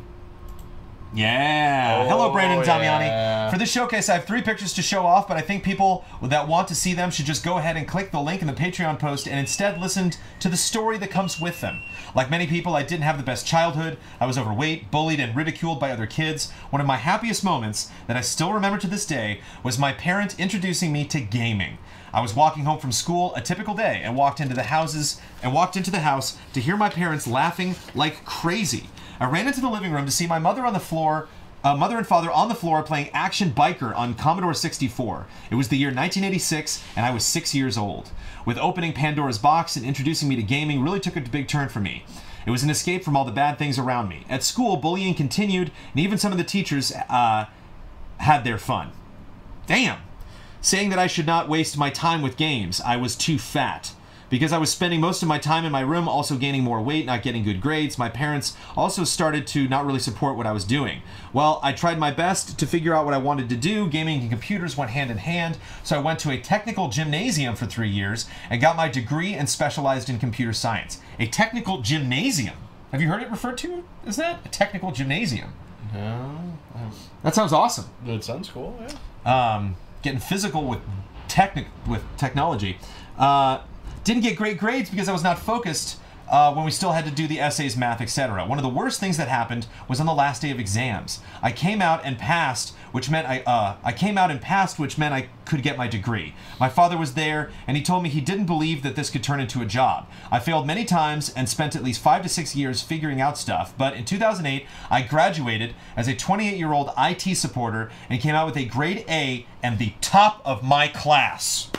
Yeah. Hello, Brandon and Damiani. Yeah. For this showcase, I have 3 pictures to show off, but I think people that want to see them should just go ahead and click the link in the Patreon post and instead listen to the story that comes with them. Like many people, I didn't have the best childhood. I was overweight, bullied, and ridiculed by other kids. One of my happiest moments that I still remember to this day was my parent introducing me to gaming. I was walking home from school, a typical day, and walked into the house to hear my parents laughing like crazy. I ran into the living room to see my mother on the floor, mother and father on the floor playing Action Biker on Commodore 64. It was the year 1986, and I was 6 years old. With opening Pandora's box and introducing me to gaming really took a big turn for me. It was an escape from all the bad things around me. At school, bullying continued, and even some of the teachers had their fun. Damn! Saying that I should not waste my time with games. I was too fat. Because I was spending most of my time in my room, also gaining more weight, not getting good grades, my parents also started to not really support what I was doing. Well, I tried my best to figure out what I wanted to do. Gaming and computers went hand in hand, so I went to a technical gymnasium for 3 years and got my degree and specialized in computer science. A technical gymnasium. Have you heard it referred to as that? A technical gymnasium. No. That sounds awesome. It sounds cool, yeah. Getting physical with technology. Didn't get great grades because I was not focused when we still had to do the essays, math, etc. One of the worst things that happened was on the last day of exams. I came out and passed, which meant I could get my degree. My father was there, and he told me he didn't believe that this could turn into a job. I failed many times and spent at least 5 to 6 years figuring out stuff, but in 2008, I graduated as a 28-year-old IT supporter and came out with a grade A and the top of my class.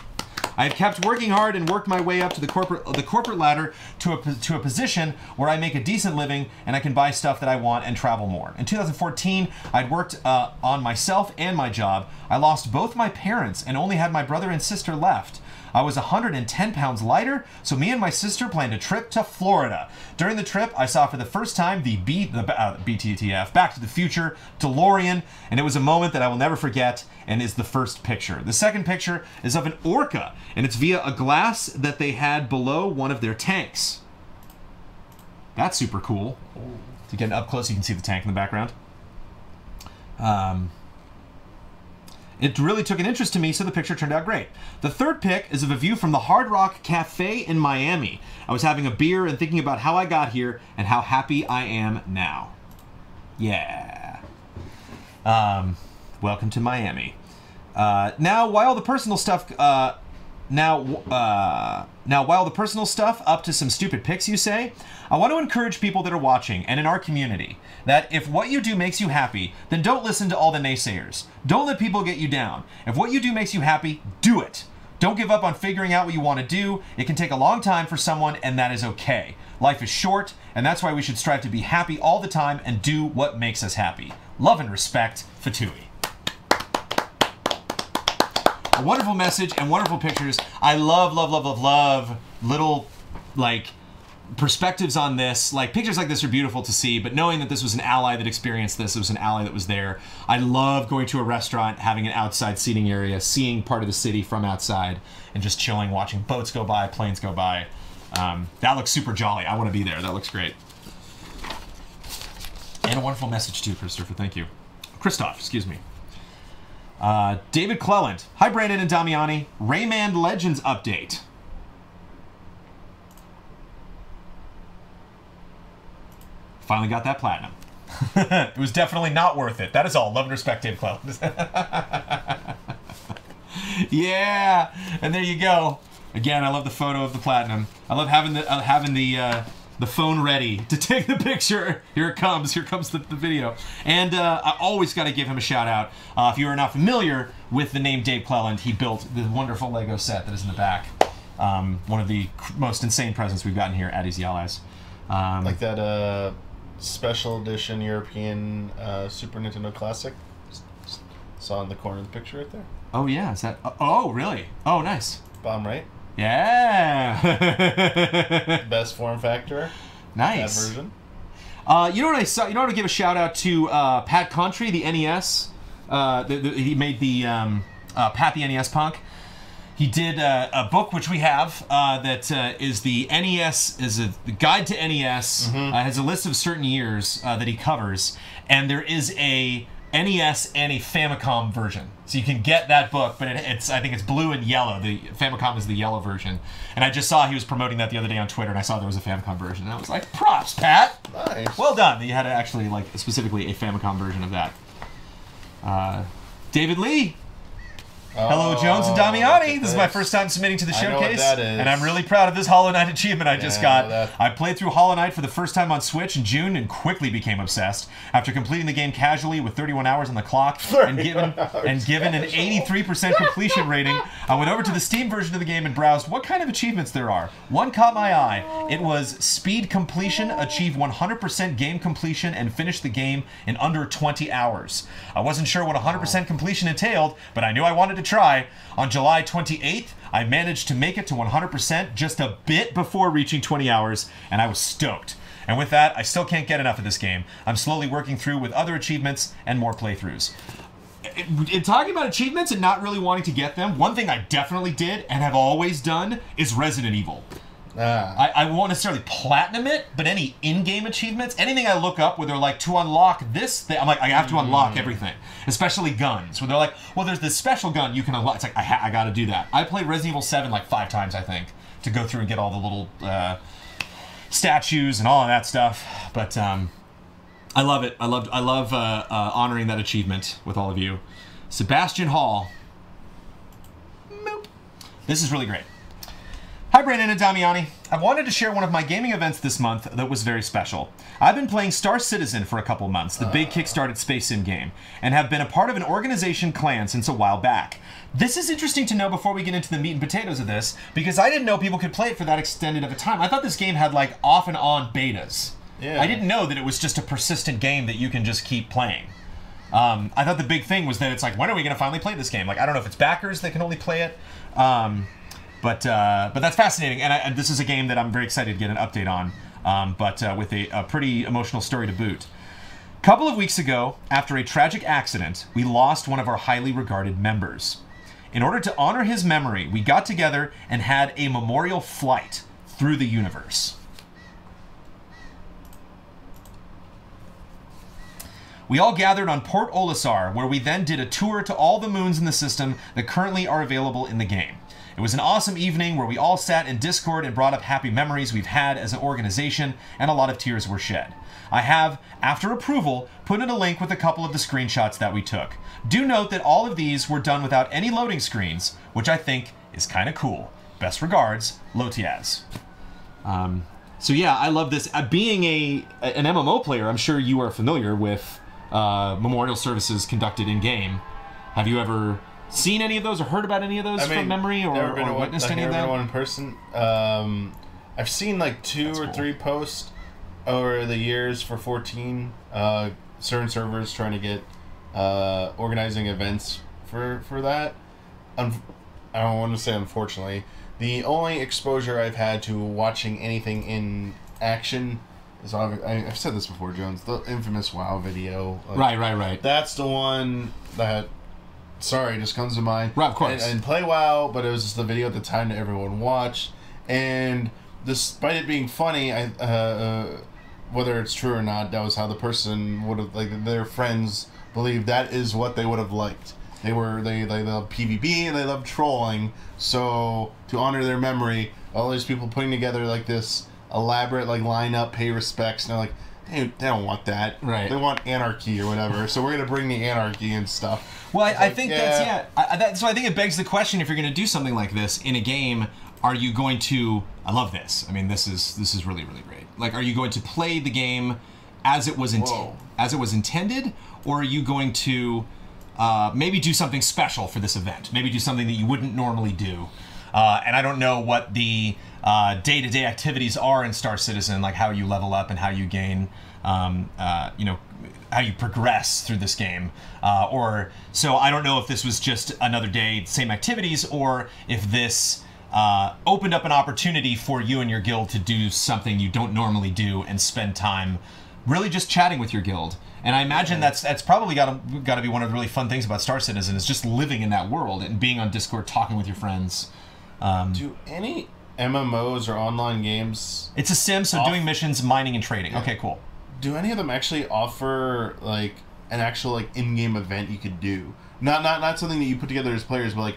I have kept working hard and worked my way up to the corporate ladder to a position where I make a decent living and I can buy stuff that I want and travel more. In 2014, I'd worked on myself and my job. I lost both my parents and only had my brother and sister left. I was 110 pounds lighter, so me and my sister planned a trip to Florida. During the trip, I saw for the first time the BTTF, Back to the Future, DeLorean, and it was a moment that I will never forget and is the first picture. The second picture is of an orca, and it's via a glass that they had below one of their tanks. That's super cool. To get up close, you can see the tank in the background. It really took an interest to me, so the picture turned out great. The third pic is of a view from the Hard Rock Cafe in Miami. I was having a beer and thinking about how I got here and how happy I am now. Yeah. Welcome to Miami. Now, while the personal stuff up to some stupid pics, you say, I want to encourage people that are watching and in our community that if what you do makes you happy, then don't listen to all the naysayers. Don't let people get you down. If what you do makes you happy, do it. Don't give up on figuring out what you want to do. It can take a long time for someone, and that is okay. Life is short, and that's why we should strive to be happy all the time and do what makes us happy. Love and respect, Fatui. A wonderful message and wonderful pictures. I love little, like, perspectives on this. Like, pictures like this are beautiful to see, but knowing that this was an ally that experienced this, it was an ally that was there. I love going to a restaurant, having an outside seating area, seeing part of the city from outside, and just chilling, watching boats go by, planes go by. That looks super jolly. I want to be there. That looks great. And a wonderful message too, Christopher. Thank you. Christoph, excuse me. David Cleland. Hi, Brandon and Damiani. Rayman Legends update. Finally got that platinum. It was definitely not worth it. That is all. Love and respect, Dave Cleland. Yeah, and there you go. Again, I love the photo of the platinum. I love having the phone ready to take the picture. Here it comes. Here comes the video. And I always got to give him a shout out. If you are not familiar with the name Dave Cleland, he built the wonderful Lego set that is in the back. One of the most insane presents we've gotten here at Easy Allies. Like that special edition European Super Nintendo Classic. Saw in the corner of the picture right there. Oh yeah, is that? Oh really? Oh nice. Bottom right. Yeah. Best form factor. Nice. That version. You know what I saw? You know what? To give a shout out to Pat Contry, the NES. He made the Pat the NES Punk. He did a book which we have that is the NES, is a guide to NES. Has a list of certain years that he covers, and there is a NES and a Famicom version. So you can get that book, but it's I think it's blue and yellow. The Famicom is the yellow version. And I just saw he was promoting that the other day on Twitter, and I saw there was a Famicom version, and I was like, props, Pat! Nice. Well done that you had actually, like, specifically a Famicom version of that. David Lee. Hello, Jones and Damiani. This is my first time submitting to the showcase, I know what that is. And I'm really proud of this Hollow Knight achievement I just got. That. I played through Hollow Knight for the first time on Switch in June and quickly became obsessed. After completing the game casually with 31 hours on the clock and given an 83% completion rating, I went over to the Steam version of the game and browsed what kind of achievements there are. One caught my eye. It was speed completion, achieve 100% game completion, and finish the game in under 20 hours. I wasn't sure what 100% completion entailed, but I knew I wanted to try. On July 28th, I managed to make it to 100% just a bit before reaching 20 hours, and I was stoked. And with that, I still can't get enough of this game. I'm slowly working through with other achievements and more playthroughs. In talking about achievements and not really wanting to get them, one thing I definitely did and have always done is Resident Evil. I won't necessarily platinum it, but any in-game achievements, anything I look up where they're like, to unlock this thing, I'm like, I have to unlock everything. Especially guns, where they're like, well, there's this special gun you can unlock. It's like, I gotta do that. I played Resident Evil 7 like 5 times, I think, to go through and get all the little statues and all of that stuff. But I love it. I love honoring that achievement with all of you. Sebastian Hall. Moop. This is really great. Hi Brandon and Damiani. I wanted to share one of my gaming events this month that was very special. I've been playing Star Citizen for a couple months, the big kickstarted space sim game, and have been a part of an organization clan since a while back. This is interesting to know before we get into the meat and potatoes of this, because I didn't know people could play it for that extended of a time. I thought this game had like off and on betas. Yeah. I didn't know that it was just a persistent game that you can just keep playing. I thought the big thing was that it's like, when are we going to finally play this game? Like, I don't know if it's backers that can only play it. But that's fascinating, and this is a game that I'm very excited to get an update on, with a pretty emotional story to boot. A couple of weeks ago, after a tragic accident, we lost one of our highly regarded members. In order to honor his memory, we got together and had a memorial flight through the universe. We all gathered on Port Olisar, where we then did a tour to all the moons in the system that currently are available in the game. It was an awesome evening where we all sat in Discord and brought up happy memories we've had as an organization, and a lot of tears were shed. I have, after approval, put in a link with a couple of the screenshots that we took. Do note that all of these were done without any loading screens, which I think is kind of cool. Best regards, Lotiaz. So yeah, I love this. Being an MMO player, I'm sure you are familiar with memorial services conducted in-game. Have you ever seen any of those or heard about any of those from memory, or witnessed any of them? Never been to one in person. I've seen like two or three posts over the years for 14. Certain servers trying to get organizing events for that. I don't want to say unfortunately. The only exposure I've had to watching anything in action is, I've said this before, Jones, the infamous WoW video. Like, Right. That's the one that, sorry, just comes to mind. Right, of course. And play WoW, but it was just the video at the time that everyone watched. And despite it being funny, whether it's true or not, that was how the person would have, like, their friends believed that is what they would have liked. They love PvP and they love trolling. So to honor their memory, all these people putting together like this elaborate like lineup, pay respects, and they're like, they don't want that. Right. They want anarchy or whatever. So we're gonna bring the anarchy and stuff. Well, I think that's so I think it begs the question: if you're going to do something like this in a game, are you going to? I love this. I mean, this is really, really great. Like, are you going to play the game as it was intended, or are you going to maybe do something special for this event? Maybe do something that you wouldn't normally do. And I don't know what the day-to-day activities are in Star Citizen, like how you level up and how you gain, how you progress through this game. So I don't know if this was just another day, same activities, or if this opened up an opportunity for you and your guild to do something you don't normally do and spend time really just chatting with your guild. And I imagine that's probably got to be one of the really fun things about Star Citizen, is just living in that world and being on Discord, talking with your friends. Do any MMOs or online games? It's a sim, so doing missions, mining, and trading. Yeah. Okay, cool. Do any of them actually offer like an actual like in-game event you could do? Not something that you put together as players, but like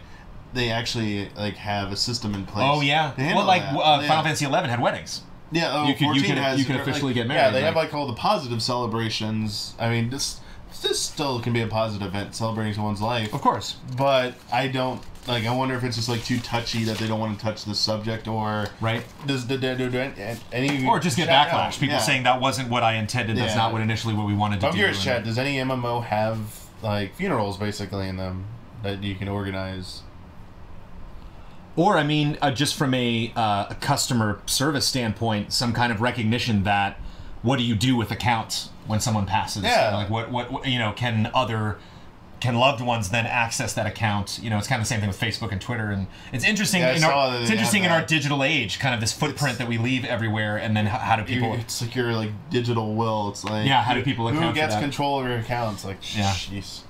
they actually like have a system in place. Oh yeah. Well, like Final Fantasy XI had weddings. Yeah, you could officially get married. Yeah, they have like all the positive celebrations. I mean, this still can be a positive event, celebrating someone's life. Of course. But I don't like. I wonder if it's just like too touchy that they don't want to touch the subject, or right. Does any or just get backlash? People saying that wasn't what I intended. That's not what initially what we wanted to do. I'm curious, chat. Does any MMO have like funerals basically in them that you can organize? Or, I mean, just from a customer service standpoint, some kind of recognition that what do you do with accounts when someone passes? Yeah. Like, what can can loved ones then access that account? You know, it's kind of the same thing with Facebook and Twitter, and it's interesting. Yeah, It's interesting in our digital age, kind of this footprint that we leave everywhere, and then how do people? It's like your like digital will. It's like how do people account who gets for that? control of your accounts? Like jeez.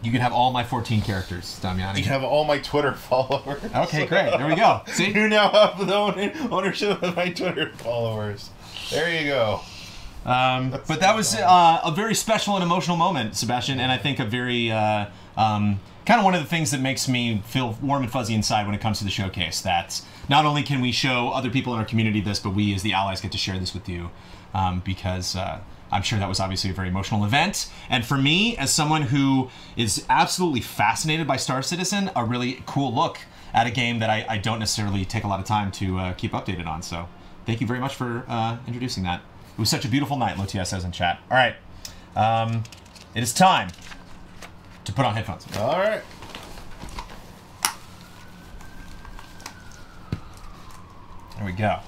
You can have all my 14 characters, Damiani. You can have all my Twitter followers. Okay, great. There we go. See? You now have the ownership of my Twitter followers. There you go. But that was a very special and emotional moment, Sebastian, and I think a very kind of one of the things that makes me feel warm and fuzzy inside when it comes to the showcase. That not only can we show other people in our community this, but we as the allies get to share this with you, because I'm sure that was obviously a very emotional event. And for me, as someone who is absolutely fascinated by Star Citizen, a really cool look at a game that I don't necessarily take a lot of time to keep updated on. So thank you very much for introducing that. It was such a beautiful night, Lotia says in chat. All right. It is time to put on headphones. All right. There we go.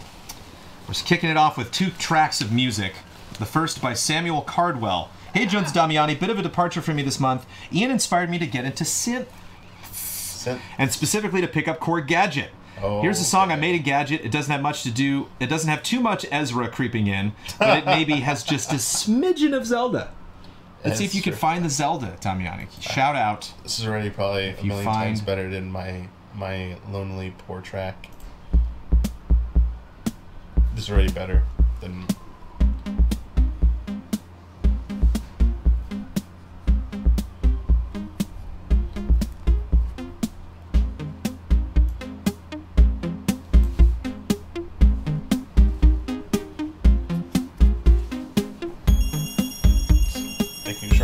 We're just kicking it off with 2 tracks of music. The first by Samuel Cardwell. Hey, Jones Damiani, bit of a departure for me this month. Ian inspired me to get into synth. And specifically to pick up Core Gadget. Here's a song I made in Gadget. It doesn't have much to do. It doesn't have too much Ezra creeping in, but it maybe has just a smidgen of Zelda. Let's see if you can find the Zelda, Damiani. Shout out. This is already probably a million times better than my Lonely Poor track. This is already better than...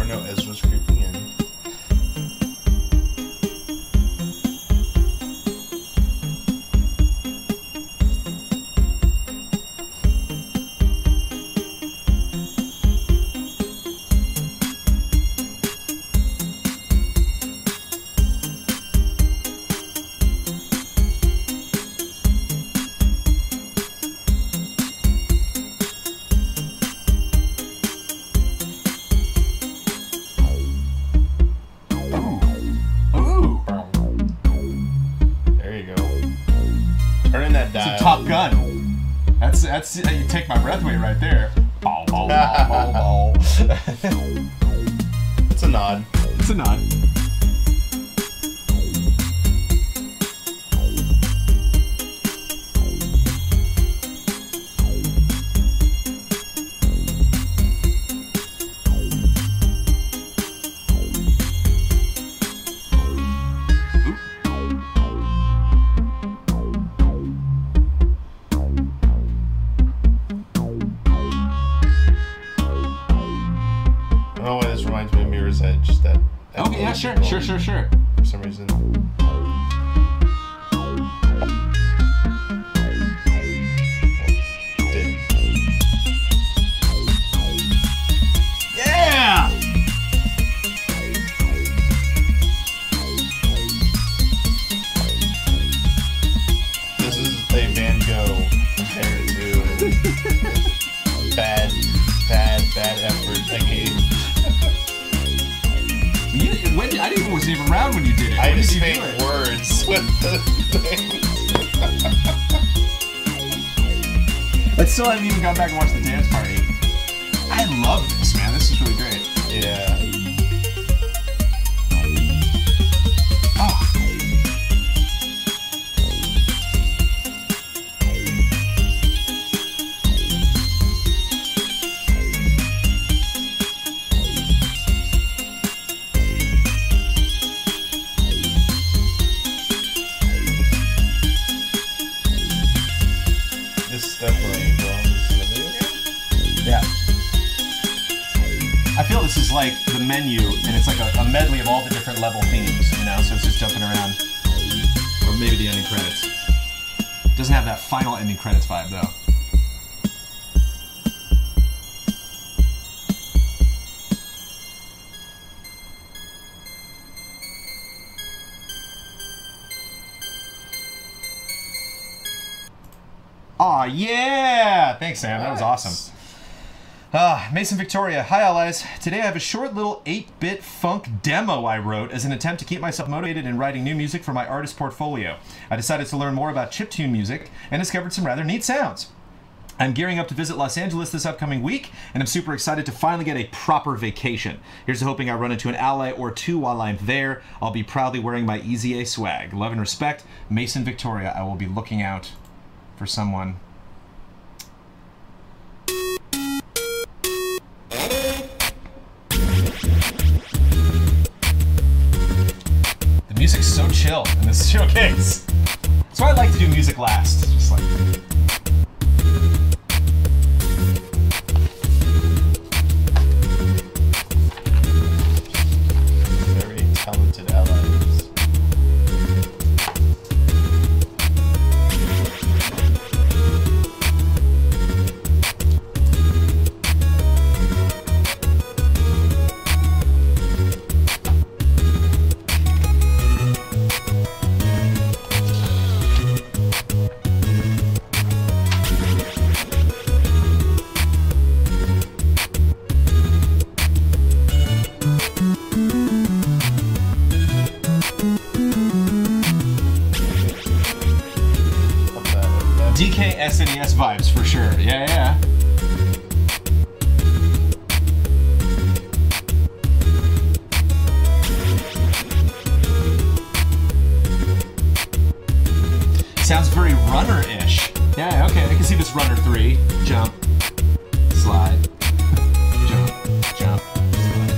No, Ezra's creeping in. Top Gun. That's you take my breath away right there. Bow, bow, bow, bow, bow. It's a nod. It's a nod. Sure. For some reason. Yeah! This is a Van Gogh compared to bad effort I gave. I wasn't even around when you did it. I just made words with the things. I still haven't even gone back and watched the dance party. I love this, man. This is really great. Yeah. This is like the menu, and it's like a medley of all the different level themes, you know, so it's just jumping around. Or maybe the ending credits. Doesn't have that final ending credits vibe, though. Aw, yeah! Thanks, Sam. That was awesome. Mason Victoria. Hi, allies. Today I have a short little 8-bit funk demo I wrote as an attempt to keep myself motivated in writing new music for my artist portfolio. I decided to learn more about chiptune music and discovered some rather neat sounds. I'm gearing up to visit Los Angeles this upcoming week, and I'm super excited to finally get a proper vacation. Here's to hoping I run into an ally or two while I'm there. I'll be proudly wearing my Easy A swag. Love and respect, Mason Victoria. I will be looking out for someone. The music's so chill in this showcase. That's why I like to do music last. Just like... talented allies. DK SNES vibes for sure. Yeah, yeah. Sounds very runner-ish. Yeah, okay, I can see this runner 3. Jump, slide, jump, jump, slide.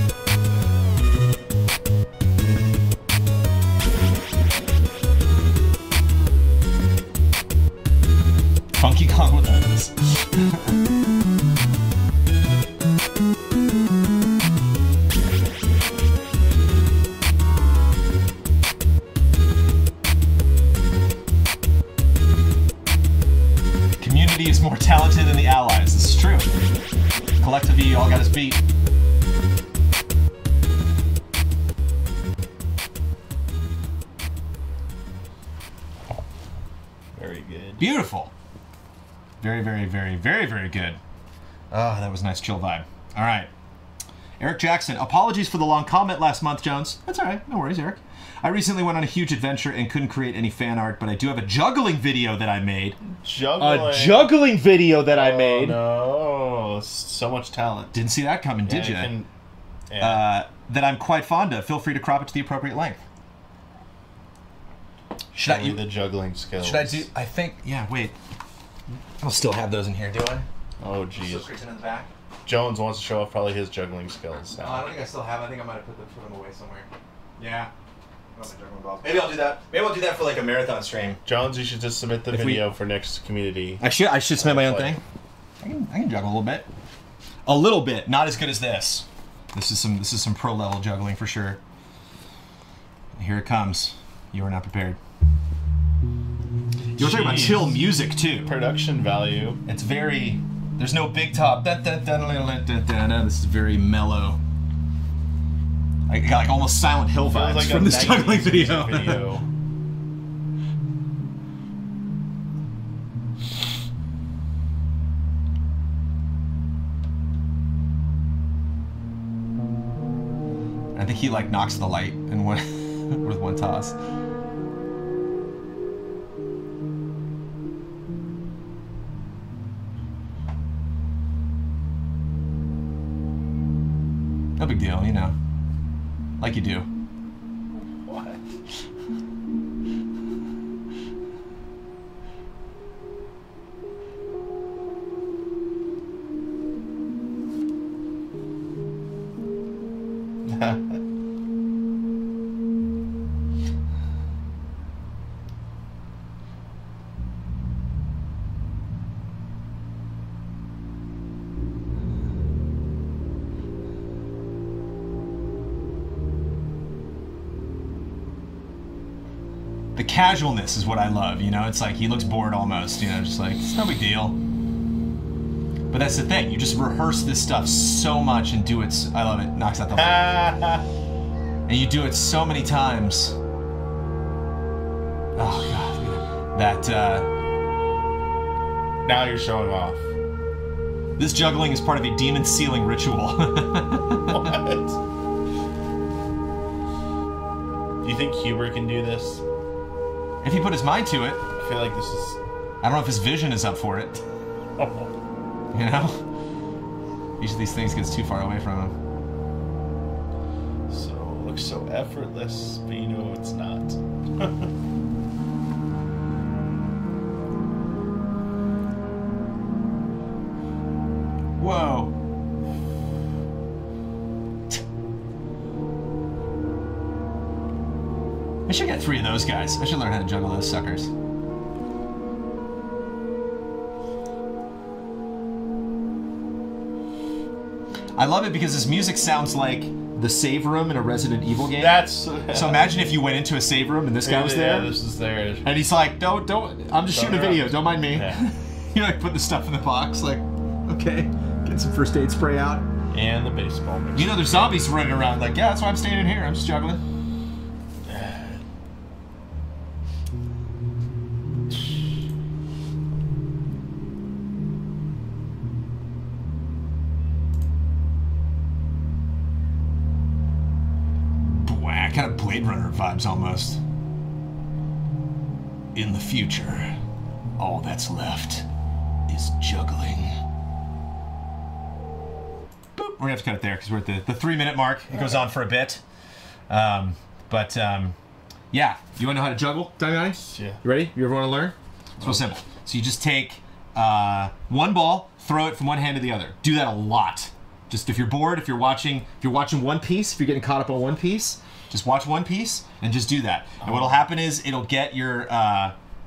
Funky Kong with us. Community is more talented than the allies. This is true. Collectively, you all got us beat. Very good. Beautiful. Very, very, very, very, very good. Oh, that was a nice chill vibe. All right. Eric Jackson. Apologies for the long comment last month, Jones. That's all right. No worries, Eric. I recently went on a huge adventure and couldn't create any fan art, but I do have a juggling video that I made. Juggling. A juggling video that I made. No, so much talent. Didn't see that coming, did you? That I'm quite fond of. Feel free to crop it to the appropriate length. Show me the juggling skills. Should I do? I think. Yeah. Wait. I'll still have those in here, do I? Oh, jeez. In the back. Jones wants to show off probably his juggling skills. No, I don't think I still have. I think I might have put them away somewhere. Yeah. Maybe I'll do that. Maybe I'll do that for like a marathon stream. Jones, you should just submit the video for next community. I should submit my own thing. I can juggle a little bit. A little bit, not as good as this. This is some pro level juggling for sure. Here it comes. You are not prepared. You were talking about chill music too. Production value. It's very. There's no big top. This is very mellow. I got like almost Silent Hill vibes like from this juggling video. I think he like knocks the light in one with one toss. No big deal, you know. Like you do. What? The casualness is what I love, you know? It's like he looks bored almost, you know, just like, it's no big deal. But that's the thing, you just rehearse this stuff so much and do it, I love it, knocks out the light. And you do it so many times. Oh god, that, now you're showing off. This juggling is part of a demon sealing ritual. What? Do you think Huber can do this? If he put his mind to it. I feel like this is... I don't know if his vision is up for it. You know? Each of these things gets too far away from him. So, it looks so effortless, but you know it's not. Whoa. I should get 3 of those guys. I should learn how to juggle those suckers. I love it because this music sounds like the save room in a Resident Evil game. That's... So imagine if you went into a save room and this guy was there. Yeah, this is there. And he's like, don't, I'm just shooting a video, don't mind me. Yeah. You like put the stuff in the box, like, okay, get some first aid spray out. And the baseball mixer. You know, there's zombies running around, like, yeah, that's why I'm staying in here, I'm just juggling. Kind of Blade Runner vibes almost. In the future, all that's left is juggling. Boop. We're gonna have to cut it there because we're at the 3-minute mark. It goes on for a bit. Yeah. You wanna know how to juggle, Damiani? Yeah. You ready? You ever wanna learn? It's real simple. So you just take one ball, throw it from one hand to the other. Do that a lot. Just if you're bored, if you're watching One Piece, if you're getting caught up on One Piece, just watch One Piece and just do that. And what'll happen is it'll get your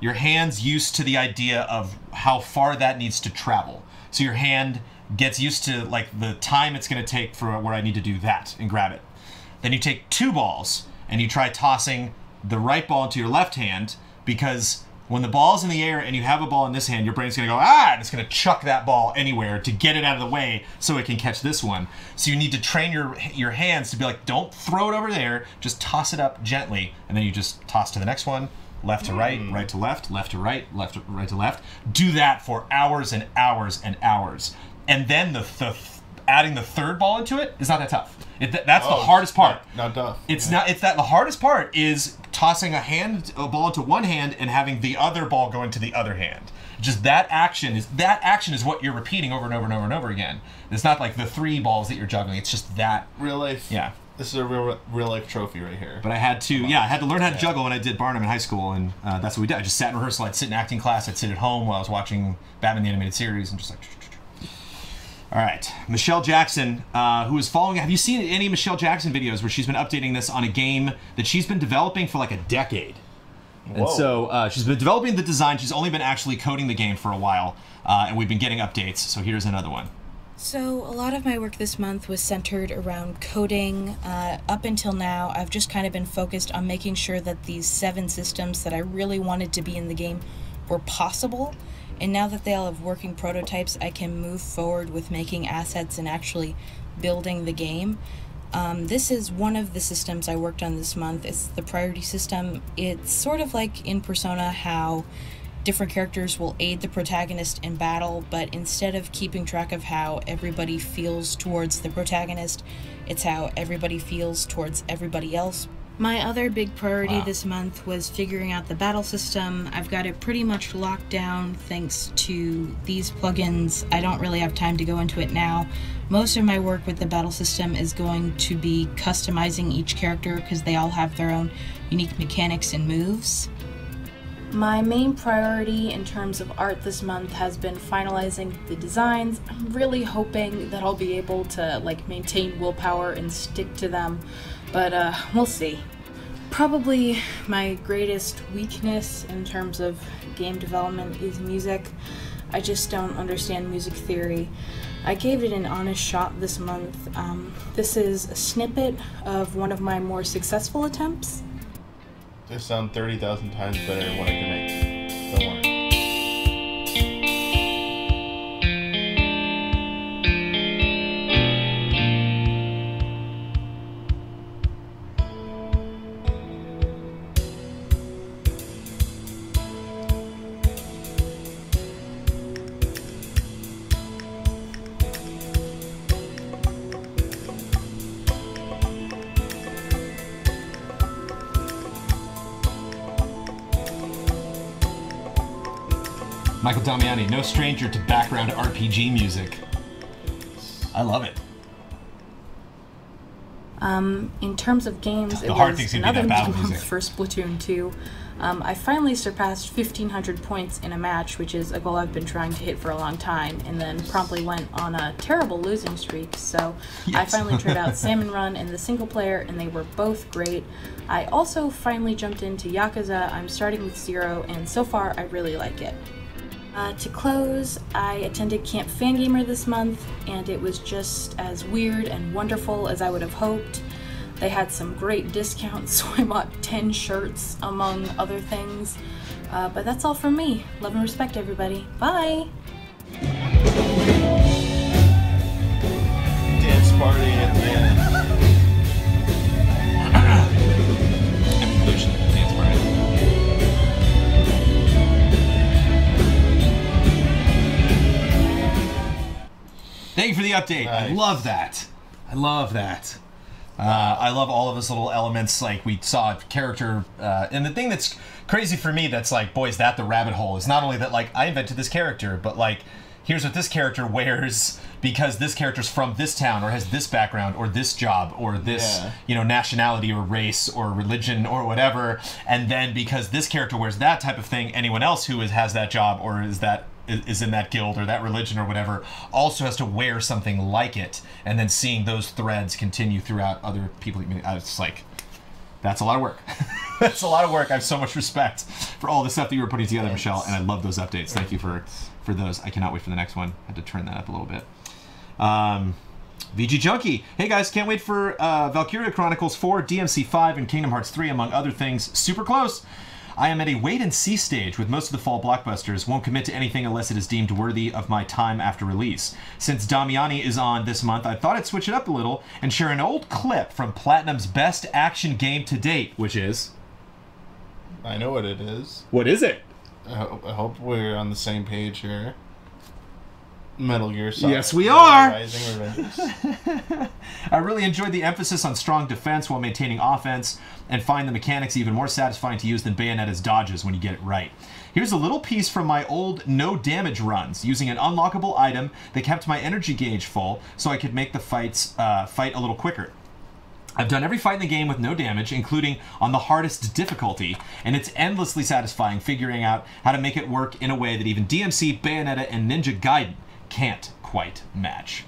hands used to the idea of how far that needs to travel. So your hand gets used to like the time it's going to take for where I need to do that and grab it. Then you take 2 balls and you try tossing the right ball into your left hand, because when the ball's in the air and you have a ball in this hand, your brain's going to go, ah, and it's going to chuck that ball anywhere to get it out of the way so it can catch this one. So you need to train your hands to be like, don't throw it over there, just toss it up gently, and then you just toss to the next one, left to right, right to left to right, right to left. Do that for hours and hours and hours. And then adding the 3rd ball into it is not that tough. That's the hardest part. Not tough. It's not. It's that the hardest part is tossing a ball into one hand and having the other ball go into the other hand. Just that action is what you're repeating over and over and over and over again. It's not like the 3 balls that you're juggling. It's just that real life. Yeah. This is a real life trophy right here. But I had to learn how to juggle when I did Barnum in high school, and that's what we did. I just sat in rehearsal. I'd sit in acting class. I'd sit at home while I was watching Batman the Animated Series, and just like. All right, Michelle Jackson, who is following. Have you seen any Michelle Jackson videos where she's been updating this on a game that she's been developing for like a decade? Whoa. And so she's been developing the design. She's only been actually coding the game for a while, and we've been getting updates. So here's another one. So a lot of my work this month was centered around coding. Up until now, I've just kind of been focused on making sure that these 7 systems that I really wanted to be in the game were possible. And now that they all have working prototypes, I can move forward with making assets and actually building the game. This is one of the systems I worked on this month. It's the priority system. It's sort of like in Persona how different characters will aid the protagonist in battle, but instead of keeping track of how everybody feels towards the protagonist, it's how everybody feels towards everybody else. My other big priority this month was figuring out the battle system. I've got it pretty much locked down thanks to these plugins. I don't really have time to go into it now. Most of my work with the battle system is going to be customizing each character because they all have their own unique mechanics and moves. My main priority in terms of art this month has been finalizing the designs. I'm really hoping that I'll be able to maintain willpower and stick to them. But we'll see. Probably my greatest weakness in terms of game development is music. I just don't understand music theory. I gave it an honest shot this month. This is a snippet of one of my more successful attempts. They sound 30,000 times better than what I can make. Don't worry. Michael Damiani, no stranger to background RPG music. I love it. In terms of games, it hard was thing's gonna be another that battle big month music. for Splatoon 2. I finally surpassed 1,500 points in a match, which is a goal I've been trying to hit for a long time, and then promptly went on a terrible losing streak. So I finally tried out Salmon Run and the single player, and they were both great. I also finally jumped into Yakuza. I'm starting with 0, and so far I really like it. To close, I attended Camp Fangamer this month, and it was just as weird and wonderful as I would have hoped. They had some great discounts, so I bought 10 shirts, among other things. But that's all from me. Love and respect, everybody. Bye! Dance party at the end. Evolution dance party. Thank you for the update. Nice. I love that. I love that. I love all of those little elements. Like we saw character, and the thing that's crazy for me, that's like, boy, is that the rabbit hole? Is not only that like I invented this character, but like here's what this character wears because this character's from this town or has this background or this job or this nationality or race or religion or whatever, and then because this character wears that type of thing, anyone else who has that job or is in that guild or that religion or whatever also has to wear something like it, and then seeing those threads continue throughout other people. I was like, that's a lot of work. That's a lot of work. I have so much respect for all the stuff that you were putting together, Michelle, and I love those updates. Thank you for those. I cannot wait for the next one. I had to turn that up a little bit. VG Junkie. Hey guys, can't wait for Valkyria Chronicles 4, DMC 5, and Kingdom Hearts 3, among other things. Super close. I am at a wait-and-see stage with most of the fall blockbusters. Won't commit to anything unless it is deemed worthy of my time after release. Since Damiani is on this month, I thought I'd switch it up a little and share an old clip from Platinum's best action game to date, which is... I know what it is. What is it? I hope we're on the same page here. Metal Gear Solid. Yes, we are! Rising Revengeance. I really enjoyed the emphasis on strong defense while maintaining offense, and find the mechanics even more satisfying to use than Bayonetta's dodges when you get it right. Here's a little piece from my old no damage runs, using an unlockable item that kept my energy gauge full so I could make the fight a little quicker. I've done every fight in the game with no damage, including on the hardest difficulty, and it's endlessly satisfying figuring out how to make it work in a way that even DMC, Bayonetta, and Ninja Gaiden can't quite match.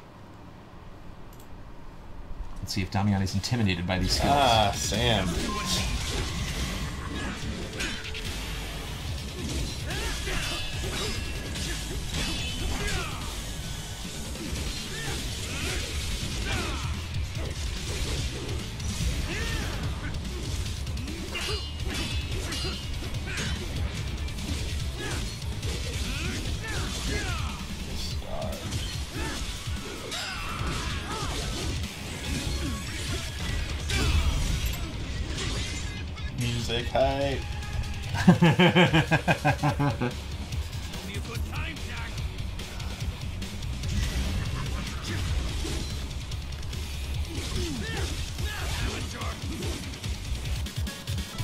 Let's see if Damiani's intimidated by these skills. Ah, Sam. Music hype.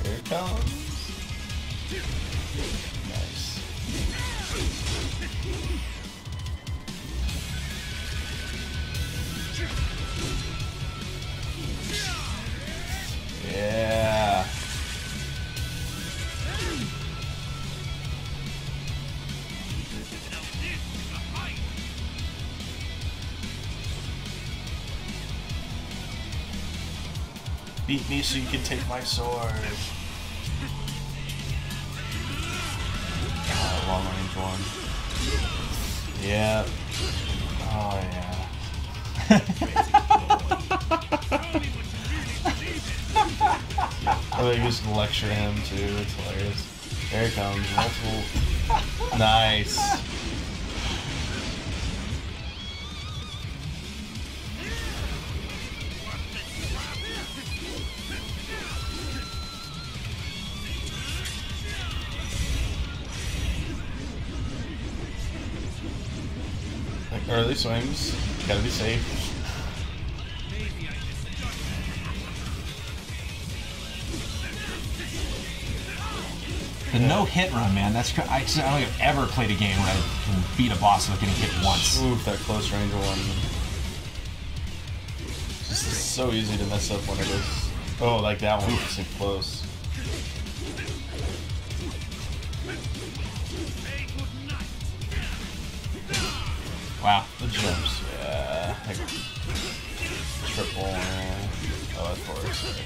Here it comes. Nice. Yeah. Beat me so you can take my sword. Long range one. Yeah. Oh yeah. Oh, they used to lecture him too. It's hilarious. There it comes. Multiple. Nice. Like early swings. Gotta be safe. The no-hit run, man. That's I don't think I've ever played a game where I can beat a boss without getting hit once. Ooh, that close range one. Just so easy to mess up when it is. Oh, like that one. It's so close. Wow. The jumps, yeah. Triple. Oh, that's forward. Sorry.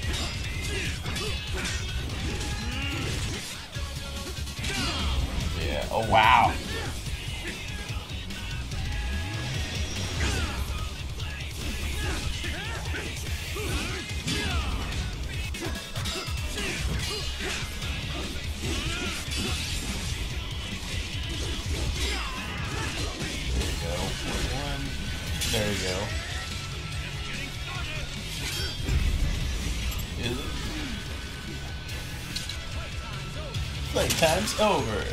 Yeah. Oh, Wow. There you go. Playtime's over.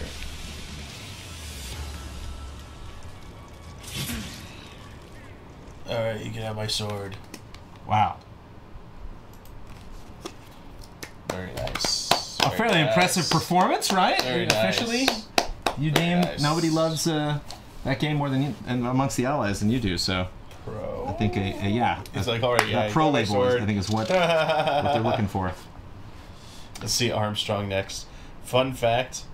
Alright, you can have my sword. Wow. Very nice. A fairly impressive performance, right? Very Officially, nice. you deem nobody loves that game more than you, and amongst the allies than you do. So Pro. I think yeah, It's like, alright, yeah. a pro label is, I think is what they're looking for. Let's see Armstrong next. Fun fact: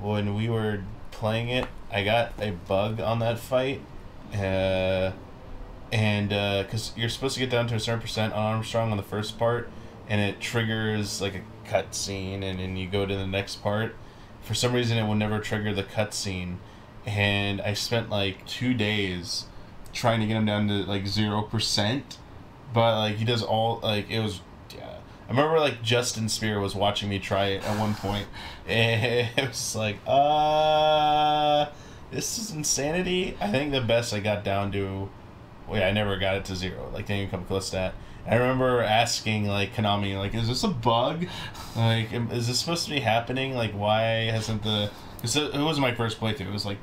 when we were playing it, I got a bug on that fight, and because you're supposed to get down to a certain percent on Armstrong on the first part, and it triggers like a cutscene, and then you go to the next part. For some reason, it will never trigger the cutscene, and I spent like 2 days trying to get him down to like 0%, but like he does all like it was. I remember like Justin Spear was watching me try it at one point, and it was like, this is insanity. I think the best I got down to, well, yeah, I never got it to 0. Like, didn't even come close to that. I remember asking like Konami, like, is this a bug? Like, is this supposed to be happening? Like, why hasn't the? Because it was my first playthrough. It was like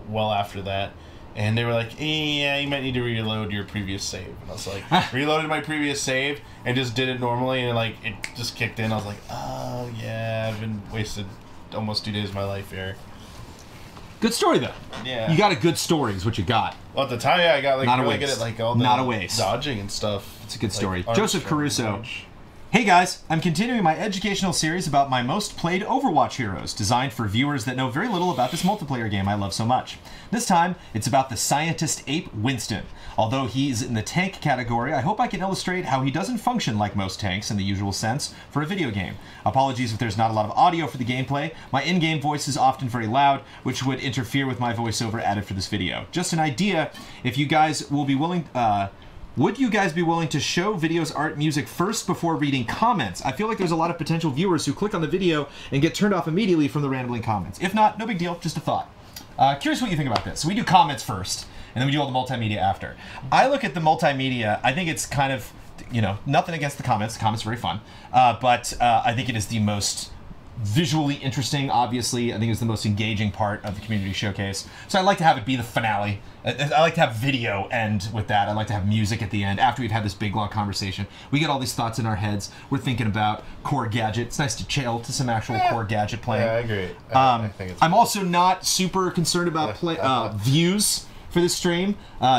well after that. And they were like, yeah, you might need to reload your previous save. And I was like, reloaded my previous save and just did it normally, and like it just kicked in. I was like, oh yeah, I've been wasted almost 2 days of my life here. Good story though. Yeah. You got a good story is what you got. Well, at the time, yeah, I got like Not a really waste. good at like all the Not a waste. dodging and stuff. It's a good Like, story. Armstrong Joseph Caruso. range. Hey guys, I'm continuing my educational series about my most played Overwatch heroes, designed for viewers that know very little about this multiplayer game I love so much. This time, it's about the scientist ape Winston. Although he's in the tank category, I hope I can illustrate how he doesn't function like most tanks in the usual sense for a video game. Apologies if there's not a lot of audio for the gameplay. My in-game voice is often very loud, which would interfere with my voiceover added for this video. Just an idea, if you guys will be willing... would you guys be willing to show videos, art, music first before reading comments? I feel like there's a lot of potential viewers who click on the video and get turned off immediately from the rambling comments. If not, no big deal, just a thought. Curious what you think about this. So we do comments first, and then we do all the multimedia after. I look at the multimedia, I think it's kind of, you know, nothing against the comments. The comments are very fun. But I think it is the most visually interesting, obviously. I think it's the most engaging part of the community showcase. So I'd like to have it be the finale. I like to have video end with that. I like to have music at the end after we've had this big long conversation. We get all these thoughts in our heads. We're thinking about core gadget. It's nice to chill to some actual core gadget playing. Yeah, I agree. I think it's I'm also not super concerned about views for this stream.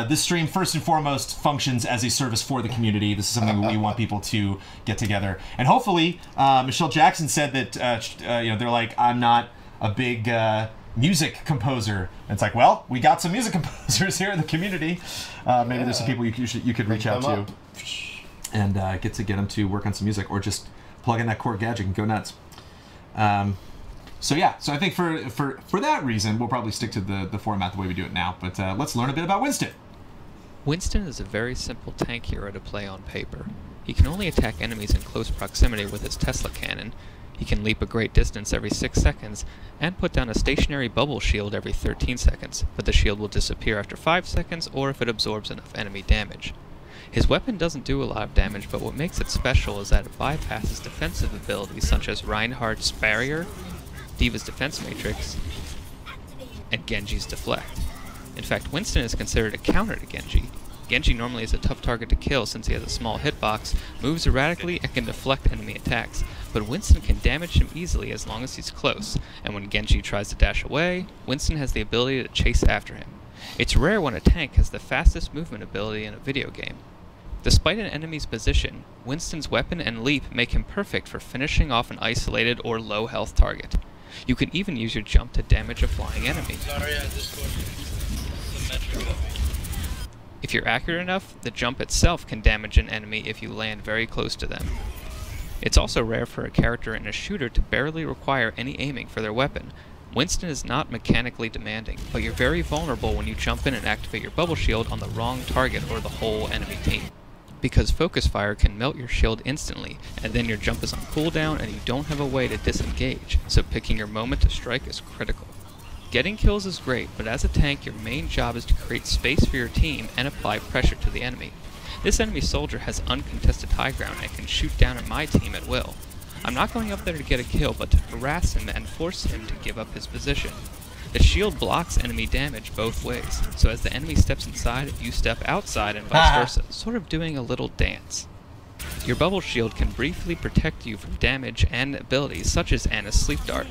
This stream, first and foremost, functions as a service for the community. This is something we want people to get together. And hopefully, Michelle Jackson said that, you know, they're like, I'm not a big music composer. And it's like, well, we got some music composers here in the community. Maybe there's some people you could reach out to and get them to work on some music, or just plug in that core gadget and go nuts. So yeah, so I think for that reason, we'll probably stick to the format the way we do it now. But let's learn a bit about Winston. Winston is a very simple tank hero to play on paper. He can only attack enemies in close proximity with his Tesla cannon. He can leap a great distance every 6 seconds, and put down a stationary bubble shield every 13 seconds, but the shield will disappear after 5 seconds or if it absorbs enough enemy damage. His weapon doesn't do a lot of damage, but what makes it special is that it bypasses defensive abilities such as Reinhardt's Barrier, D.Va's Defense Matrix, and Genji's Deflect. In fact, Winston is considered a counter to Genji. Genji normally is a tough target to kill since he has a small hitbox, moves erratically, and can deflect enemy attacks, but Winston can damage him easily as long as he's close, and when Genji tries to dash away, Winston has the ability to chase after him. It's rare when a tank has the fastest movement ability in a video game. Despite an enemy's position, Winston's weapon and leap make him perfect for finishing off an isolated or low health target. You can even use your jump to damage a flying enemy. If you're accurate enough, the jump itself can damage an enemy if you land very close to them. It's also rare for a character in a shooter to barely require any aiming for their weapon. Winston is not mechanically demanding, but you're very vulnerable when you jump in and activate your bubble shield on the wrong target or the whole enemy team. Because focus fire can melt your shield instantly, and then your jump is on cooldown and you don't have a way to disengage, so picking your moment to strike is critical. Getting kills is great, but as a tank your main job is to create space for your team and apply pressure to the enemy. This enemy soldier has uncontested high ground and can shoot down at my team at will. I'm not going up there to get a kill, but to harass him and force him to give up his position. The shield blocks enemy damage both ways, so as the enemy steps inside, you step outside and vice versa, sort of doing a little dance. Your bubble shield can briefly protect you from damage and abilities such as Anna's sleep dart,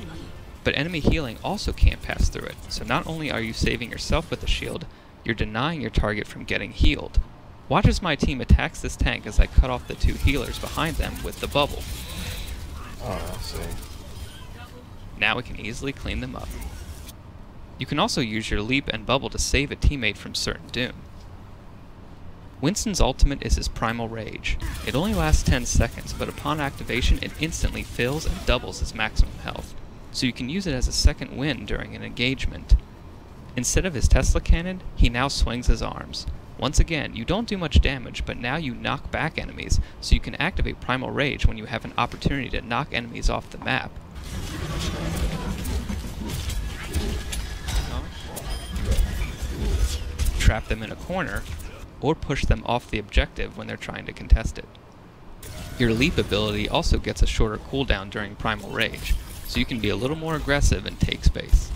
but enemy healing also can't pass through it, so not only are you saving yourself with the shield, you're denying your target from getting healed. Watch as my team attacks this tank as I cut off the two healers behind them with the bubble. Oh, I see. Now we can easily clean them up. You can also use your leap and bubble to save a teammate from certain doom. Winston's ultimate is his Primal Rage. It only lasts 10 seconds, but upon activation it instantly fills and doubles his maximum health, so you can use it as a second wind during an engagement. Instead of his Tesla cannon, he now swings his arms. Once again, you don't do much damage, but now you knock back enemies, so you can activate Primal Rage when you have an opportunity to knock enemies off the map. Trap them in a corner, or push them off the objective when they're trying to contest it. Your leap ability also gets a shorter cooldown during Primal Rage, so you can be a little more aggressive and take space.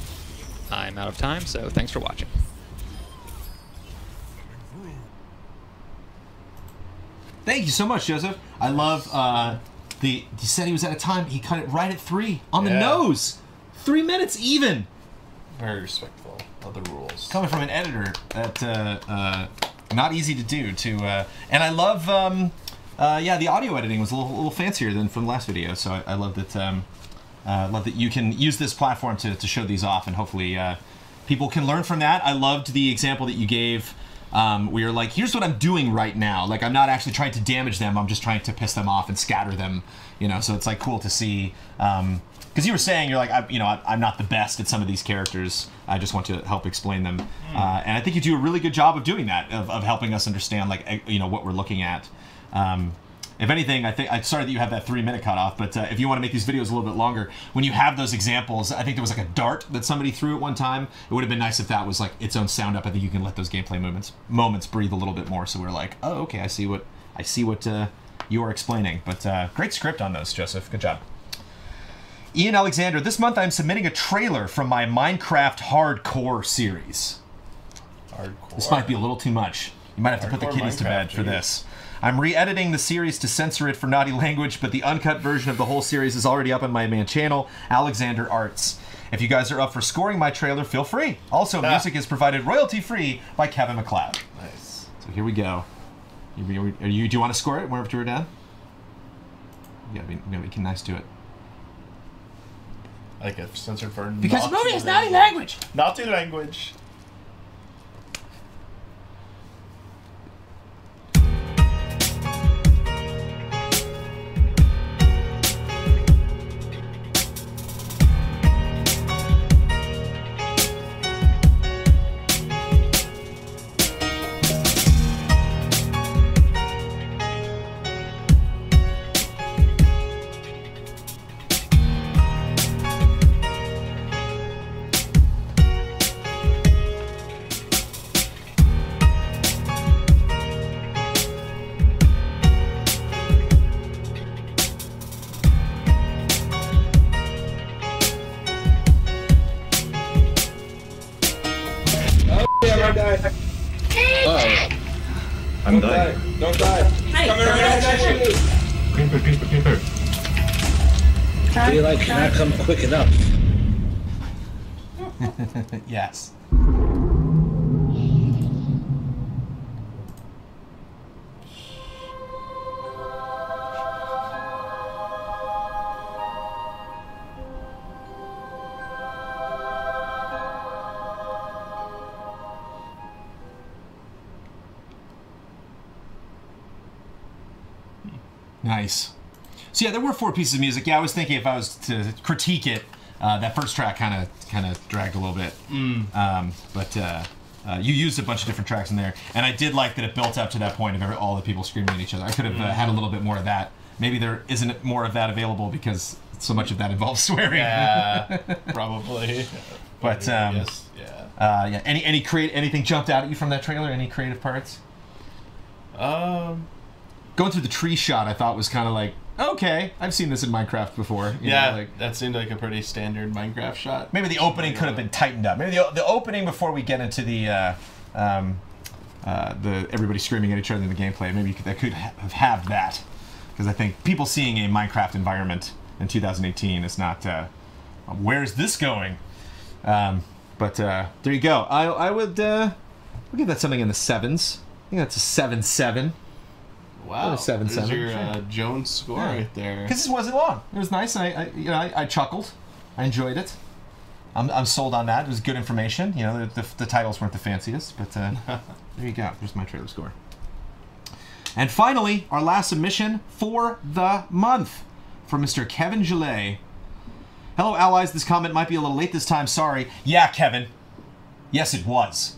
I'm out of time, so thanks for watching. Thank you so much, Joseph. I love he said he was out of time. He cut it right at 3 on the nose. 3 minutes even. Very respectful of the rules. Coming from an editor, that not easy to do. And I love, yeah, the audio editing was a little fancier than from the last video. So I love that you can use this platform to show these off, and hopefully people can learn from that. I loved the example that you gave. We are like, here's what I'm doing right now. Like, I'm not actually trying to damage them. I'm just trying to piss them off and scatter them. You know, so it's like cool to see. Because you were saying you're like, I'm not the best at some of these characters. I just want to help explain them. And I think you do a really good job of doing that, of helping us understand, like, what we're looking at. If anything, I'm sorry that you have that 3-minute cutoff, but if you want to make these videos a little bit longer, when you have those examples, I think there was like a dart that somebody threw at one time. It would have been nice if that was like its own sound up. I think you can let those gameplay moments breathe a little bit more. So we're like, oh, okay, I see what you are explaining. But great script on those, Joseph. Good job. Ian Alexander, this month I'm submitting a trailer from my Minecraft Hardcore series. Hardcore. This might be a little too much. You might have to put the kiddies to bed for this. I'm re-editing the series to censor it for naughty language, but the uncut version of the whole series is already up on my main channel, Alexander Arts. If you guys are up for scoring my trailer, feel free. Also, music is provided royalty-free by Kevin MacLeod. Nice. So here we go. Do you want to score it whenever we're done? Yeah, we can nice to it. Like a censored for because the movie is naughty language. Naughty language. Don't die. Don't die. Creeper. Daylight cannot come quick enough. Yes. Nice. So yeah, there were 4 pieces of music. Yeah, I was thinking if I was to critique it, that first track kind of dragged a little bit. But you used a bunch of different tracks in there, and I did like that it built up to that point of all the people screaming at each other. I could have had a little bit more of that. Maybe there isn't more of that available because so much of that involves swearing. Yeah, probably. But yes, yeah. yeah. Anything jumped out at you from that trailer? Any creative parts? Going through the tree shot, I thought was kind of like, okay, I've seen this in Minecraft before. You know, like, that seemed like a pretty standard Minecraft shot. Maybe the opening could have been tightened up. Maybe the opening before we get into the everybody screaming at each other in the gameplay. Maybe that could have that, because I think people seeing a Minecraft environment in 2018 is not where's this going? But there you go. I would we'll give that something in the 7s. I think that's a 7-7. Wow, 7-7. There's your Jones score right there. Because this wasn't long. It was nice, and I chuckled. I enjoyed it. I'm sold on that. It was good information. You know, the titles weren't the fanciest, but there you go. There's my trailer score. And finally, our last submission for the month from Mr. Kevin Gillet. Hello, allies. This comment might be a little late this time. Sorry. Yeah, Kevin. Yes, it was.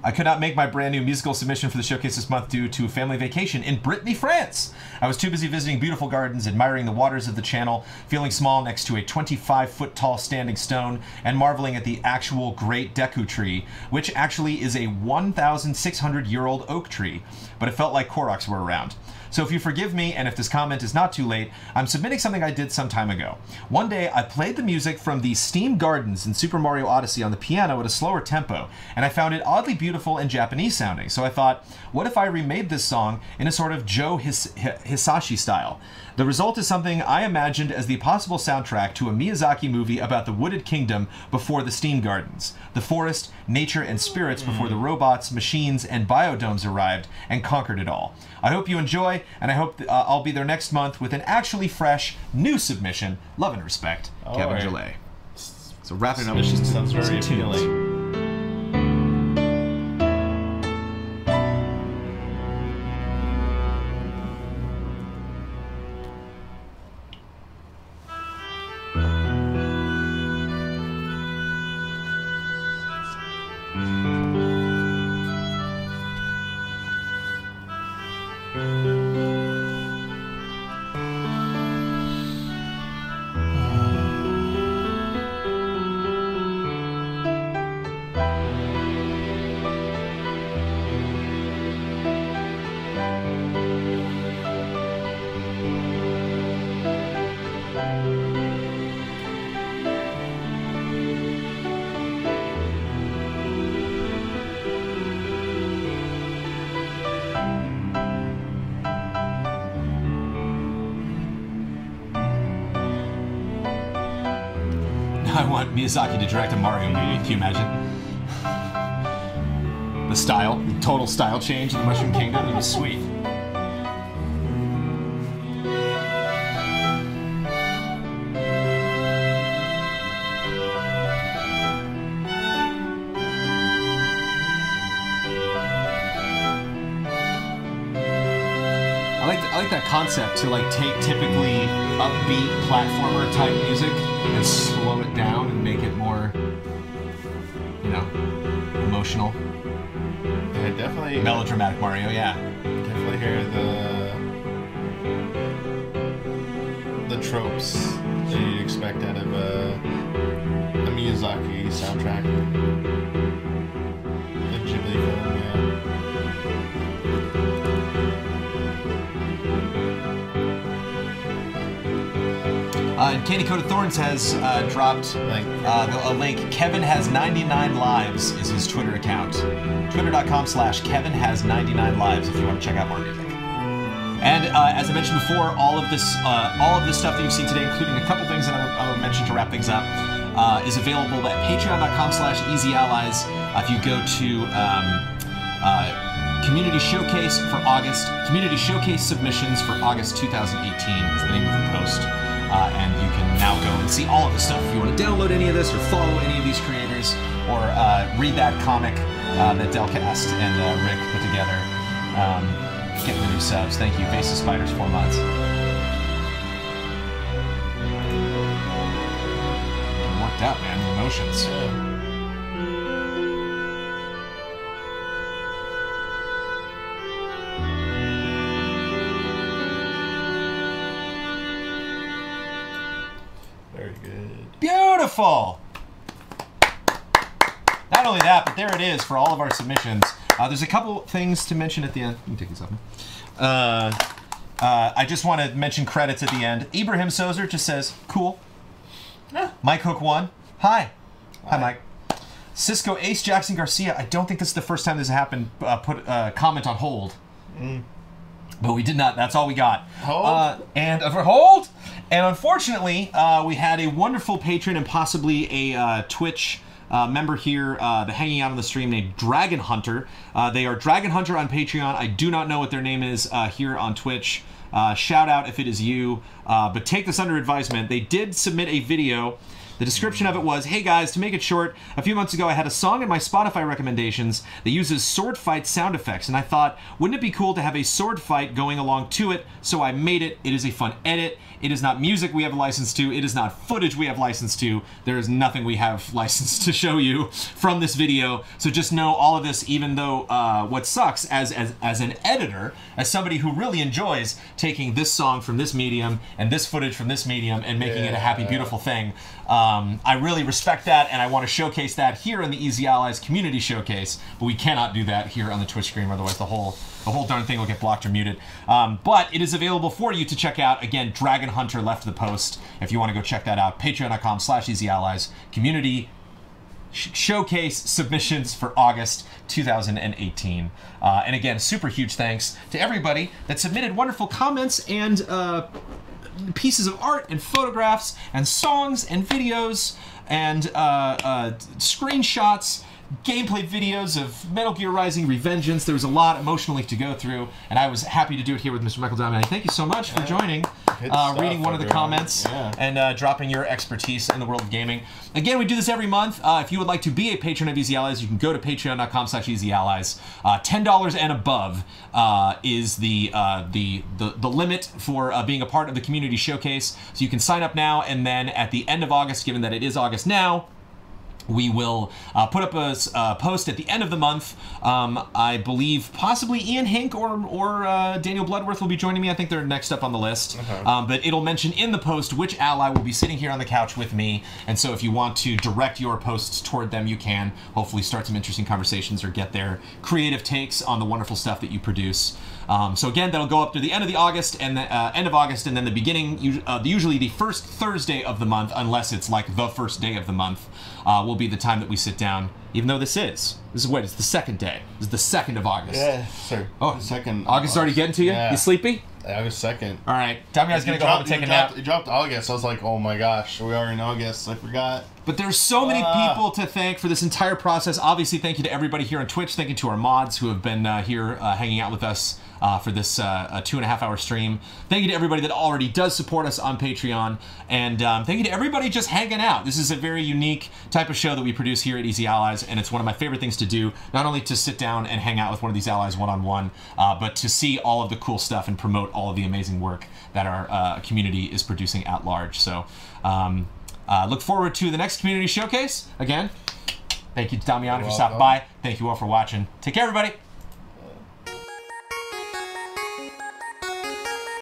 I could not make my brand new musical submission for the showcase this month due to a family vacation in Brittany, France. I was too busy visiting beautiful gardens, admiring the waters of the channel, feeling small next to a 25-foot tall standing stone, and marveling at the actual great Deku tree, which actually is a 1,600-year-old oak tree, but it felt like Koroks were around. So if you forgive me, and if this comment is not too late, I'm submitting something I did some time ago. One day, I played the music from the Steam Gardens in Super Mario Odyssey on the piano at a slower tempo, and I found it oddly beautiful and Japanese sounding. So I thought, what if I remade this song in a sort of Joe Hisashi style? The result is something I imagined as the possible soundtrack to a Miyazaki movie about the wooded kingdom before the Steam Gardens, the forest, nature, and spirits before the robots, machines, and biodomes arrived and conquered it all. I hope you enjoy, and I hope I'll be there next month with an actually fresh, new submission. Love and respect, Kevin Gillet. So wrapping up. Submission sounds very appealing. I want Miyazaki to direct a Mario movie. Can you imagine? The style, the total style change in the Mushroom Kingdom would be sweet. I like that concept to like take typically upbeat platformer type music and slow it down and make it more, you know, emotional. Yeah, definitely. Melodramatic Mario, yeah. Definitely hear the tropes that you'd expect out of a Miyazaki soundtrack. The Ghibli film, yeah. And Candy Coated Thorns has dropped a link. Kevin has 99 lives is his Twitter account. Twitter.com/Kevin has 99 lives if you want to check out more music. And as I mentioned before, all of this stuff that you've seen today, including a couple things that I'll mention to wrap things up, is available at patreon.com/easyallies. If you go to Community Showcase for August, Community Showcase submissions for August 2018 is the name of the post. And you can now go and see all of this stuff. If you want to download any of this or follow any of these creators or read that comic that Delcast and Rick put together, getting the new subs. Thank you. Base of Spiders, 4 months. Getting worked out, man. The emotions. Very good. Beautiful! Not only that, but there it is for all of our submissions. There's a couple things to mention at the end. Let me take these off. I just want to mention credits at the end. Ibrahim Sozer just says, cool. Yeah. Mike Hook 1. Hi. Hi, Mike. Cisco Ace Jackson Garcia. I don't think this is the first time this has happened. Put a comment on hold. But we did not. That's all we got. Hold? Hold! And unfortunately, we had a wonderful patron and possibly a Twitch member here, the hanging out on the stream, named Dragon Hunter. They are Dragon Hunter on Patreon. I do not know what their name is here on Twitch. Shout out if it is you. But take this under advisement. They did submit a video. The description of it was, hey guys, to make it short, a few months ago I had a song in my Spotify recommendations that uses sword fight sound effects, and I thought, wouldn't it be cool to have a sword fight going along to it? So I made it. It is a fun edit. It is not music we have license to. It is not footage we have license to. There is nothing we have license to show you from this video. So just know all of this, even though what sucks as an editor, as somebody who really enjoys taking this song from this medium and this footage from this medium and making it a happy, beautiful thing, I really respect that, and I want to showcase that here in the Easy Allies Community Showcase, but we cannot do that here on the Twitch stream, otherwise the whole darn thing will get blocked or muted. But it is available for you to check out. Again, Dragon Hunter left the post if you want to go check that out. Patreon.com/EasyAllies. Community Showcase submissions for August 2018. And again, super huge thanks to everybody that submitted wonderful comments and pieces of art and photographs and songs and videos and screenshots, gameplay videos of Metal Gear Rising: Revengeance. There was a lot emotionally to go through, and I was happy to do it here with Mr. Michael Damiani. Thank you so much for joining, reading one of the comments, and dropping your expertise in the world of gaming. Again, we do this every month. If you would like to be a patron of Easy Allies, you can go to patreon.com/EasyAllies. $10 and above is the limit for being a part of the community showcase. So you can sign up now, and then at the end of August, given that it is August now, we will put up a post at the end of the month. I believe possibly Ian Hink or Daniel Bloodworth will be joining me. I think they're next up on the list. But it'll mention in the post which ally will be sitting here on the couch with me. And so if you want to direct your posts toward them, you can. Hopefully start some interesting conversations or get their creative takes on the wonderful stuff that you produce. So again, that'll go up to the end of August, and then the beginning, usually the first Thursday of the month, unless it's like the first day of the month, will be the time that we sit down. Even though this is what? It's the second day. This is the 2nd of August. Yeah, sir. Oh, the 2nd. August is already getting to you? Yeah. You sleepy? August 2nd. All right. Damiani's going to go home and take a nap. You dropped August. I was like, oh my gosh, we are in August. I forgot. But there's so many people to thank for this entire process. Obviously, thank you to everybody here on Twitch. Thank you to our mods who have been here hanging out with us for this 2.5-hour stream. Thank you to everybody that already does support us on Patreon. And thank you to everybody just hanging out. This is a very unique type of show that we produce here at Easy Allies, and it's one of my favorite things to do, not only to sit down and hang out with one of these allies one-on-one, but to see all of the cool stuff and promote all of the amazing work that our community is producing at large. So look forward to the next community showcase. Again, thank you to Damiani for stopping by. Thank you all for watching. Take care, everybody.